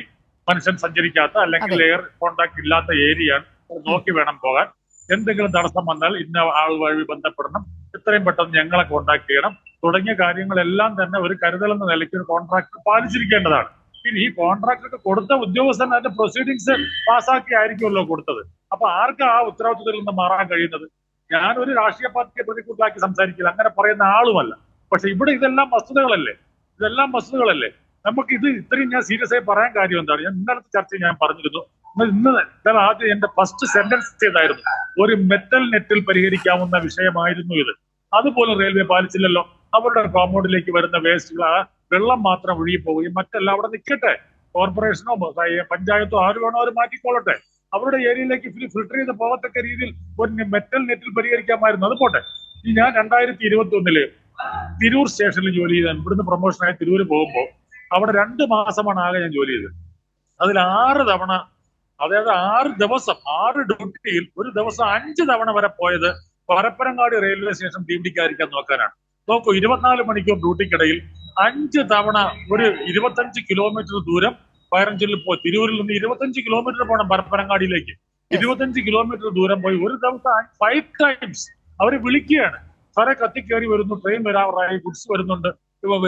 മനുഷ്യൻ സഞ്ചരിക്കാത്ത അല്ലെങ്കിൽ എയർ കോൺടാക്ട് ഇല്ലാത്ത ഏരിയയാണ്, നോക്കി വേണം പോകാൻ. എന്തെങ്കിലും തടസ്സം വന്നാൽ ഇന്ന ആൾ വഴി ബന്ധപ്പെടണം, എത്രയും പെട്ടെന്ന് ഞങ്ങളെ കോൺടാക്ട് ചെയ്യണം തുടങ്ങിയ കാര്യങ്ങളെല്ലാം തന്നെ ഒരു കരുതൽ എന്ന നിലയ്ക്ക് ഒരു കോൺട്രാക്ട് പാലിച്ചിരിക്കേണ്ടതാണ്. ഇനി ഈ കോൺട്രാക്ടർക്ക് കൊടുത്ത ഉദ്യോഗസ്ഥൻ അതിന്റെ പ്രൊസീഡിങ്സ് പാസ്സാക്കി ആയിരിക്കുമല്ലോ കൊടുത്തത്. അപ്പൊ ആർക്ക് ആ ഉത്തരവാദിത്തത്തിൽ നിന്ന് മാറാൻ കഴിയുന്നത്? ഞാനൊരു രാഷ്ട്രീയ പാർട്ടിയെ പ്രതികൂട്ടിലാക്കി സംസാരിക്കില്ല, അങ്ങനെ പറയുന്ന ആളുമല്ല. പക്ഷെ ഇവിടെ ഇതെല്ലാം വസ്തുതകളല്ലേ. നമുക്ക് ഇത് ഇത്രയും ഞാൻ സീരിയസ് ആയി പറയാൻ കാര്യം എന്താണ്? ഞാൻ ഇന്നലത്തെ ചർച്ചയിൽ ഞാൻ പറഞ്ഞിരുന്നു, ഇന്നലെ ആദ്യം എന്റെ ഫസ്റ്റ് സെന്റൻസ് ചെയ്തായിരുന്നു, ഒരു മെറ്റൽ നെറ്റിൽ പരിഹരിക്കാവുന്ന വിഷയമായിരുന്നു ഇത്. അതുപോലും റെയിൽവേ പാലിച്ചില്ലല്ലോ. അവരുടെ കോമ്പൗണ്ടിലേക്ക് വരുന്ന വേസ്റ്റുകൾ ആ വെള്ളം മാത്രം ഒഴുകി പോവുകയും മറ്റെല്ലാം അവിടെ നിൽക്കട്ടെ, കോർപ്പറേഷനോ പഞ്ചായത്തോ ആര് വേണോ അവർ മാറ്റിക്കൊള്ളട്ടെ, അവരുടെ ഏരിയയിലേക്ക് ഫിൽട്ടർ ചെയ്ത് പോകത്തക്ക രീതിയിൽ ഒരു മെറ്റൽ നെറ്റിൽ പരിഹരിക്കാമായിരുന്നു. അത് പോട്ടെ. ഞാൻ 2021 തിരൂർ സ്റ്റേഷനിൽ ജോലി ചെയ്താൽ ഇവിടുന്ന് പ്രൊമോഷനായി തിരൂര് പോകുമ്പോൾ അവിടെ 2 മാസമാണ് ആകെ ഞാൻ ജോലി ചെയ്തത്. അതിൽ 6 തവണ, അതായത് 6 ദിവസം 6 ഡ്യൂട്ടിയിൽ ഒരു ദിവസം 5 തവണ വരെ പോയത് പരപ്പനങ്ങാടി റെയിൽവേ സ്റ്റേഷൻ തീപിടിക്കാതിരിക്കാൻ നോക്കാനാണ്. നോക്കൂ, 24 മണിക്കൂർ ഡ്യൂട്ടിക്കിടയിൽ 5 തവണ ഒരു 25 കിലോമീറ്റർ ദൂരം പയറഞ്ചലിൽ പോയി. തിരൂരിൽ നിന്ന് 25 കിലോമീറ്റർ പോകണം പരപ്പനങ്ങാടിയിലേക്ക്. 25 കിലോമീറ്റർ ദൂരം പോയി ഒരു ദിവസം 5 ടൈംസ് അവര് വിളിക്കുകയാണ്, സാറെ കത്തിക്കേറി വരുന്നു, ട്രെയിൻ വരാറായി, ഗുഡ്സ് വരുന്നുണ്ട്,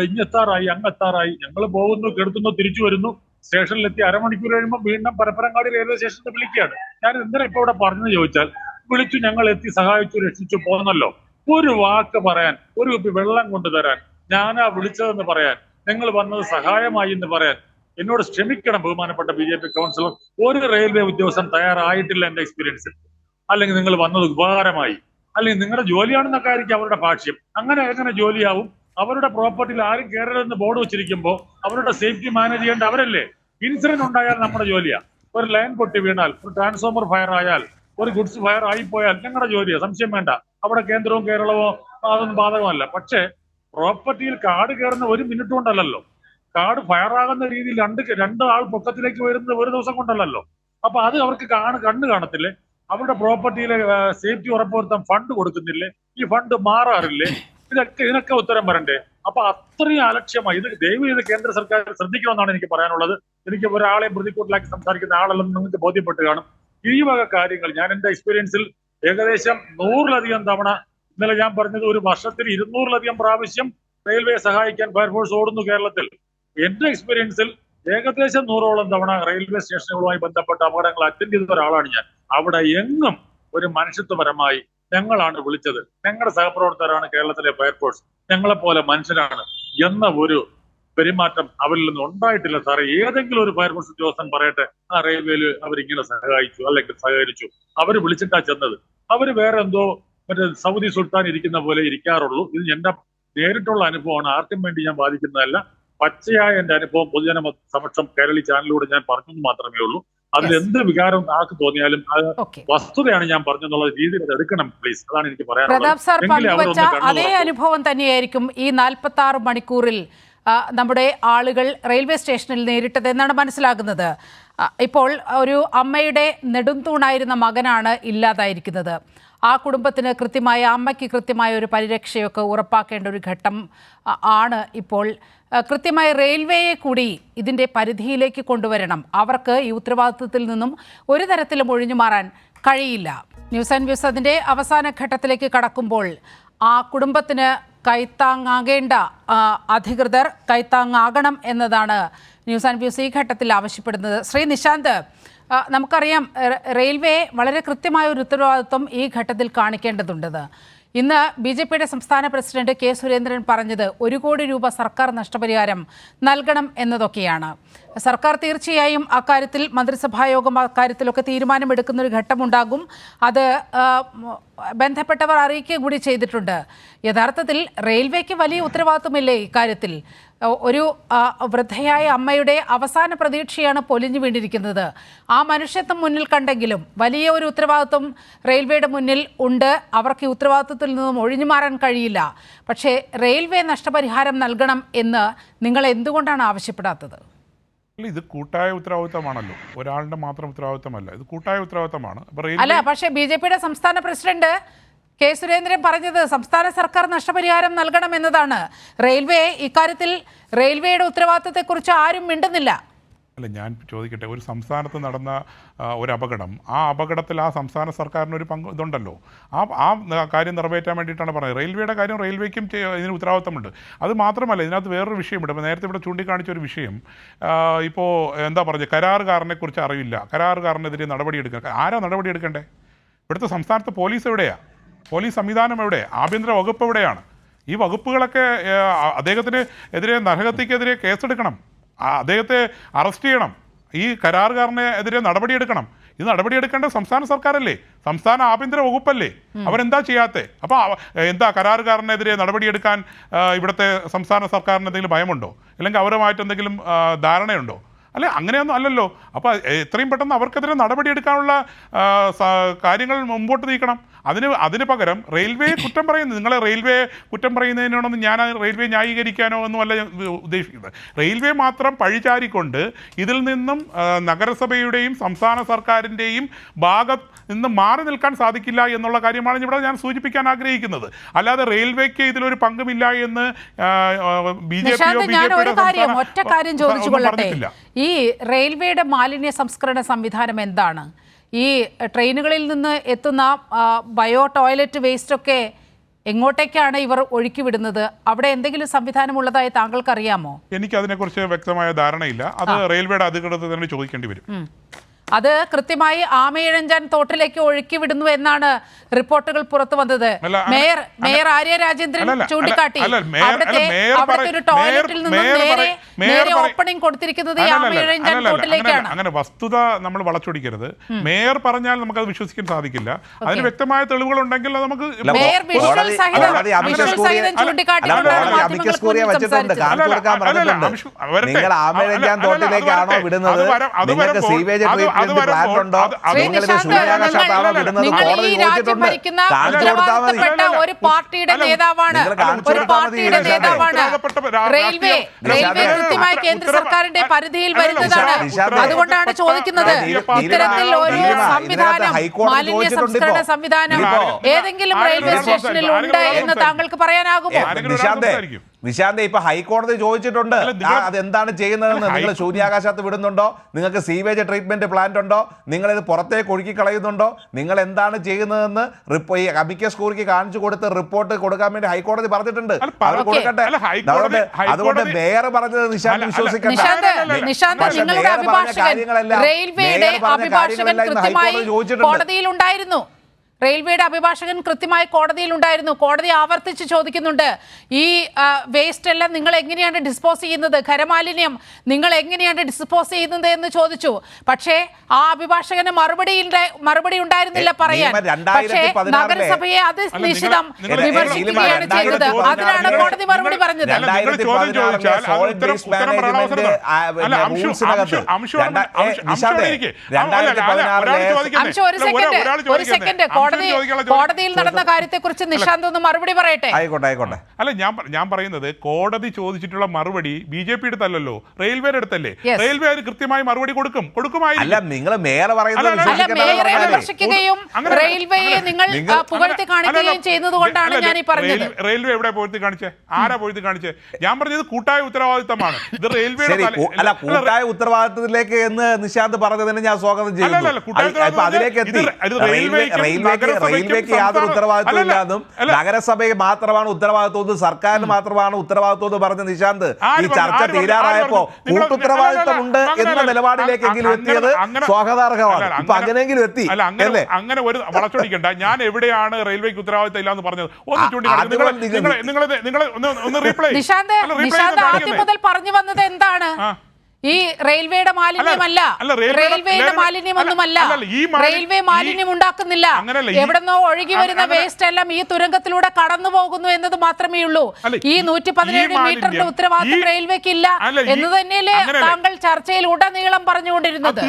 ഇങ്ങെത്താറായി, അങ്ങെത്താറായി. ഞങ്ങൾ പോകുന്നു, കെടുത്തുന്നു, തിരിച്ചു വരുന്നു. സ്റ്റേഷനിലെത്തി അരമണിക്കൂർ കഴിയുമ്പോൾ വീണ്ടും പരപ്പനങ്ങാടി റെയിൽവേ സ്റ്റേഷനിൽ വിളിക്കുകയാണ്. ഞാൻ എന്തിനാ ഇപ്പൊ ഇവിടെ പറഞ്ഞെന്ന് ചോദിച്ചാൽ, വിളിച്ചു, ഞങ്ങൾ എത്തി, സഹായിച്ചു, രക്ഷിച്ചു, പോന്നല്ലോ. ഒരു വാക്ക് പറയാൻ, ഒരു കുപ്പി വെള്ളം കൊണ്ടുതരാൻ, ഞാനാ വിളിച്ചതെന്ന് പറയാൻ, നിങ്ങൾ വന്നത് സഹായമായി എന്ന് പറയാൻ എന്നോട് ക്ഷമിക്കണം ബഹുമാനപ്പെട്ട BJP കൗൺസിലർ, ഒരു റെയിൽവേ ഉദ്യോഗസ്ഥൻ തയ്യാറായിട്ടില്ല എന്റെ എക്സ്പീരിയൻസിൽ. അല്ലെങ്കിൽ നിങ്ങൾ വന്നത് ഉപകാരമായി, അല്ലെങ്കിൽ നിങ്ങളുടെ ജോലിയാണെന്നൊക്കെ ആയിരിക്കും അവരുടെ ഭാഷ്യം. അങ്ങനെ എങ്ങനെ ജോലിയാവും? അവരുടെ പ്രോപ്പർട്ടിയിൽ ആരും കയറരുതെന്ന് ബോർഡ് വെച്ചിരിക്കുമ്പോൾ അവരുടെ സേഫ്റ്റി മാനേജ് ചെയ്യേണ്ട അവരല്ലേ? ഇൻസിഡന്റ് ഉണ്ടായാൽ നമ്മുടെ ജോലിയാ. ഒരു ലൈൻ പൊട്ടി വീണാൽ, ഒരു ട്രാൻസ്ഫോമർ ഫയർ ആയാൽ, ഒരു ഗുഡ്സ് ഫയർ ആയിപ്പോയാൽ ഞങ്ങളുടെ ജോലിയാ, സംശയം വേണ്ട. അവിടെ കേന്ദ്രവും കേരളമോ അതൊന്നും ബാധകമല്ല. പക്ഷെ പ്രോപ്പർട്ടിയിൽ കാട് കയറുന്ന 1 മിനിറ്റ് കൊണ്ടല്ലല്ലോ, കാട് ഫയറാകുന്ന രീതിയിൽ 2 ആൾ പൊക്കത്തിലേക്ക് വരുന്നത് ഒരു ദിവസം കൊണ്ടല്ലല്ലോ. അപ്പൊ അത് അവർക്ക് കണ്ണ് കാണത്തില്ലേ? അവരുടെ പ്രോപ്പർട്ടിയിലെ സേഫ്റ്റി ഉറപ്പുവരുത്താൻ ഫണ്ട് കൊടുക്കുന്നില്ലേ? ഈ ഫണ്ട് മാറാറില്ലേ? ഇതിനൊക്കെ ഉത്തരം വരണ്ടേ? അപ്പൊ അത്രയും അലക്ഷ്യമായി ഇത് ദയവ് ചെയ്ത് കേന്ദ്ര സർക്കാർ ശ്രദ്ധിക്കണമെന്നാണ് എനിക്ക് പറയാനുള്ളത്. എനിക്ക് ഒരാളെ പ്രതികൂട്ടിലാക്കി സംസാരിക്കുന്ന ആളല്ലെന്ന് നിങ്ങൾക്ക് ബോധ്യപ്പെട്ട് കാണും. ഈ വക കാര്യങ്ങൾ ഞാൻ എന്റെ എക്സ്പീരിയൻസിൽ ഏകദേശം 100-ലധികം തവണ, ഇന്നലെ ഞാൻ പറഞ്ഞത് ഒരു വർഷത്തിൽ 200-ലധികം പ്രാവശ്യം റെയിൽവേ സഹായിക്കാൻ ഫയർഫോഴ്സ് ഓടുന്നു കേരളത്തിൽ. എന്റെ എക്സ്പീരിയൻസിൽ ഏകദേശം 100ഓളം തവണ റെയിൽവേ സ്റ്റേഷനുകളുമായി ബന്ധപ്പെട്ട അപകടങ്ങൾ അറ്റൻഡ് ചെയ്ത ഒരാളാണ് ഞാൻ. അവിടെ എങ്ങും ഒരു മനുഷ്യത്വപരമായി ഞങ്ങളാണ് വിളിച്ചത്, ഞങ്ങളുടെ സഹപ്രവർത്തകരാണ് കേരളത്തിലെ ഫയർഫോഴ്സ്, ഞങ്ങളെപ്പോലെ മനുഷ്യരാണ് എന്ന ഒരു പെരുമാറ്റം അവരിൽ നിന്ന് ഉണ്ടായിട്ടില്ല സാറേ. ഏതെങ്കിലും ഒരു ഫയർഫോഴ്സ് ഉദ്യോഗസ്ഥൻ പറയട്ടെ ആ റെയിൽവേയിൽ അവരിങ്ങനെ സഹായിച്ചു അല്ലെങ്കിൽ സഹകരിച്ചു, അവർ വിളിച്ചിട്ടാ ചെന്നത്. അവര് വേറെ എന്തോ മറ്റേ സൗദി സുൽത്താൻ ഇരിക്കുന്ന പോലെ ഇരിക്കാറുള്ളൂ. ഇത് എന്റെ നേരിട്ടുള്ള അനുഭവമാണ്, ആർക്കും വേണ്ടി ഞാൻ ബാധിക്കുന്നതല്ല. പച്ചയായ എന്റെ അനുഭവം പൊതുജന സമക്ഷം കേരളി ചാനലിലൂടെ ഞാൻ പറഞ്ഞെന്ന് മാത്രമേ ഉള്ളൂ. അതിൽ എന്ത് വികാരം ആർക്ക് തോന്നിയാലും അത് വസ്തുതയാണ് ഞാൻ പറഞ്ഞെന്നുള്ള രീതിയിൽ അത് എടുക്കണം പ്ലീസ്. അതാണ് എനിക്ക് പറയാനുള്ളത്. പ്രതാപ് സാർ പങ്കുവച്ച അതേ അനുഭവം തന്നെയായിരിക്കും ഈ 46 മണിക്കൂറിൽ നമ്മുടെ ആളുകൾ റെയിൽവേ സ്റ്റേഷനിൽ നേരിട്ടതെന്നാണ് മനസ്സിലാകുന്നത്. ഇപ്പോൾ ഒരു അമ്മയുടെ നെടുംതൂണായിരുന്ന മകനാണ് ഇല്ലാതായിരിക്കുന്നത്. ആ കുടുംബത്തിന് അമ്മയ്ക്ക് കൃത്യമായ ഒരു പരിരക്ഷയൊക്കെ ഉറപ്പാക്കേണ്ട ഒരു ഘട്ടം ആണ് ഇപ്പോൾ. കൃത്യമായി റെയിൽവേയെ കൂടി ഇതിൻ്റെ പരിധിയിലേക്ക് കൊണ്ടുവരണം. അവർക്ക് ഈ ഉത്തരവാദിത്വത്തിൽ നിന്നും ഒരു തരത്തിലും ഒഴിഞ്ഞു മാറാൻ കഴിയില്ല. ന്യൂസ് ആൻഡ് വ്യൂസ് അതിൻ്റെ അവസാന ഘട്ടത്തിലേക്ക് കടക്കുമ്പോൾ ആ കുടുംബത്തിന് കൈത്താങ്ങാകേണ്ട അധികൃതർ കൈത്താങ്ങാകണം എന്നതാണ് ന്യൂസ് ആൻഡ് വ്യൂസ് ഈ ഘട്ടത്തിൽ ആവശ്യപ്പെടുന്നത്. ശ്രീ നിശാന്ത്, നമുക്കറിയാം റെയിൽവേ വളരെ കൃത്യമായ ഒരു ഉത്തരവാദിത്വം ഈ ഘട്ടത്തിൽ കാണിക്കേണ്ടതുണ്ടെന്ന്. ഇന്ന് BJPയുടെ സംസ്ഥാന പ്രസിഡന്റ് കെ സുരേന്ദ്രൻ പറഞ്ഞത് 1 കോടി രൂപ സർക്കാർ നഷ്ടപരിഹാരം നൽകണം എന്നതൊക്കെയാണ്. സർക്കാർ തീർച്ചയായും അക്കാര്യത്തിൽ മന്ത്രിസഭായോഗം അക്കാര്യത്തിലൊക്കെ തീരുമാനമെടുക്കുന്ന ഒരു ഘട്ടമുണ്ടാകും. അത് ബന്ധപ്പെട്ടവർ അറിയിക്കുക കൂടി ചെയ്തിട്ടുണ്ട്. യഥാർത്ഥത്തിൽ റെയിൽവേക്ക് വലിയ ഉത്തരവാദിത്വമില്ലേ ഇക്കാര്യത്തിൽ? ഒരു വൃദ്ധയായ അമ്മയുടെ അവസാന പ്രതീക്ഷയാണ് പൊലിഞ്ഞു വീണ്ടിരിക്കുന്നത്. ആ മനുഷ്യത്വം മുന്നിൽ കണ്ടെങ്കിലും വലിയ ഒരു ഉത്തരവാദിത്വം റെയിൽവേയുടെ മുന്നിൽ ഉണ്ട്. അവർക്ക് ഈ ഉത്തരവാദിത്വത്തിൽ നിന്നും ഒഴിഞ്ഞു മാറാൻ കഴിയില്ല. പക്ഷേ റെയിൽവേ നഷ്ടപരിഹാരം നൽകണം എന്ന് നിങ്ങൾ എന്തുകൊണ്ടാണ് ആവശ്യപ്പെടാത്തത്? ഇത് കൂട്ടായ ഉത്തരവാദിത്തമാണല്ലോ, ഒരാളുടെ മാത്രം ഉത്തരവാദിത്തമല്ല, ഇത് കൂട്ടായ ഉത്തരവാദിത്തമാണ്. അല്ല, പക്ഷേ BJPയുടെ സംസ്ഥാന പ്രസിഡന്റ് കെ സുരേന്ദ്രൻ പറഞ്ഞത് സംസ്ഥാന സർക്കാർ നഷ്ടപരിഹാരം നൽകണം എന്നതാണ്. റെയിൽവേ ഇക്കാര്യത്തിൽ റെയിൽവേയുടെ ഉത്തരവാദിത്തത്തെക്കുറിച്ച് ആരും മിണ്ടുന്നില്ല. അല്ല, ഞാൻ ചോദിക്കട്ടെ, ഒരു സംസ്ഥാനത്ത് നടന്ന ഒരു അപകടം, ആ അപകടത്തിൽ ആ സംസ്ഥാന സർക്കാരിനൊരു ഇതുണ്ടല്ലോ, ആ കാര്യം നിറവേറ്റാൻ വേണ്ടിയിട്ടാണ് പറയുന്നത്. റെയിൽവേയുടെ കാര്യം റെയിൽവേക്കും ഇതിന് ഉത്തരവാദിത്തമുണ്ട്. അത് മാത്രമല്ല, ഇതിനകത്ത് വേറൊരു വിഷയമുണ്ട്. ഇപ്പോൾ നേരത്തെ ഇവിടെ ചൂണ്ടിക്കാണിച്ച ഒരു വിഷയം, ഇപ്പോൾ എന്താ പറയുക, കരാറുകാരനെ കുറിച്ച് അറിയില്ല, കരാറുകാരനെതിരെ നടപടിയെടുക്കുക. ആരാ നടപടിയെടുക്കണ്ടേ? ഇവിടുത്തെ സംസ്ഥാനത്ത് പോലീസ് എവിടെയാണ്? പോലീസ് സംവിധാനം എവിടെ? ആഭ്യന്തര വകുപ്പ് എവിടെയാണ്? ഈ വകുപ്പുകളൊക്കെ അദ്ദേഹത്തിന് എതിരെ നരഹത്യക്കെതിരെ കേസെടുക്കണം, അദ്ദേഹത്തെ അറസ്റ്റ് ചെയ്യണം, ഈ കരാറുകാരനെ എതിരെ നടപടിയെടുക്കണം. ഇത് നടപടിയെടുക്കേണ്ട സംസ്ഥാന സർക്കാരല്ലേ, സംസ്ഥാന ആഭ്യന്തര വകുപ്പല്ലേ? അവരെന്താ ചെയ്യാത്തത്? അപ്പോൾ എന്താ കരാറുകാരനെതിരെ നടപടിയെടുക്കാൻ ഇവിടുത്തെ സംസ്ഥാന സർക്കാരിന് എന്തെങ്കിലും ഭയമുണ്ടോ? അല്ലെങ്കിൽ അവരുമായിട്ട് എന്തെങ്കിലും ധാരണയുണ്ടോ? അല്ലെ, അങ്ങനെയൊന്നും അല്ലല്ലോ. അപ്പോൾ എത്രയും പെട്ടെന്ന് അവർക്കെതിരെ നടപടിയെടുക്കാനുള്ള കാര്യങ്ങൾ മുമ്പോട്ട് നീക്കണം. അതിന് പകരം റെയിൽവേ കുറ്റം പറയുന്നത്, നിങ്ങളെ റെയിൽവേ കുറ്റം പറയുന്നതിനോടൊന്നും ഞാൻ റെയിൽവേ ന്യായീകരിക്കാനോ ഒന്നുമല്ല ഉദ്ദേശിക്കുന്നത്. റെയിൽവേ മാത്രം പഴിചാരിക്കൊണ്ട് ഇതിൽ നിന്നും നഗരസഭയുടെയും സംസ്ഥാന സർക്കാരിൻ്റെയും ഭാഗത്ത് നിന്ന് മാറി നിൽക്കാൻ സാധിക്കില്ല എന്നുള്ള കാര്യമാണ് ഇവിടെ ഞാൻ സൂചിപ്പിക്കാൻ ആഗ്രഹിക്കുന്നത്. അല്ലാതെ റെയിൽവേക്ക് ഇതിലൊരു പങ്കുമില്ല എന്ന് ഒറ്റ കാര്യം ചോദിച്ചുകൊള്ളട്ടെ. ഈ റെയിൽവേയുടെ മാലിന്യ സംസ്കരണ സംവിധാനം എന്താണ്? ഈ ട്രെയിനുകളിൽ നിന്ന് എത്തുന്ന ബയോ ടോയ്ലറ്റ് വേസ്റ്റൊക്കെ എങ്ങോട്ടേക്കാണ് ഇവർ ഒഴുക്കി വിടുന്നത്? അവിടെ എന്തെങ്കിലും സംവിധാനം ഉള്ളതായി താങ്കൾക്ക് അറിയാമോ? എനിക്ക് അതിനെക്കുറിച്ച് വ്യക്തമായ ധാരണയില്ല. അത് റെയിൽവേയുടെ അധികൃതർ തന്നെ ചോദിക്കേണ്ടി വരും. അത് കൃത്യമായി ആമയിഴഞ്ചാൻ തോട്ടിലേക്ക് ഒഴുക്കി വിടുന്നു എന്നാണ് റിപ്പോർട്ടുകൾ പുറത്തു വന്നത്. മേയർ ആര്യ രാജേന്ദ്രൻ ചൂണ്ടിക്കാട്ടി അവിടുത്തെ ഒരു ടോയ്ലറ്റിൽ നിന്നും നേരെ ഓപ്പണിംഗ് കൊടുത്തിരിക്കുന്നത് ഈ ആമയിഴഞ്ചാൻ തോട്ടിലേക്കാണ്. അങ്ങനെ വസ്തുത നമ്മൾ വളച്ചൊടിക്കരുത്. മേയർ പറഞ്ഞാൽ നമുക്കത് വിശ്വസിക്കാൻ സാധിക്കില്ല. അതിന് വ്യക്തമായ തെളിവുകൾ ഉണ്ടെങ്കിൽ നമുക്ക് മേയർ വിഷ്വൽ സഹിതം ചൂണ്ടിക്കാട്ടിക്കൊണ്ടാണ് ഒരു പാർട്ടിയുടെ നേതാവാണ്, റെയിൽവേ കൃത്യമായി കേന്ദ്ര സർക്കാരിന്റെ പരിധിയിൽ വരുന്നതാണ്. അതുകൊണ്ടാണ് ചോദിക്കുന്നത്, ഇത്തരത്തിൽ ഒരു സംവിധാനം, മാലിന്യ സംസ്കരണ സംവിധാനം ഏതെങ്കിലും റെയിൽവേ സ്റ്റേഷനിൽ ഉണ്ട് എന്ന് താങ്കൾക്ക് പറയാനാകുമോ? നിശാന്ത്, ഇപ്പൊ ഹൈക്കോടതി ചോദിച്ചിട്ടുണ്ട് അതെന്താണ് ചെയ്യുന്നതെന്ന്. നിങ്ങൾ ശൂന്യാകാശത്ത് വിടുന്നുണ്ടോ? നിങ്ങൾക്ക് സീവേജ് ട്രീറ്റ്മെന്റ് പ്ലാന്റ് ഉണ്ടോ? നിങ്ങളിത് പുറത്തേക്ക് ഒഴുക്കി കളയുന്നുണ്ടോ? നിങ്ങൾ എന്താണ് ചെയ്യുന്നതെന്ന് ഈ അമിക്കസ് ക്യൂറിക്ക് കാണിച്ചു കൊടുത്ത് റിപ്പോർട്ട് കൊടുക്കാൻ വേണ്ടി ഹൈക്കോടതി പറഞ്ഞിട്ടുണ്ട്. അവർ കൊടുക്കട്ടെ. അതുകൊണ്ട് മേയർ പറഞ്ഞത് നിശാന്ത് വിശ്വസിക്കണ്ട. നിങ്ങളുടെ അഭിഭാഷകൻ, റെയിൽവേയുടെ അഭിഭാഷകൻ കൃത്യമായി കോടതിയിലുണ്ടായിരുന്നു. റെയിൽവേയുടെ അഭിഭാഷകൻ കൃത്യമായി കോടതിയിലുണ്ടായിരുന്നു. കോടതി ആവർത്തിച്ച് ചോദിക്കുന്നുണ്ട്, ഈ വേസ്റ്റ് എല്ലാം നിങ്ങൾ എങ്ങനെയാണ് ഡിസ്പോസ് ചെയ്യുന്നത്, ഖരമാലിന്യം നിങ്ങൾ എങ്ങനെയാണ് ഡിസ്പോസ് ചെയ്യുന്നത് എന്ന് ചോദിച്ചു. പക്ഷേ ആ അഭിഭാഷകന് മറുപടി ഉണ്ടായിരുന്നില്ല പറയാൻ. പക്ഷേ നഗരസഭയെ അത് നിശ്ചിതം വിമർശിക്കുകയാണ് ചെയ്തത്. അതിനാണ് കോടതി മറുപടി പറഞ്ഞത്. ഒരു സെക്കൻഡ് കോടതിയിൽ നടന്ന കാര്യത്തെക്കുറിച്ച് നിശാന്ത് ഒന്ന് മറുപടി പറയട്ടെ. ആയിക്കോട്ടെ. അല്ല, ഞാൻ പറയുന്നത് കോടതി ചോദിച്ചിട്ടുള്ള മറുപടി BJP എടുത്തല്ലോ, റെയിൽവേയുടെ അടുത്തല്ലേ. റെയിൽവേ അതിന് കൃത്യമായി മറുപടി കൊടുക്കുമായില്ല. നിങ്ങൾ മേയർ വിമർശിക്കുകയും റെയിൽവേയെ നിങ്ങൾ പുകഴ്ത്തി കാണിക്കുകയും ചെയ്യുന്നത് കൊണ്ടാണ് ഞാൻ ഈ പറഞ്ഞത്. റെയിൽവേ എവിടെ പോയി കാണിച്ചേ? ആരാ പോയി കാണിച്ചേ? ഞാൻ പറഞ്ഞത് കൂട്ടായ ഉത്തരവാദിത്തമാണ്. ഇത് റെയിൽവേ കൂട്ടായ ഉത്തരവാദിത്തത്തിലേക്ക് എന്ന് നിശാന്ത് പറഞ്ഞതിന് ഞാൻ സ്വാഗതം ചെയ്യുന്നു. അതിലേക്ക് എത്തി. റെയിൽവേക്ക് യാതൊരു ഉത്തരവാദിത്വം ഇല്ലാന്നും നഗരസഭയെ മാത്രമാണ് ഉത്തരവാദിത്വം, സർക്കാരിന് മാത്രമാണ് ഉത്തരവാദിത്വം പറഞ്ഞ നിശാന്ത് ഈ ചർച്ച തീരാറായപ്പോ കൂട്ടുത്തരവാദിത്വമുണ്ട് എന്ന നിലപാടിലേക്കെങ്കിലും എത്തിയത് സ്വാഗതാർഹമാണ്. ഇപ്പൊ അങ്ങനെയെങ്കിലും എത്തി അല്ലേ? അങ്ങനെ ഒരു വളച്ചൊടിക്കണ്ട. ഞാൻ എവിടെയാണ് റെയിൽവേക്ക് ഉത്തരവാദിത്തം ഇല്ലാന്ന് പറഞ്ഞത്? ഒന്ന് റീപ്ലൈ. നിശാന്ത് ആദ്യം മുതൽ പറഞ്ഞു വന്നത് എന്താണ്? ഈ റെയിൽവേയുടെ മാലിന്യമല്ല, റെയിൽവേയുടെ മാലിന്യമൊന്നുമല്ല, റെയിൽവേ മാലിന്യം ഉണ്ടാക്കുന്നില്ല. എവിടെന്നോ ഒഴുകി വരുന്ന വേസ്റ്റ് എല്ലാം ഈ തുരങ്കത്തിലൂടെ കടന്നു പോകുന്നു എന്നത് മാത്രമേ ഉള്ളൂ. ഈ 117 മീറ്ററിന്റെ ഉത്തരവാദിത്വം റെയിൽവേക്ക് ഇല്ല എന്ന് തന്നെയല്ലേ താങ്കൾ ചർച്ചയിൽ ഉടനീളം പറഞ്ഞുകൊണ്ടിരുന്നത്?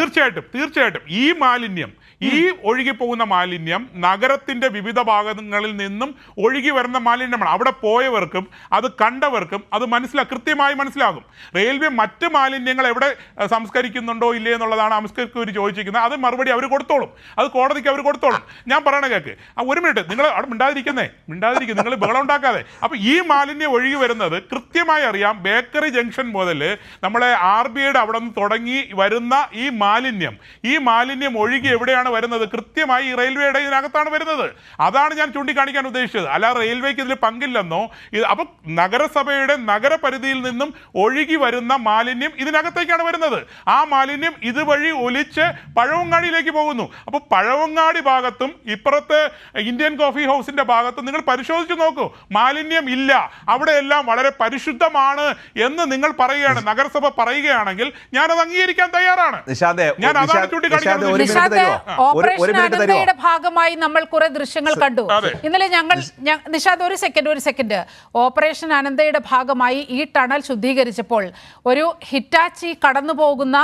തീർച്ചയായിട്ടും ഈ ഒഴുകിപ്പോകുന്ന മാലിന്യം നഗരത്തിന്റെ വിവിധ ഭാഗങ്ങളിൽ നിന്നും ഒഴുകി വരുന്ന മാലിന്യമാണ്. അവിടെ പോയവർക്കും അത് കണ്ടവർക്കും അത് കൃത്യമായി മനസ്സിലാകും. റെയിൽവേ മറ്റ് മാലിന്യങ്ങൾ എവിടെ സംസ്കരിക്കുന്നുണ്ടോ ഇല്ലേ എന്നുള്ളതാണ് അംസ്കർ ചോദിച്ചിരിക്കുന്നത്. അത് മറുപടി അവർ കൊടുത്തോളും, അത് കോടതിക്ക് അവർ കൊടുത്തോളും. ഞാൻ പറയണ കേൾക്ക്. ഒരു മിനിറ്റ്, നിങ്ങൾ അവിടെ മിണ്ടാതിരിക്കും, നിങ്ങൾ ബഹളം ഉണ്ടാക്കാതെ. അപ്പോൾ ഈ മാലിന്യം ഒഴുകി വരുന്നത് കൃത്യമായി അറിയാം. ബേക്കറി ജംഗ്ഷൻ മുതൽ നമ്മളെ RBIയുടെ അവിടെ നിന്ന് തുടങ്ങി വരുന്ന ഈ മാലിന്യം ഒഴുകി എവിടെയാണ് വരുന്നത്? കൃത്യമായി ഈ റെയിൽവേയുടെ ഇതിനകത്താണ് വരുന്നത്. അതാണ് ഞാൻ ചൂണ്ടിക്കാണിക്കാൻ ഉദ്ദേശിച്ചത്. അല്ല റെയിൽവേക്ക് ഇതിൽ പങ്കില്ലെന്നോ. അപ്പൊ നഗരസഭയുടെ നഗരപരിധിയിൽ നിന്നും ഒഴുകി വരുന്ന മാലിന്യം ഇതിനകത്തേക്കാണ് വരുന്നത്. ആ മാലിന്യം ഇതുവഴി ഒലിച്ച് പഴവങ്ങാടിയിലേക്ക് പോകുന്നു. അപ്പോൾ പഴവങ്ങാടി ഭാഗത്തും ഇപ്പുറത്ത് ഇന്ത്യൻ കോഫി ഹൗസിന്റെ ഭാഗത്തും നിങ്ങൾ പരിശോധിച്ച് നോക്കൂ, മാലിന്യം ഇല്ല. അവിടെയെല്ലാം വളരെ പരിശുദ്ധമാണ് എന്ന് നിങ്ങൾ പറയുകയാണ്, നഗരസഭ പറയുകയാണെങ്കിൽ ഞാനത് അംഗീകരിക്കാൻ തയ്യാറാണ്. ഞാൻ അതാണ് ചൂണ്ടിക്കാണിക്കുന്നത്. ഓപ്പറേഷൻ അനന്തയുടെ ഭാഗമായി നമ്മൾ കുറെ ദൃശ്യങ്ങൾ കണ്ടു ഇന്നലെ. നിഷാദ് ഒരു സെക്കൻഡ്. ഓപ്പറേഷൻ അനന്തയുടെ ഭാഗമായി ഈ ടണൽ ശുദ്ധീകരിച്ചപ്പോൾ ഒരു ഹിറ്റാച്ചി കടന്നു പോകുന്ന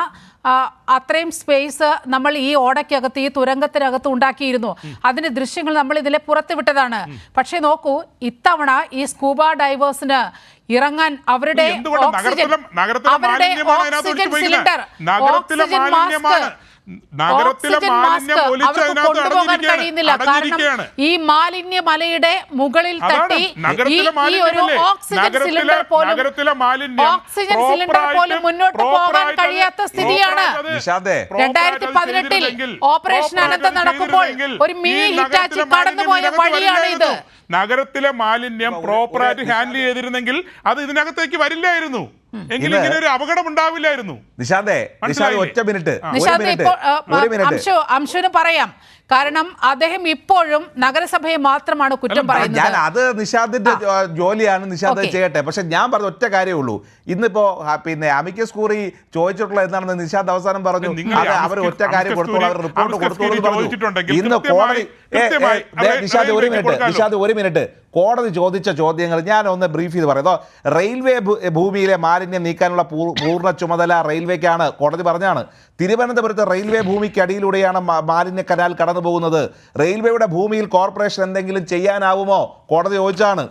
അത്രയും സ്പേസ് നമ്മൾ ഈ ഓടയ്ക്കകത്ത്, ഈ തുരങ്കത്തിനകത്ത് ഉണ്ടാക്കിയിരുന്നു. അതിന്റെ ദൃശ്യങ്ങൾ നമ്മൾ ഇതിലെ പുറത്തുവിട്ടതാണ്. പക്ഷേ നോക്കൂ, ഇത്തവണ ഈ സ്കൂബ ഡൈവേഴ്സിന് ഇറങ്ങാൻ അവരുടെ ഓക്സിജൻ സിലിണ്ടർ, ഓക്സിജൻ മാസ്ക് കൊണ്ടുപോകാൻ കഴിയുന്നില്ല. കാരണം ഈ മാലിന്യ മലയുടെ മുകളിൽ തട്ടി ഈ ഒരു ഓക്സിജൻ സിലിണ്ടർ പോലും മുന്നോട്ട് പോകാൻ കഴിയാത്ത സ്ഥിതിയാണ്. 2018 ഓപ്പറേഷൻ അനന്ത നടക്കുമ്പോൾ ഒരു മിനി ഹിറ്റാച്ചി കടന്നുപോയ വഴിയാണ് ഇത്. നഗരത്തിലെ മാലിന്യം പ്രോപ്പറായിട്ട് ഹാൻഡിൽ ചെയ്തിരുന്നെങ്കിൽ അത് ഇതിനകത്തേക്ക് വരില്ലായിരുന്നു, എങ്കിൽ ഇങ്ങനെ ഒരു അപകടം ഉണ്ടാവില്ലായിരുന്നു. അംശുവിന് പറയാം, കാരണം അദ്ദേഹം ഇപ്പോഴും നഗരസഭയെ മാത്രമാണ് കുറ്റം പറയുന്നത്. അത് നിഷാദിന്റെ ജോലിയാണ്, നിഷാദ് ചെയ്യട്ടെ. പക്ഷെ ഞാൻ പറഞ്ഞ ഒറ്റ കാര്യമേ ഉള്ളൂ. ഇന്നിപ്പോ പിന്നെ അമിക്കസ് ക്യൂറി ചോദിച്ചിട്ടുള്ള എന്താണെന്ന് നിഷാദ് അവസാനം പറഞ്ഞു. അവർ ഒറ്റ കാര്യം കൊടുത്തോളൂ, അവർ റിപ്പോർട്ട് കൊടുത്തോളൂ പറഞ്ഞു. ഇന്ന് കോടതി നിഷാദ് ഒരു മിനിറ്റ് കോടതി ചോദിച്ച ചോദ്യങ്ങൾ ഞാൻ ഒന്ന് ബ്രീഫ് ചെയ്ത് പറയുന്നത്. റെയിൽവേ ഭൂമിയിലെ മാലിന്യം നീക്കാനുള്ള പൂർണ്ണ ചുമതല റെയിൽവേക്കാണ്, കോടതി പറഞ്ഞാണ്. തിരുവനന്തപുരത്ത് റെയിൽവേ ഭൂമിക്കടിയിലൂടെയാണ് മാലിന്യ കനാൽ കടന്നു പോകുന്നത്. റെയിൽവേയുടെ ഭൂമിയിൽ കോർപ്പറേഷൻ എന്തെങ്കിലും ചെയ്യാനാവുമോ? കോടതി ചോദിച്ചാണ്.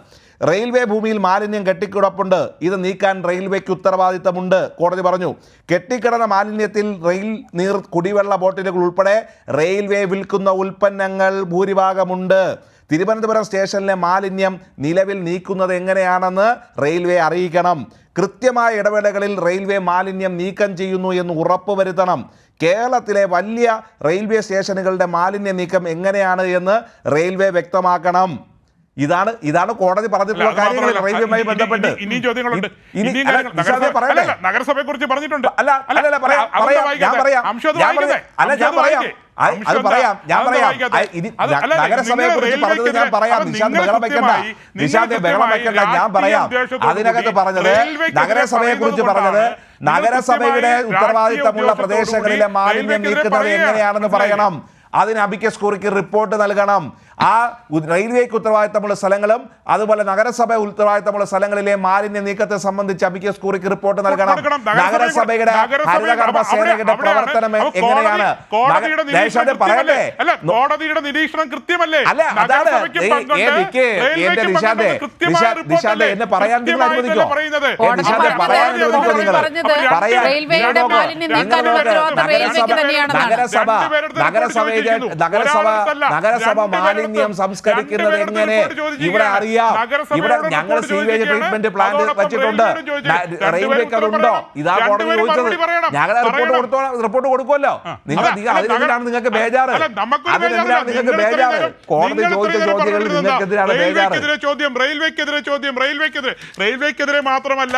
റെയിൽവേ ഭൂമിയിൽ മാലിന്യം കെട്ടിക്കിടപ്പുണ്ട്, ഇത് നീക്കാൻ റെയിൽവേക്ക് ഉത്തരവാദിത്തമുണ്ട്, കോടതി പറഞ്ഞു. കെട്ടിക്കിടന്ന മാലിന്യത്തിൽ റെയിൽ നീർ കുടിവെള്ള ബോട്ടിലുകൾ ഉൾപ്പെടെ റെയിൽവേ വിൽക്കുന്ന ഉൽപ്പന്നങ്ങൾ ഭൂരിഭാഗമുണ്ട്. തിരുവനന്തപുരം സ്റ്റേഷനിലെ മാലിന്യം നിലവിൽ നീക്കുന്നത് എങ്ങനെയാണെന്ന് റെയിൽവേ അറിയിക്കണം. കൃത്യമായ ഇടവേളകളിൽ റെയിൽവേ മാലിന്യം നീക്കം ചെയ്യുന്നു എന്ന് ഉറപ്പുവരുത്തണം. കേരളത്തിലെ വലിയ റെയിൽവേ സ്റ്റേഷനുകളുടെ മാലിന്യ നീക്കം എങ്ങനെയാണ് എന്ന് റെയിൽവേ വ്യക്തമാക്കണം. ഇതാണ് കോടതി പറഞ്ഞിട്ടുള്ള കാര്യങ്ങൾ റെയിൽവേയുമായി ബന്ധപ്പെട്ട്. ഇനിയും ചോദ്യങ്ങളുണ്ട്. നഗരസഭയെ കുറിച്ച് പറഞ്ഞിട്ടുണ്ട്. നഗരസഭയെ കുറിച്ച് പറഞ്ഞത് ഞാൻ പറയാം. നിഷാദ് ബഹളം വെക്കണ്ട, ഞാൻ പറയാം. അതിനകത്ത് പറഞ്ഞത് നഗരസഭയെ കുറിച്ച് പറഞ്ഞത് നഗരസഭയുടെ ഉത്തരവാദിത്തമുള്ള പ്രദേശങ്ങളിലെ മാലിന്യം നീക്കുന്നത് എങ്ങനെയാണെന്ന് പറയണം. അതിന് അമിക്കസ് ക്യൂറിക്ക് റിപ്പോർട്ട് നൽകണം. ആ റെയിൽവേക്ക് ഉത്തരവാദിത്തമുള്ള സ്ഥലങ്ങളും അതുപോലെ നഗരസഭ ഉത്തരവാദിത്തമുള്ള സ്ഥലങ്ങളിലെ മാലിന്യ നീക്കത്തെ സംബന്ധിച്ച് അമിക്കസ് ക്യൂറിക്ക് റിപ്പോർട്ട് നൽകണം. നഗരസഭയുടെ ഹരിതകർമ്മ സേനയുടെ പ്രവർത്തനം എങ്ങനെയാണ്? പറയട്ടെ, കോടതിയുടെ നിരീക്ഷണം കൃത്യമല്ലേ? അല്ല, അതാണ് എന്റെ നിഷാദെ എന്നെ പറയാൻ നിങ്ങൾ അനുവദിക്കോ? നഗരസഭ മാലിന്യം സംസ്കരിക്കുന്നത് എങ്ങനെ ഇവിടെ അറിയാം. ഇവിടെ ഞങ്ങൾ സീവേജ് ട്രീറ്റ്മെന്റ് പ്ലാന്റ് വെച്ചിട്ടുണ്ട്. റെയിൽവേക്ക് അതുണ്ടോ? ഇതാ കോടതി ചോദിച്ചത്. ഞങ്ങൾ റിപ്പോർട്ട് കൊടുക്കുമല്ലോ. അതിനെതിരാണ് നിങ്ങൾക്ക് ബേജാറ്. അതിനെതിരാണ് നിങ്ങൾക്ക് ബേജാറ്. കോടതി ചോദിച്ച ചോദ്യങ്ങളിൽ നിങ്ങൾക്കെതിരാണ് ബേജാറ്. റെയിൽവേക്കെതിരെ മാത്രമല്ല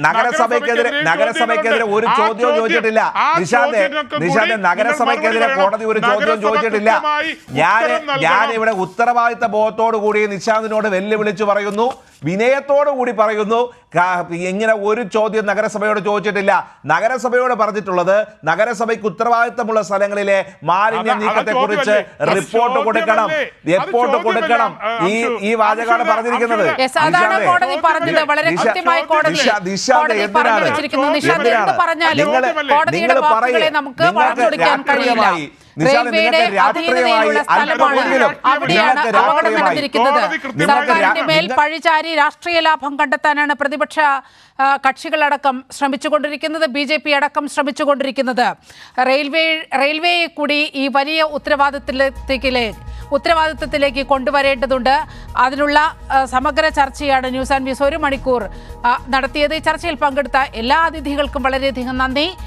നഗരസഭയ്ക്കെതിരെ ഒരു ചോദ്യവും ചോദിച്ചിട്ടില്ല. നിഷാദെ നഗരസഭയ്ക്കെതിരെ കോടതി ഒരു ചോദ്യവും ചോദിച്ചിട്ടില്ല. ഞാൻ ഇവിടെ ഉത്തരവാദിത്ത ബോധത്തോടു കൂടി നിശാന്തിനോട് വെല്ലുവിളിച്ചു പറയുന്നു, വിനയത്തോടു കൂടി പറയുന്നു, ഇങ്ങനെ ഒരു ചോദ്യം നഗരസഭയോട് ചോദിച്ചിട്ടില്ല. നഗരസഭയോട് പറഞ്ഞിട്ടുള്ളത് നഗരസഭയ്ക്ക് ഉത്തരവാദിത്തമുള്ള സ്ഥലങ്ങളിലെ മാലിന്യ നീക്കത്തെ കുറിച്ച് റിപ്പോർട്ട് കൊടുക്കണം. റിപ്പോർട്ട് കൊടുക്കണം. ഈ വാചകമാണ് പറഞ്ഞിരിക്കുന്നത്. നിങ്ങൾ രാഷ്ട്രീയമായി റെയിൽവേയുടെ അധീനതയിലുള്ള സ്ഥലമാണ്. അവിടെയാണ് അപകടം നടന്നിരിക്കുന്നത്. സർക്കാരിന്റെ മേൽ പഴിചാരി രാഷ്ട്രീയ ലാഭം കണ്ടെത്താനാണ് പ്രതിപക്ഷ കക്ഷികളടക്കം ശ്രമിച്ചുകൊണ്ടിരിക്കുന്നത്, BJP അടക്കം ശ്രമിച്ചുകൊണ്ടിരിക്കുന്നത്. റെയിൽവേയെ കൂടി ഈ വലിയ ഉത്തരവാദിത്തത്തിലേക്ക് കൊണ്ടുവരേണ്ടതുണ്ട്. അതിനുള്ള സമഗ്ര ചർച്ചയാണ് ന്യൂസ് ആൻഡ് വ്യൂസ് 1 മണിക്കൂർ നടത്തിയത്. ഈ ചർച്ചയിൽ പങ്കെടുത്ത എല്ലാ അതിഥികൾക്കും വളരെയധികം നന്ദി.